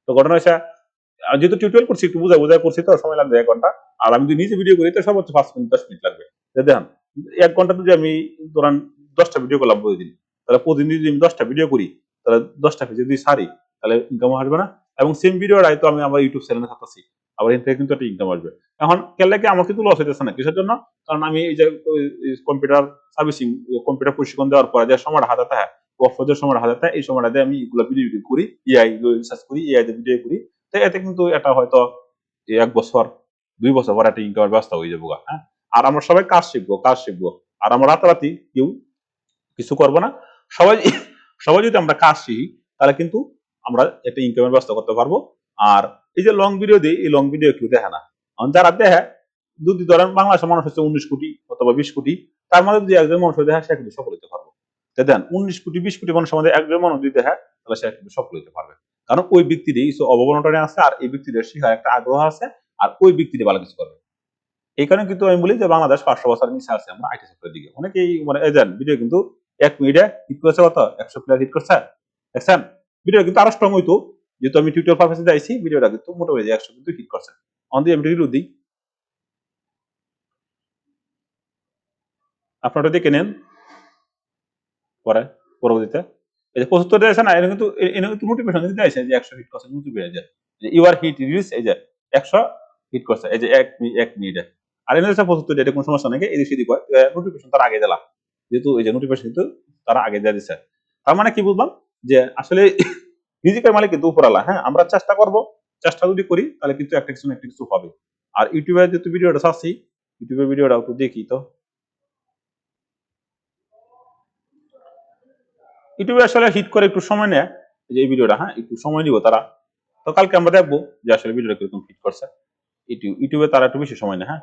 তো ঘটনা হচ্ছে, যেহেতু টিউটোরিয়াল করছি, একটু বোঝা করছি, তো সময় লাগবে 1 ঘন্টা। আর আমি যদি নিজে ভিডিও করি, তো সর্বোচ্চ 5 মিনিট 10 মিনিট লাগবে। দেখেন 1 ঘন্টা যদি আমি ধরেন 10টা ভিডিও করলাম প্রতিদিন, তাহলে প্রতিদিন যদি আমি 10টা ভিডিও করি, তাহলে 10টা যদি সারি, তাহলে ইনকাম আসবে না? এবং সেম ভিডিওটাই তো আমি আমার ইউটিউব চ্যানেলে ছাড়তেছি, আবার এখান থেকে কিন্তু একটা ইনকাম আসবে। এখন কেন কি আমার কিন্তু লস হইতেছে না, কিসের জন্য? কারণ আমি এই যে কম্পিউটার সার্ভিসিং, কম্পিউটার প্রশিক্ষণ দেওয়ার পরে যে সময়টা হাতে থাকে, অফজের সময়টা হাতে থাকে, এই সময়টাতে আমি এগুলো ভিডিও করি, এআই রিসার্চ করি, এআই তে ভিডিও করি। তো এতে কিন্তু এটা হয়তো 1 বছর 2 বছর পর একটা ইনকামের ব্যবস্থা হয়ে যাবো, হ্যাঁ। আর আমরা সবাই কাজ শিখবো, আর আমরা রাতারাতি কেউ কিছু করবো না। সবাই সবাই যদি আমরা কাজ শিখি, তাহলে কিন্তু আমরা একটা ইনকামের ব্যবস্থা করতে পারবো। আর এই যে লং ভিডিও দিই, এই লং ভিডিও কেউ দেখে না। যারা দেখে, যদি ধরেন বাংলাদেশের মানুষ হচ্ছে 19 কোটি অথবা 20 কোটি, তার মধ্যে যদি একজন মানুষ দেখে, সে কিন্তু সফল হতে পারবো। দেন 19 কোটি 20 কোটি মানুষের মধ্যে একজন মানুষ যদি দেখে, তাহলে সে কিন্তু সফল হতে পারবে। কারণ ওই ব্যক্তির কিছু অবগণনা আছে, আর এই ব্যক্তির শিখার একটা আগ্রহ আছে, আর ওই ব্যক্তিটি ভালো কিছু করবে। এই কারণে কিন্তু আমি বলি যে বাংলাদেশ 500 বছরের নিচে আছে আমরা আইটি সেক্টরের দিকে। অনেকেই মানে এজেন্ট ভিডিও কিন্তু 1 মিনিটে হিট করেছে, কত 100 প্লেয়ার হিট করছে, দেখছেন? ভিডিও কিন্তু আরো স্ট্রং হইতো, যেহেতু আমি টিউটোরিয়াল পারপাসে যাইছি, ভিডিওটা কিন্তু মোটামুটি 100 কিন্তু হিট করছে। অন দি আমি রিভিউ দিই, আপনারা দেখে নেন পরে পরবর্তীতে। এই যে 75 টা আছে না, এটা কিন্তু নোটিফিকেশন দিতে আছে যে 100 হিট করছে, নোটিফিকেশন যে ইউ আর হিট রিলিজ, এই যে 100 হিট করছে, এই যে 1 মিনিটে। আর এনে হচ্ছে 75, এটা কোনো সমস্যা নাই, এদিক সেদিক হয়, নোটিফিকেশন তার আগে দিলা, যেহেতু এই যে নোটিফিকেশন কিন্তু তারা আগে দিয়ে দিচ্ছে। তার মানে কি বুঝলাম, যে আসলে রিজিকের মালিক কিন্তু উপরালা, হ্যাঁ। আমরা চেষ্টা করব, চেষ্টা যদি করি, তাহলে কিন্তু একটা কিছু হবে। আর ইউটিউবে যেহেতু ভিডিওটা ছাড়ছি, ইউটিউবে ভিডিওটা একটু দেখি, তো ইউটিউবে আসলে হিট করে একটু সময় নেয়, যে এই ভিডিওটা, হ্যাঁ একটু সময় নিব তারা। তো কালকে আমরা দেখবো যে আসলে ভিডিওটা কিরকম হিট করছে। ইউটিউবে তারা একটু বেশি সময় নেয়, হ্যাঁ।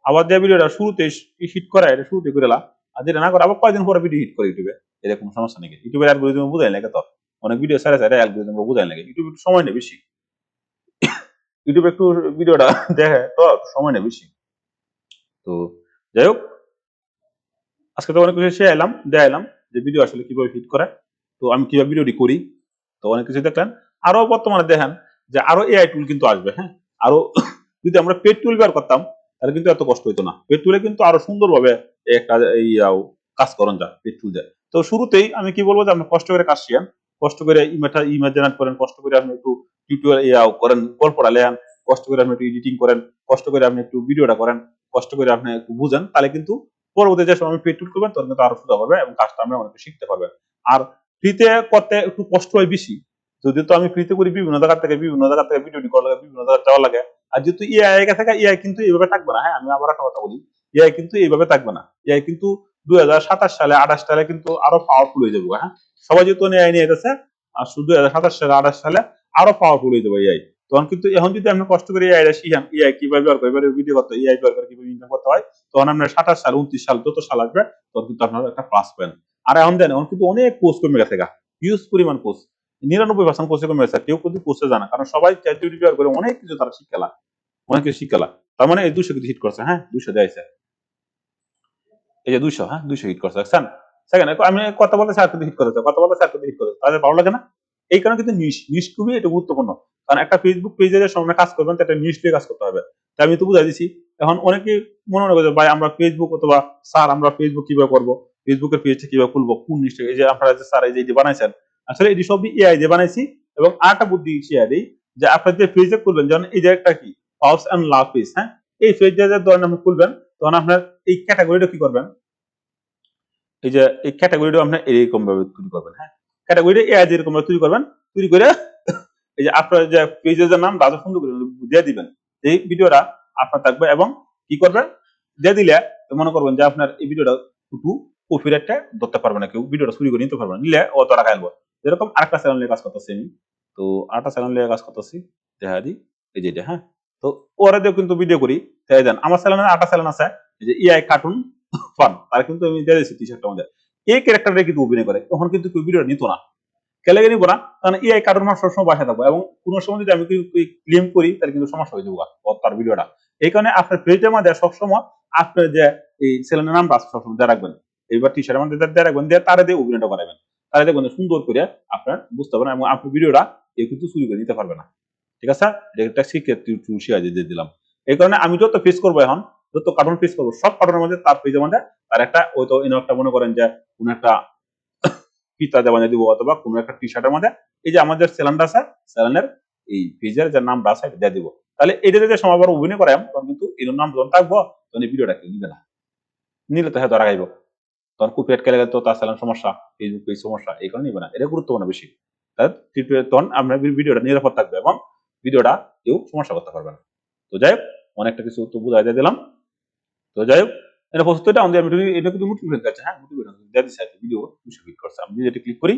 আবার যে ভিডিওটা শুরুতে হিট করে, এটা শুরুতে করে আর যেটা না করে আবার কয়েকদিন পরে ভিডিও হিট করে ইউটিউবে, এদের কোনো সমস্যা নেই। ইউটিউবের অ্যালগরিদম বুঝাই লাগে, তো অনেক ভিডিও সারে অ্যালগরিদম বুঝাই লাগে, ইউটিউবে একটু সময় নেয় বেশি, ইউটিউবে একটু ভিডিওটা দেখে তো সময় নেয় বেশি। তো যাই হোক, আজকে তো অনেক কিছু শিখে এলাম, দেখাইলাম যে ভিডিও আসলে কিভাবে হিট করে, তো আমি কিভাবে ভিডিওটি করি। তো অনেক কিছু দেখলেন। আরো বর্তমানে দেখেন যে আরো এআই টুল কিন্তু আসবে, হ্যাঁ। আরো যদি আমরা পেড টুল ব্যবহার করতাম তাহলে কিন্তু এত কষ্ট হইতো না। পেড টুলে কিন্তু আরো সুন্দরভাবে একটা এই কাজ করেন যায় পেড টুল দিয়ে। তো শুরুতেই আমি কি বলবো যে আপনি কষ্ট করে কাজ শিখেন, কষ্ট করে ইমেজ জেনারেট করেন, কষ্ট করে আপনি একটু টিউটোরিয়াল করেন, গল্পটা লেখেন, কষ্ট করে আপনি একটু এডিটিং করেন, কষ্ট করে আপনি একটু ভিডিওটা করেন, কষ্ট করে আপনি একটু বুঝেন, তাহলে কিন্তু পরবর্তী যে সময় পেড টুল করবেন তখন কিন্তু আরো সুবিধা হবে এবং কাজটা আপনি অনেক শিখতে পারবেন। আর ফ্রিতে করতে একটু কষ্ট হয় বেশি, যদি তো আমি ফ্রিতে করি বিভিন্ন জায়গা থেকে ভিডিও করা লাগে, বিভিন্ন জায়গায় যাওয়া লাগে। আর যেহেতু এআই থেকে এআই কিন্তু এইভাবে থাকবে না, হ্যাঁ আমি আবার একটা কথা বলি, এআই কিন্তু এইভাবে থাকবে না। এআই কিন্তু 2027 সালে 28 সালে কিন্তু আরো পাওয়ারফুল হয়ে যাবে, হ্যাঁ। সবাই যেহেতু এআই নিয়ে গেছে, আর শুধু 2027 সালে 28 সালে আরো পাওয়ারফুল হয়ে যাবে এআই। তখন কিন্তু এখন যদি আপনি কষ্ট করে এআই শিখেন, এআই কিভাবে ব্যবহার করে, এবারে ভিডিও করতে, এআই ব্যবহার করে কিভাবে ইনকাম করতে হয়, তখন আপনার 27 সাল 29 সাল যত সাল আসবে তখন কিন্তু আপনার একটা প্লাস পাবেন। আর এখন দেন এখন কিন্তু অনেক কোর্স কমে গেছে, হিউজ পরিমাণ কোর্স, 99% কোর্সে কমে গেছে, কেউ কিন্তু কোর্সে জানা, কারণ সবাই চ্যাটজিপিটি ব্যবহার করে অনেক কিছু তারা শিখেলা, অনেক কিছু শিখেলা। তার মানে এই 200 কিন্তু হিট করছে, হ্যাঁ 200 দেয়াইছে, এই যে 200, হ্যাঁ 200 হিট করছে, দেখছেন। সেখানে আমি কথা বলতে স্যার কিন্তু হিট করেছে, কথা বলতে স্যার কিন্তু হিট করেছে, তাদের ভালো লাগে না? এই কারণে কিন্তু নিশ খুবই এটা গুরুত্বপূর্ণ। কারণ একটা ফেসবুক পেজে যে সামনে কাজ করবেন একটা নিশ দিয়ে কাজ করতে হবে। তাই আমি তো বুঝাই দিছি। এখন অনেকে মনে করে ভাই আমরা ফেসবুক অথবা স্যার আমরা ফেসবুক কিভাবে করবো, ফেসবুকের পেজটা কিভাবে খুলবো, কোন নিশ, এই যে আপনারা যে স্যার এই যে বানাইছেন, আসলে এটি সবই এআই দিয়ে বানাইছি। এবং আরেকটা বুদ্ধি শেয়ার দিই, যে আপনার যে পেজে খুলবেন, যেমন এই যে একটা কি পাউস এন্ড লাভ পেজ, হ্যাঁ এই পেজে ধরেন আপনি খুলবেন, তখন আপনার এই ক্যাটাগরিটা কি করবেন, এই যে এই ক্যাটাগরিটা আপনি এরকম ভাবে তৈরি করবেন, হ্যাঁ ক্যাটাগরিটা এআই যেরকম ভাবে তৈরি করবেন, তৈরি করে এই যে আপনার যে পেজের যে নাম রাজা সুন্দর করে দিয়ে দিবেন, এই ভিডিওটা আপনার থাকবে এবং কি করবেন দিয়ে দিলে মনে করবেন যে আপনার এই ভিডিওটা একটু কপিরাইটটা ধরতে পারবে না, কেউ ভিডিওটা চুরি করে নিতে পারবে না, নিলে অত টাকা আনবো। যেরকম আরেকটা চ্যানেল নিয়ে কাজ করতেছি আমি, তো আরেকটা চ্যানেল নিয়ে কাজ করতেছি, দেখা দিই এই যে এটা, হ্যাঁ তো ওরা দিয়ে কিন্তু ভিডিও করি, তাই দেন আমার চ্যানেলে আরেকটা চ্যানেল আছে এই যে এআই কার্টুন ফান, তার কিন্তু আমি দিয়ে দিচ্ছি টি শার্টটা আমাদের এই ক্যারেক্টারটা কিন্তু অভিনয় করে, তখন কিন্তু কেউ ভিডিওটা নিত না, কেলে নিব না, কারণ এআই কার্টুন মাস সবসময় বাসায় থাকবো এবং কোনো সময় যদি আমি ক্লেম করি তাহলে কিন্তু সমস্যা হয়ে যাবো তার ভিডিওটা। এই কারণে আপনার পেজের মধ্যে সবসময় আপনার যে এই চ্যানেলের নামটা আছে সবসময় দিয়ে রাখবেন, এইবার টি শার্টের মধ্যে দিয়ে রাখবেন, দিয়ে তারা দিয়ে অভিনয়টা করাবেন, তারা দেখবেন সুন্দর করে আপনার বুঝতে পারবেন এবং আপনার ভিডিওটা কেউ কিন্তু চুরি করে নিতে পারবে না। ঠিক আছে, এটা শিখে দিয়ে দিলাম। এই কারণে আমি যত ফেস করবো এখন, যত কার্টুন ফেস করবো, সব কার্টুনের মধ্যে তার পেজের মধ্যে তার একটা ওই তো একটা মনে করেন যে কোন একটা ফিতা দেওয়া দিব অথবা কোনো একটা টি শার্টের মধ্যে এই যে আমাদের চ্যানেলটা আছে, চ্যানেলের এই পেজের যে নামটা আছে এটা দিয়ে দিব, তাহলে এটা যদি সময় আবার অভিনয় করাম তখন কিন্তু এর নাম যখন থাকবো তখন এই ভিডিওটা কেউ নিবে না, নিলে তো হ্যাঁ ধরা খাইব, তখন কপিরাইট কেলে গেলে তো তার চ্যানেল সমস্যা, ফেসবুক পেজ সমস্যা, এই কারণে নিবে না, এটা গুরুত্বপূর্ণ বেশি। তখন আপনার ভিডিওটা নিরাপদ থাকবে এবং ভিডিওটা কেউ সমস্যা করতে পারবে না। তো যাই হোক, অনেকটা কিছু তো বুঝাই দিয়ে দিলাম। তো যাই হোক, এটা প্রস্তুতটা আমাদের এটা কিন্তু মোটিভেশন আছে, হ্যাঁ মোটিভেশন দিয়ে দিচ্ছে ভিডিও 200 ক্লিক করছে, আমি যদি এটা ক্লিক করি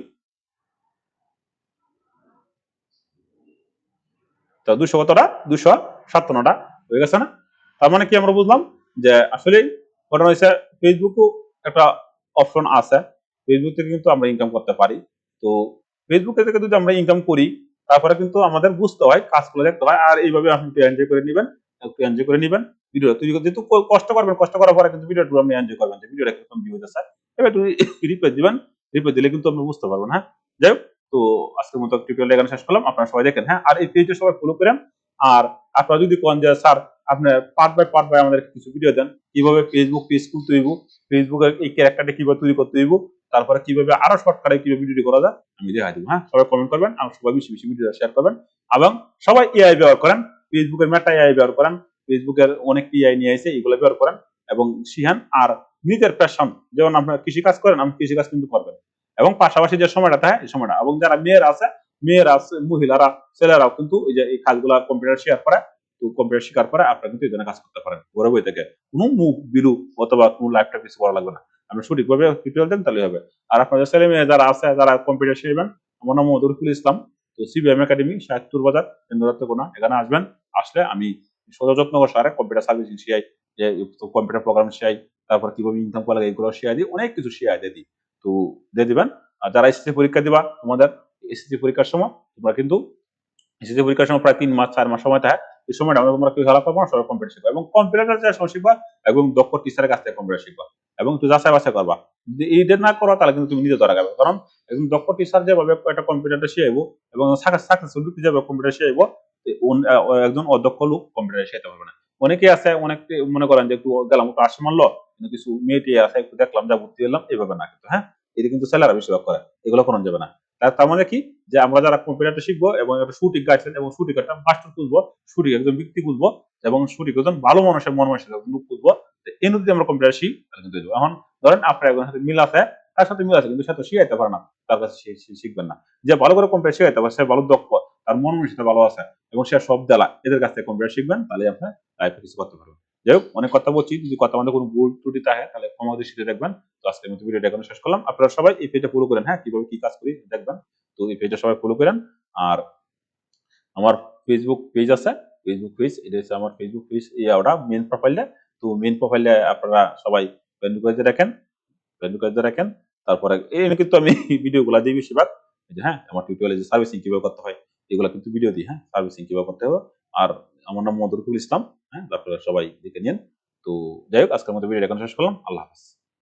তো 200 কতটা 257টা হয়ে গেছে না। তার মানে কি আমরা বুঝলাম যে আসলে ঘটনা হয়েছে ফেসবুকও একটা অপশন আছে, ফেসবুক থেকে কিন্তু আমরা ইনকাম করতে পারি। তো ফেসবুক থেকে যদি আমরা ইনকাম করি তারপরে কিন্তু আমাদের বুঝতে হয়, কাজগুলো দেখতে হয়, আর এইভাবে আপনি এনজয় করে নেবেন, একটু এনজয় করে নেবেন ভিডিও তৈরি করতে, যেহেতু কষ্ট করবেন, কষ্ট করার পরে কিন্তু ভিডিওটা আপনি এনজয় করবেন যে ভিডিওটা কিরকম ভিউ হইতেছে, এবার একটু রিপ্লাই দিবেন, রিপ্লাই দিলে কিন্তু আপনি বুঝতে পারবেন। হ্যাঁ যাই হোক, তো আজকের মতো টিউটোরিয়াল এখানে শেষ করলাম, আপনারা সবাই দেখেন, হ্যাঁ আর এই পেজটা সবাই ফলো করেন। আর আপনারা যদি কোন যে স্যার আপনি পার্ট বাই আমাদের কিছু ভিডিও দেন, কিভাবে ফেসবুক পেজ খুলতে হইব, ফেসবুকের এই ক্যারেক্টারটা কিভাবে তৈরি করতে হইব, তারপরে কিভাবে আরো শর্টকাটে কিভাবে ভিডিও করা যায় আমি দেখাই দিব। হ্যাঁ সবাই কমেন্ট করবেন আর সবাই বেশি বেশি ভিডিও শেয়ার করবেন এবং সবাই এআই ব্যবহার করেন, ফেসবুকের মেটা এআই ব্যবহার করেন, ফেসবুকের অনেক এআই নিয়ে এসে এগুলো ব্যবহার করেন এবং শিখান। আর নিজের প্যাশন, যেমন আপনারা কৃষি কাজ করেন, আমি কৃষি কাজ কিন্তু করবেন এবং পাশাপাশি যে সময়টা থাকে এই সময়টা, এবং যারা মেয়েরা আছে মহিলারা ছেলেরাও কিন্তু এই যে এই কাজগুলা কম্পিউটার শেয়ার করে, তো কম্পিউটার শেখার পরে আপনারা কিন্তু এই ধরনের কাজ করতে পারেন ঘরে বই থেকে, কোনো মুভ বিরু অথবা কোনো লাইফটা কিছু করা লাগবে না, আপনি সঠিকভাবে টিউটোরিয়াল দেন তাহলে হবে। আর আপনাদের ছেলে মেয়ে যারা আছে যারা কম্পিউটার শিখবেন, আমার নাম মধুরকুল ইসলাম, তো সিবিএম একাডেমি সাহিত্যুর বাজার কেন্দ্রত্ব কোনা, এখানে আসবেন, আসলে আমি সযত্নগর সারে কম্পিউটার সার্ভিসিং শিখাই, যে কম্পিউটার প্রোগ্রাম শিখাই, তারপর কিভাবে ইনকাম করা লাগে এগুলো শিখাই দিই, অনেক কিছু শিখাই দিয়ে দিই। তো দিয়ে দিবেন। আর যারা এসএসসি পরীক্ষা দিবা, তোমাদের এসএসসি পরীক্ষার সময় তোমরা কিন্তু এসএসসি পরীক্ষার সময় প্রায় 3 মাস 4 মাস সময় থাকে, এই সময়টা আমাদের তোমরা কেউ হেলা করবো না, সবাই কম্পিউটার শিখবা এবং কম্পিউটার যে সময় শিখবা এবং দক্ষ টিচারের কাছ থেকে কম্পিউটার শিখবা এবং একটু যাচাই বাছাই করবা। যদি এইটা না করো তাহলে কিন্তু তুমি নিজে ধরা খাবে, কারণ একজন দক্ষ টিচার যেভাবে একটা কম্পিউটারটা শিখাইবো এবং সাকসেসফুল ব্যক্তি যেভাবে কম্পিউটার শিখাইবো, একজন অদক্ষ লোক কম্পিউটার শিখাতে পারবে না। অনেকে আছে, অনেকে মনে করেন যে একটু গেলাম একটু আসি মারলো, কিন্তু কিছু মেয়েটি আছে একটু দেখলাম যা ভর্তি হলাম, এইভাবে না কিন্তু। হ্যাঁ, এটা কিন্তু ছেলেরা বেশিরভাগ করে, এগুলো করানো যাবে না। তার মানে কি, যে আমরা যারা কম্পিউটারটা শিখবো এবং একটা সঠিক গাইডলাইন এবং সঠিক একটা মাস্টার খুঁজবো, সঠিক একজন ব্যক্তি খুঁজবো এবং সঠিক একজন ভালো মানুষের মন মানসিকতা লোক খুঁজবো, এই যদি আমরা কম্পিউটার শিখি তাহলে কিন্তু হয়ে যাবে। এখন ধরেন আপনার একজনের সাথে মিল আছে, তার সাথে মিল আছে কিন্তু সে তো শিখাইতে পারে না, তার কাছে শিখবেন না। যে ভালো করে কম্পিউটার শিখাইতে পারে, সে ভালো দক্ষ, তার মন মানসিকতা ভালো আছে এবং সে সব দেলা, এদের কাছ থেকে কম্পিউটার শিখবেন, তাহলে আপনার লাইফে কিছু করতে পারবেন। যাই হোক, অনেক কথা বলছি, যদি কথা আমাদের কোনো ভুল ত্রুটি থাকে তাহলে ক্ষমা দৃষ্টিতে দেখবেন। তো আজকের মতো ভিডিওটা এখানে শেষ করলাম। আপনারা সবাই এই পেজটা ফলো করেন, হ্যাঁ, কিভাবে কি কাজ করি দেখবেন। তো এই পেজটা সবাই ফলো করেন। আর আমার ফেসবুক পেজ আছে, ফেসবুক পেজ, এটা হচ্ছে আমার ফেসবুক পেজ, ওটা মেন প্রোফাইলে। তো মেন প্রোফাইলে আপনারা সবাই ফ্রেন্ড রিকোয়েস্টে রাখেন, ফ্রেন্ড রিকোয়েস্টে রাখেন। তারপরে এই কিন্তু আমি ভিডিওগুলো দিই বেশিরভাগ, এই যে হ্যাঁ, আমার টিউটোরিয়ালে যে সার্ভিসিং কিভাবে করতে হয় এগুলো কিন্তু ভিডিও দিই, হ্যাঁ, সার্ভিসিং কিভাবে করতে হবে। আর আমার নাম মধুরকুল ইসলাম, হ্যাঁ, আপনারা সবাই দেখে নিন। তো যাই হোক, আজকের মতো ভিডিওটা এখানে শেষ করলাম। আল্লাহ হাফেজ।